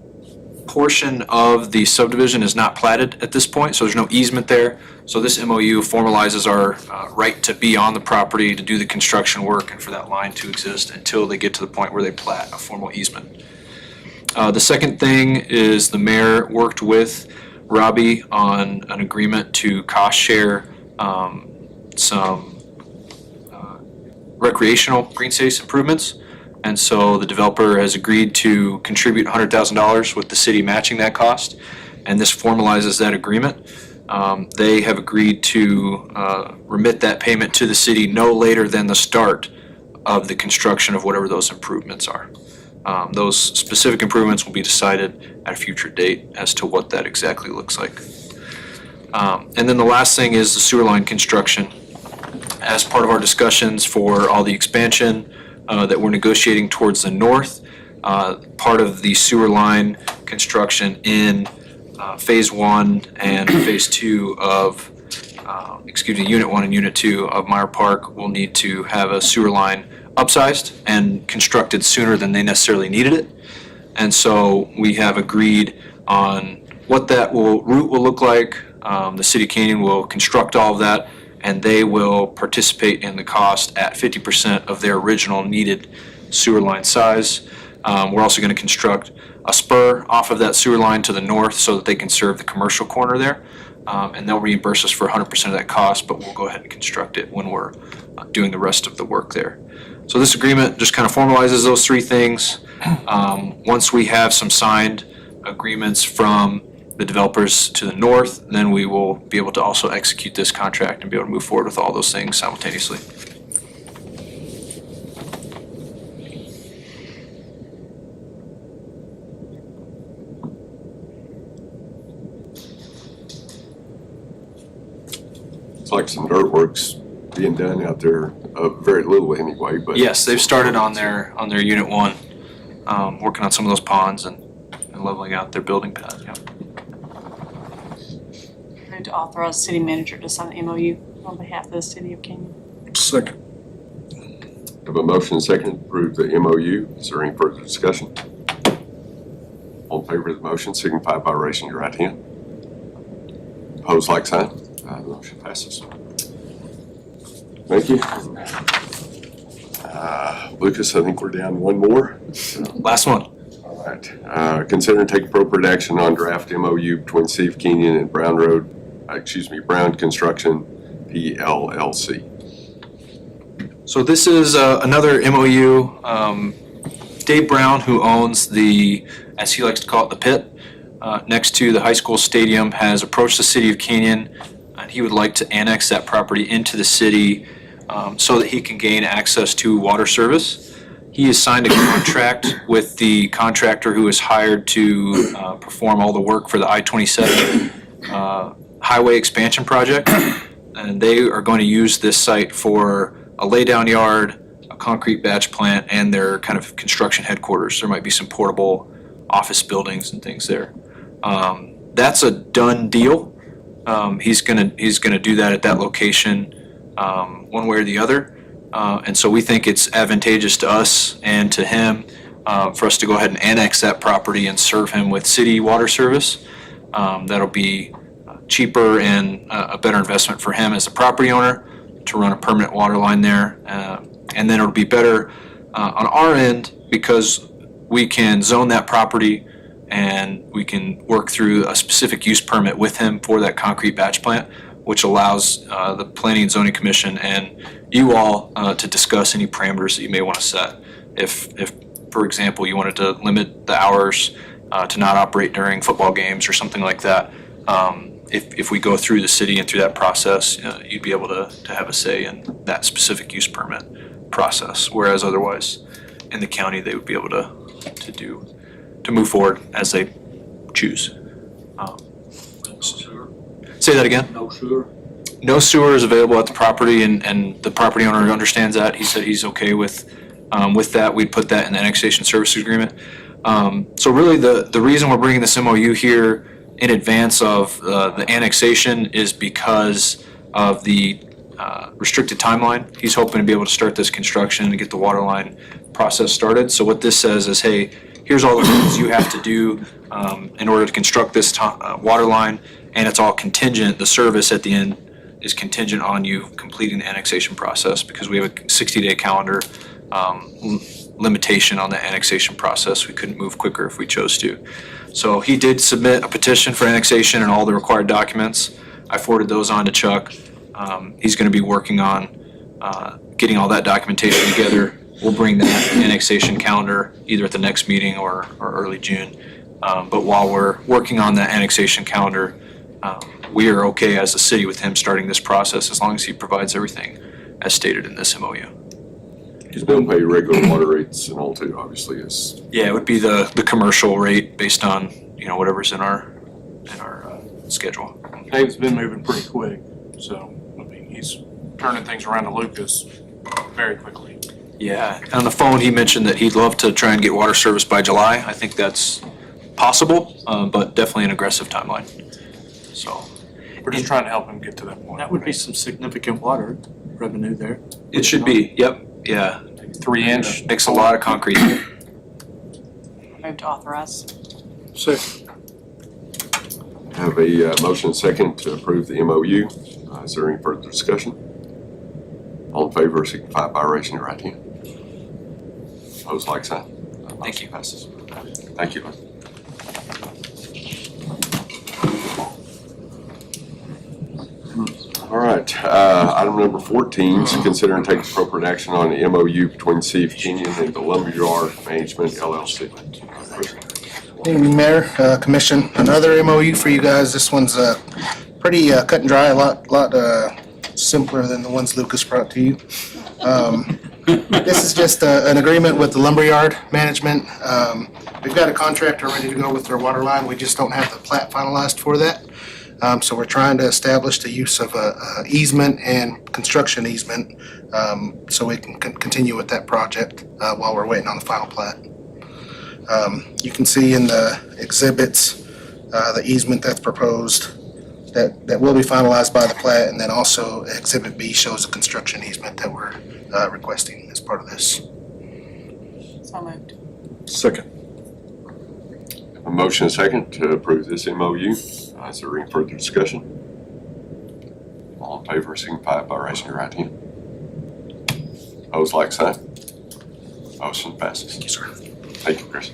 Speaker 12: portion of the subdivision is not platted at this point, so there's no easement there. So this MOU formalizes our right to be on the property, to do the construction work, and for that line to exist until they get to the point where they plat a formal easement. The second thing is the mayor worked with Robbie on an agreement to cost share some recreational green space improvements. And so the developer has agreed to contribute $100,000 with the city matching that cost. And this formalizes that agreement. They have agreed to remit that payment to the city no later than the start of the construction of whatever those improvements are. Those specific improvements will be decided at a future date as to what that exactly looks like. And then the last thing is the sewer line construction. as part of our discussions for all the expansion that we're negotiating towards the north, part of the sewer line construction in Phase 1 and Phase 2 of, Unit 1 and Unit 2 of Meyer Park will need to have a sewer line upsized and constructed sooner than they necessarily needed it. And so we have agreed on what that route will look like. The City of Canyon will construct all of that, and they will participate in the cost at 50% of their original needed sewer line size. We're also going to construct a spur off of that sewer line to the north so that they can serve the commercial corner there. And they'll reimburse us for 100% of that cost, but we'll go ahead and construct it when we're doing the rest of the work there. So this agreement just kind of formalizes those three things. Once we have some signed agreements from the developers to the north, then we will be able to also execute this contract and be able to move forward with all those things simultaneously.
Speaker 4: It's like some dirt work's being done out there, very little anyway, but.
Speaker 12: Yes, they've started on their Unit 1, working on some of those ponds and leveling out their building pad, yeah.
Speaker 2: Move to authorize city manager to sign the MOU on behalf of the city of Canyon.
Speaker 11: Second.
Speaker 4: Have a motion and second to approve the MOU. Is there any further discussion? All in favor of the motion signify by raising your right hand. Opposed, like sign. The motion passes. Thank you. Lucas, I think we're down one more.
Speaker 12: Last one.
Speaker 4: All right. Consider and take appropriate action on draft MOU between City of Canyon and Brown Construction PLLC.
Speaker 12: So this is another MOU. Dave Brown, who owns the, as he likes to call it, the pit, next to the high school stadium, has approached the City of Canyon, and he would like to annex that property into the city so that he can gain access to water service. He has signed a contract with the contractor who is hired to perform all the work for the I-27 highway expansion project, and they are going to use this site for a laydown yard, a concrete batch plant, and their kind of construction headquarters. There might be some portable office buildings and things there. That's a done deal. He's gonna do that at that location, one way or the other. And so we think it's advantageous to us and to him for us to go ahead and annex that property and serve him with city water service. That'll be cheaper and a better investment for him as a property owner to run a permanent water line there. And then it'll be better on our end because we can zone that property and we can work through a specific use permit with him for that concrete batch plant, which allows the Planning and Zoning Commission and you all to discuss any parameters that you may want to set. If for example, you wanted to limit the hours to not operate during football games or something like that, if we go through the city and through that process, you'd be able to have a say in that specific use permit process, whereas otherwise in the county they would be able to move forward as they choose. Say that again?
Speaker 6: No sewer?
Speaker 12: No sewer is available at the property, and the property owner understands that. He said he's okay with that. We'd put that in the annexation services agreement. So really the reason we're bringing this MOU here in advance of the annexation is because of the restricted timeline. He's hoping to be able to start this construction and get the water line process started. So what this says is, hey, here's all the things you have to do in order to construct this water line, and it's all contingent. The service at the end is contingent on you completing the annexation process because we have a 60-day calendar limitation on the annexation process. We couldn't move quicker if we chose to. So he did submit a petition for annexation and all the required documents. I forwarded those on to Chuck. He's going to be working on getting all that documentation together. We'll bring that annexation calendar either at the next meeting or early June. But while we're working on that annexation calendar, we are okay as a city with him starting this process as long as he provides everything as stated in this MOU.
Speaker 4: He's going to pay regular water rates and all too, obviously.
Speaker 12: Yeah, it would be the commercial rate based on, whatever's in our schedule.
Speaker 1: Dave's been moving pretty quick, so, I mean, he's turning things around to Lucas very quickly.
Speaker 12: Yeah, on the phone, he mentioned that he'd love to try and get water service by July. I think that's possible, but definitely an aggressive timeline. So
Speaker 1: We're just trying to help him get to that point.
Speaker 8: That would be some significant water revenue there.
Speaker 12: it should be, yep, yeah.
Speaker 1: 3-inch.
Speaker 12: Makes a lot of concrete.
Speaker 2: Move to authorize.
Speaker 5: Second.
Speaker 4: Have a motion and second to approve the MOU. Is there any further discussion? All in favor, signify by raising your right hand. Opposed, like sign.
Speaker 12: Thank you.
Speaker 4: Motion passes. Thank you. All right, item number 14 is consider and take appropriate action on the MOU between the City of Kenyon and the Lumberyard Management LLC.
Speaker 15: Good evening, Mayor, Commission. Another MOU for you guys. This one's pretty cut and dry, a lot simpler than the ones Lucas brought to you. This is just an agreement with the Lumberyard Management. We've got a contractor ready to go with their water line. We just don't have the plat finalized for that. So we're trying to establish the use of a easement and construction easement so we can continue with that project while we're waiting on the final plat. You can see in the exhibits the easement that's proposed that will be finalized by the plat, and then also Exhibit B shows a construction easement that we're requesting as part of this.
Speaker 2: So moved.
Speaker 11: Second.
Speaker 4: A motion and second to approve this MOU. Is there any further discussion? All in favor, signify by raising your right hand. Opposed, like sign. Motion passes.
Speaker 15: Thank you, sir.
Speaker 4: Thank you, Chris.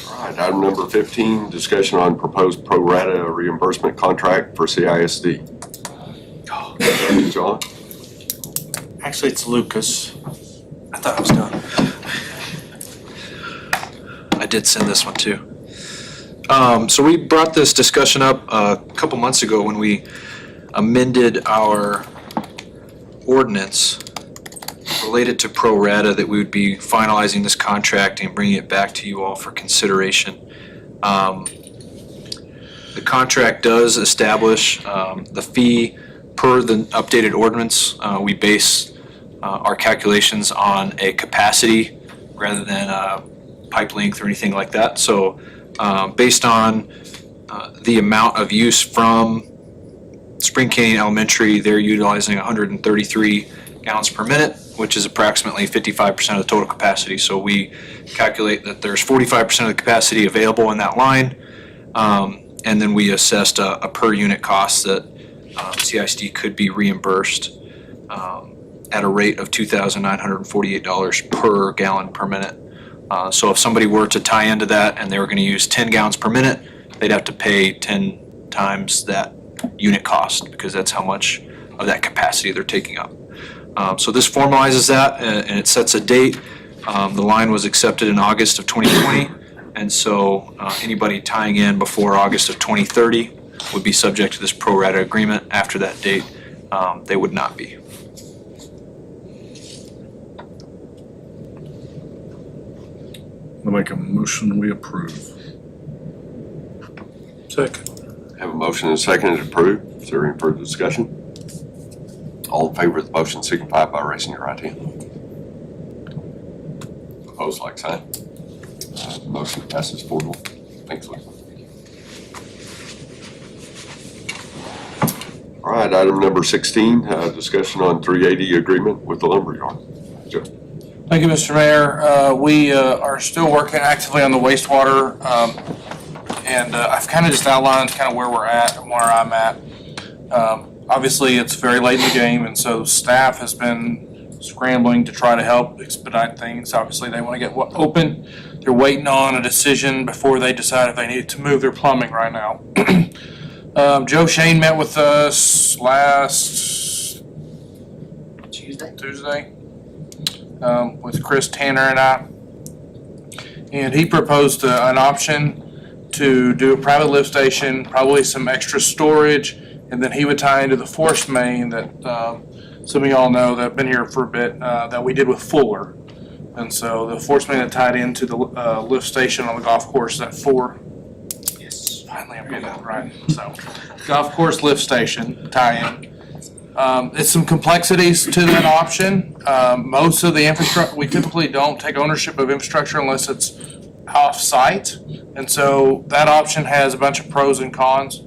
Speaker 4: All right, item number 15, discussion on proposed pro rata reimbursement contract for CISD. John?
Speaker 8: Actually, it's Lucas. I thought I was done.
Speaker 12: I did send this one too. So we brought this discussion up a couple months ago when we amended our ordinance related to pro rata, that we would be finalizing this contract and bringing it back to you all for consideration. The contract does establish the fee per the updated ordinance. We base our calculations on a capacity rather than pipe length or anything like that. So based on the amount of use from Spring Canyon Elementary, they're utilizing 133 gallons per minute, which is approximately 55% of the total capacity. So we calculate that there's 45% of the capacity available in that line. And then we assessed a per unit cost that CISD could be reimbursed at a rate of $2,948 per gallon per minute. So if somebody were to tie into that and they were going to use 10 gallons per minute, they'd have to pay 10 times that unit cost, because that's how much of that capacity they're taking up. So this formalizes that, and it sets a date. The line was accepted in August of 2020, and so anybody tying in before August of 2030 would be subject to this pro rata agreement. After that date, they would not be.
Speaker 11: I'll make a motion, we approve.
Speaker 5: Second.
Speaker 4: Have a motion and a second to approve. Is there any further discussion? All in favor of the motion signify by raising your right hand. Opposed, like sign. Motion passes 4-1. Thanks, Lee. All right, item number 16, discussion on 380 agreement with the lumberyard. Joe.
Speaker 1: Thank you, Mr. Mayor. We are still working actively on the wastewater, and I've kind of just outlined kind of where we're at and where I'm at. Obviously, it's very late in the game, and so staff has been scrambling to try to help expedite things. Obviously, they want to get open. They're waiting on a decision before they decide if they need to move their plumbing right now. Joe Shane met with us last Tuesday. With Chris Tanner and I. And he proposed an option to do a private lift station, probably some extra storage, and then he would tie into the force main that some of y'all know that have been here for a bit, that we did with Fuller. And so the force main that tied into the lift station on the golf course, that 4, finally, I'm getting that right. So, golf course lift station tie-in. It's some complexities to that option. Most of the infrastructure, we typically don't take ownership of infrastructure unless it's off-site. And so that option has a bunch of pros and cons.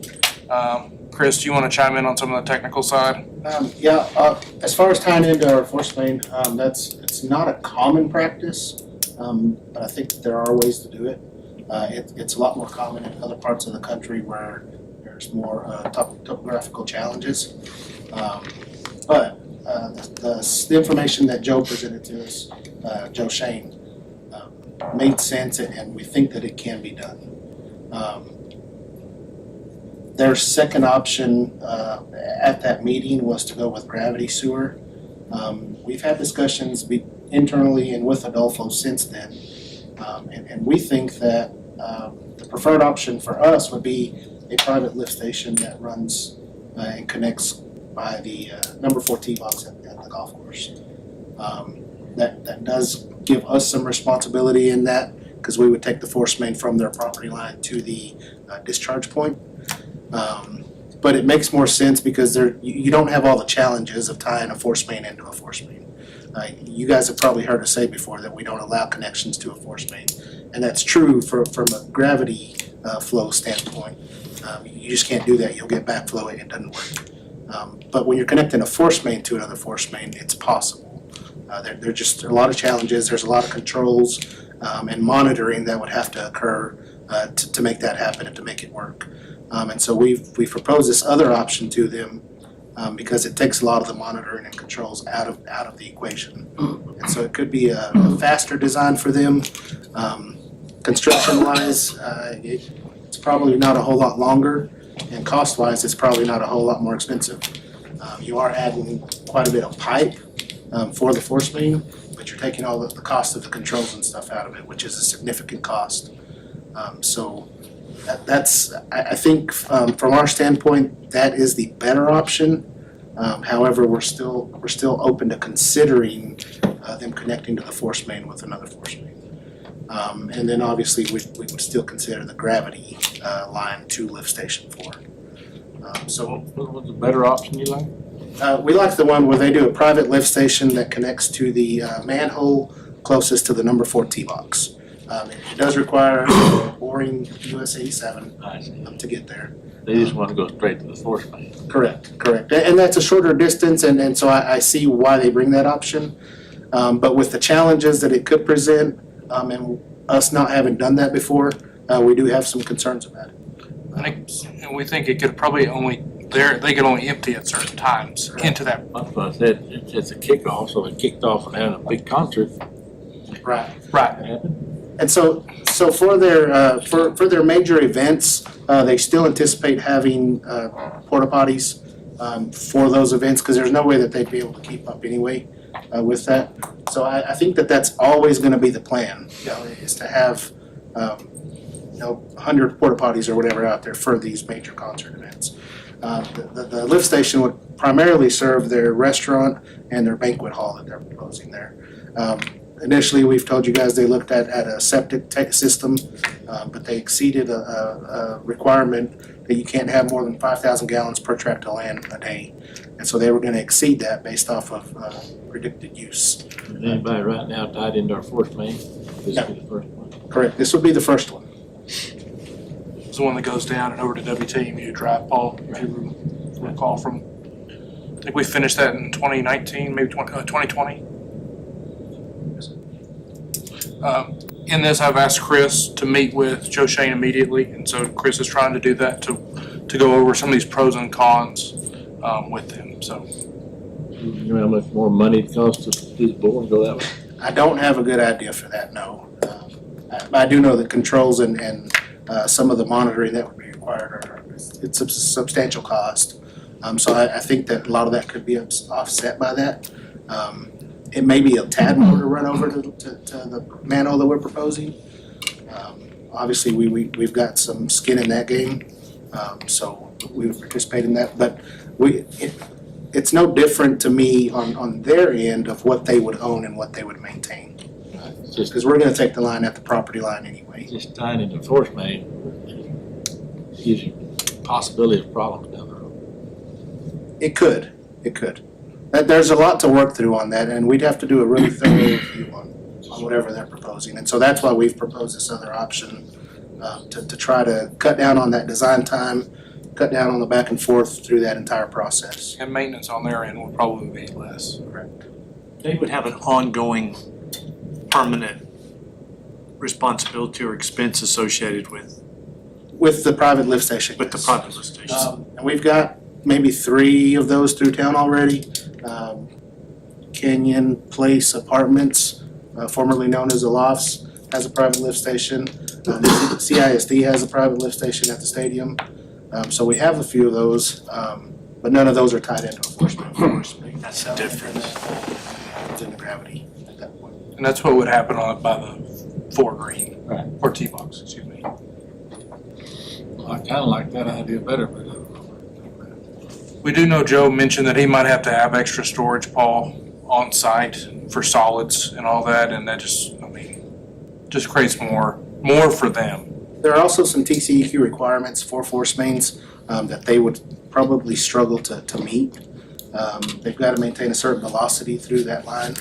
Speaker 1: Chris, do you want to chime in on some of the technical side?
Speaker 15: As far as tying into our force main, it's not a common practice, but I think that there are ways to do it. It's a lot more common in other parts of the country where there's more topographical challenges. But the information that Joe presented to us, Joe Shane, made sense, and we think that it can be done. Their second option at that meeting was to go with gravity sewer. We've had discussions internally and with Adolfo since then, and we think that the preferred option for us would be a private lift station that runs and connects by the number 4 tee box at the golf course. That does give us some responsibility in that, because we would take the force main from their property line to the discharge point. But it makes more sense because you don't have all the challenges of tying a force main into a force main. You guys have probably heard us say before that we don't allow connections to a force main, and that's true from a gravity flow standpoint. You just can't do that. You'll get backflow and it doesn't work. But when you're connecting a force main to another force main, it's possible. There are a lot of challenges. There's a lot of controls and monitoring that would have to occur to make that happen and to make it work. And so we've proposed this other option to them because it takes a lot of the monitoring and controls out of the equation. And so it could be a faster design for them. Construction-wise, it's probably not a whole lot longer, and cost-wise, it's probably not a whole lot more expensive. You are adding quite a bit of pipe for the force main, but you're taking all the cost of the controls and stuff out of it, which is a significant cost. So I think from our standpoint, that is the better option. However, we're still open to considering them connecting to the force main with another force main. And then obviously we would still consider the gravity line to lift station 4. So
Speaker 3: What was the better option you like?
Speaker 15: we like the one where they do a private lift station that connects to the manhole closest to the number 4 tee box. It does require boring US 87
Speaker 3: I see.
Speaker 15: to get there.
Speaker 3: They just want to go straight to the force main.
Speaker 15: Correct. And that's a shorter distance, and so I see why they bring that option. But with the challenges that it could present, and us not having done that before, we do have some concerns about it.
Speaker 1: And we think it could probably they could only empty at certain times into that.
Speaker 3: That's what I said, it's a kickoff, so it kicked off and having a big concert.
Speaker 15: Right.
Speaker 1: Right.
Speaker 15: And so for their major events, they still anticipate having porta potties for those events, because there's no way that they'd be able to keep up anyway with that. So I think that that's always going to be the plan, is to have 100 porta potties or whatever out there for these major concert events. The lift station would primarily serve their restaurant and their banquet hall that they're proposing there. Initially, we've told you guys they looked at a septic tank system, but they exceeded a requirement that you can't have more than 5,000 gallons per tract of land a day. And so they were going to exceed that based off of predicted use.
Speaker 3: Is anybody right now tied into our force main? This will be the first one.
Speaker 15: Correct. This would be the first one.
Speaker 1: It's the one that goes down and over to WTMU Drive, Paul, if you recall from, I think we finished that in 2019, maybe 2020. In this, I've asked Chris to meet with Joe Shane immediately, and so Chris is trying to do that to go over some of these pros and cons with them, so.
Speaker 3: You know how much more money it costs to do the bore and go that way?
Speaker 15: I don't have a good idea for that, no. I do know that controls and some of the monitoring that would be required it's a substantial cost. So I think that a lot of that could be offset by that. It may be a tad more to run over to the manhole that we're proposing. Obviously, we've got some skin in that game, so we would participate in that. But it's no different to me on their end of what they would own and what they would maintain.
Speaker 3: It's just,
Speaker 15: Because we're going to take the line at the property line anyway.
Speaker 3: just tying into force main. gives you possibility of problems down the road.
Speaker 15: It could. There's a lot to work through on that, and we'd have to do a really thorough review on whatever they're proposing. And so that's why we've proposed this other option, to try to cut down on that design time, cut down on the back and forth through that entire process.
Speaker 1: And maintenance on their end will probably be less.
Speaker 8: They would have an ongoing, permanent responsibility or expense associated
Speaker 15: With the private lift station.
Speaker 8: with the
Speaker 15: yes.
Speaker 8: private lift stations.
Speaker 15: And we've got maybe 3 of those through town already. Canyon Place Apartments, formerly known as the Lofts, has a private lift station. CISD has a private lift station at the stadium. So we have a few of those, but none of those are tied into a force main.
Speaker 8: That's the difference.
Speaker 15: Within the gravity at that point.
Speaker 1: And that's what would happen on by the 4 green.
Speaker 3: Right.
Speaker 1: Or T-box, excuse me.
Speaker 3: Well, I kinda like that idea better, but I don't know.
Speaker 1: We do know Joe mentioned that he might have to have extra storage, Paul, on site for solids and all that, and that just creates more for them.
Speaker 15: There are also some TCEQ requirements for force mains that they would probably struggle to meet. They've got to maintain a certain velocity through that line.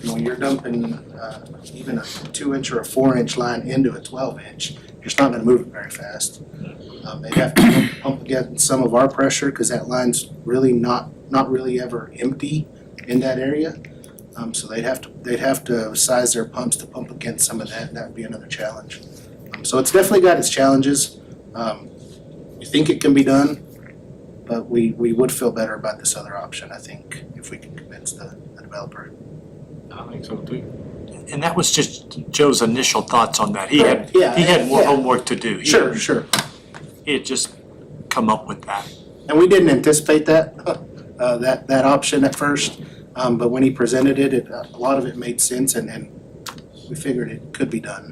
Speaker 15: And when you're dumping even a 2-inch or a 4-inch line into a 12-inch, you're just not going to move it very fast. They'd have to pump against some of our pressure because that line's really not really ever empty in that area. So they'd have to size their pumps to pump against some of that, and that'd be another challenge. So it's definitely got its challenges. We think it can be done, but we would feel better about this other option, I think, if we can convince the developer.
Speaker 3: I think so too.
Speaker 8: And that was just Joe's initial thoughts on that. He had more
Speaker 15: Yeah.
Speaker 8: homework to do.
Speaker 15: Sure.
Speaker 8: He had just come up with that.
Speaker 15: And we didn't anticipate that option at first, but when he presented it, a lot of it made sense, and we figured it could be done.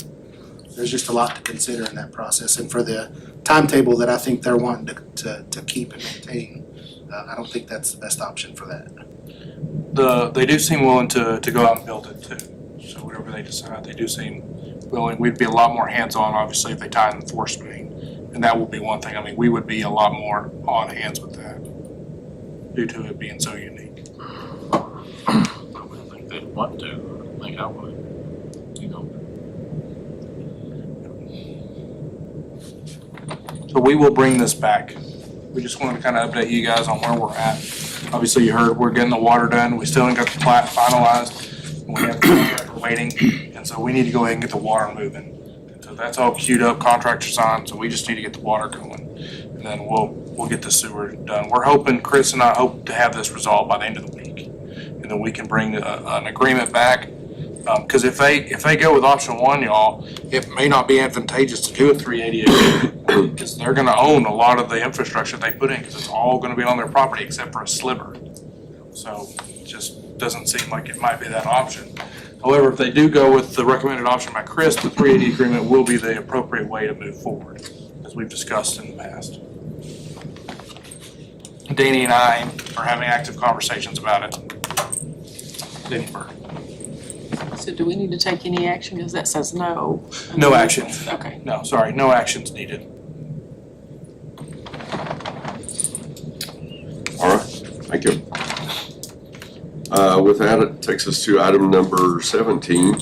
Speaker 15: There's just a lot to consider in that process, and for the timetable that I think they're wanting to keep and maintain, I don't think that's the best option for that.
Speaker 1: They do seem willing to go out and build it too. So whatever they decide, they do seem willing. We'd be a lot more hands-on, obviously, if they tie in the force main. And that will be one thing. We would be a lot more on hands with that due to it being so unique.
Speaker 3: I don't think they'd want to, I think I would,
Speaker 1: So we will bring this back. We just wanted to kind of update you guys on where we're at. Obviously, you heard we're getting the water done. We still ain't got the plat finalized. We have the contractor waiting, and so we need to go ahead and get the water moving. And so that's all queued up, contractor signed, so we just need to get the water going. And then we'll get the sewer done. We're hoping, Chris and I hope to have this resolved by the end of the week. And then we can bring an agreement back. Because if they go with option 1, y'all, it may not be advantageous to do a 380 agreement because they're going to own a lot of the infrastructure they put in because it's all going to be on their property except for a sliver. So it just doesn't seem like it might be that option. However, if they do go with the recommended option by Chris, the 380 agreement will be the appropriate way to move forward, as we've discussed in the past. Danny and I are having active conversations about it. Danny Burke.
Speaker 2: So do we need to take any action, because that says no?
Speaker 1: No action.
Speaker 2: Okay.
Speaker 1: No, sorry, no actions needed.
Speaker 4: All right, thank you. With that, it takes us to item number 17,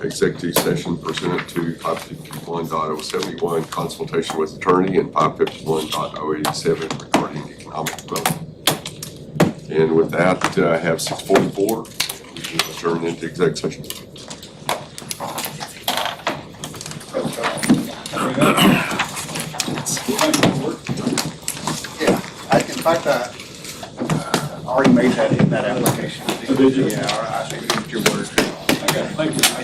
Speaker 4: executive session pursuant to 551.071, consultation with attorney, and 551.087 regarding economic development. And with that, I have 6:44. We can adjourn into exec session.
Speaker 14: In fact, I already made that application.
Speaker 6: Oh, did you?
Speaker 14: Yeah, I think you get your word.
Speaker 6: Thank you. I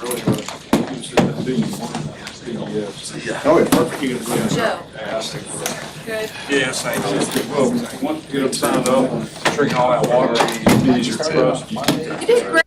Speaker 6: really was.
Speaker 14: Oh, it's perfect.
Speaker 10: Joe.
Speaker 6: Good.
Speaker 1: Yes, thank you.
Speaker 6: Well, once you get them signed off,
Speaker 1: Drinking all that water.
Speaker 6: you need your trust.
Speaker 10: You did great.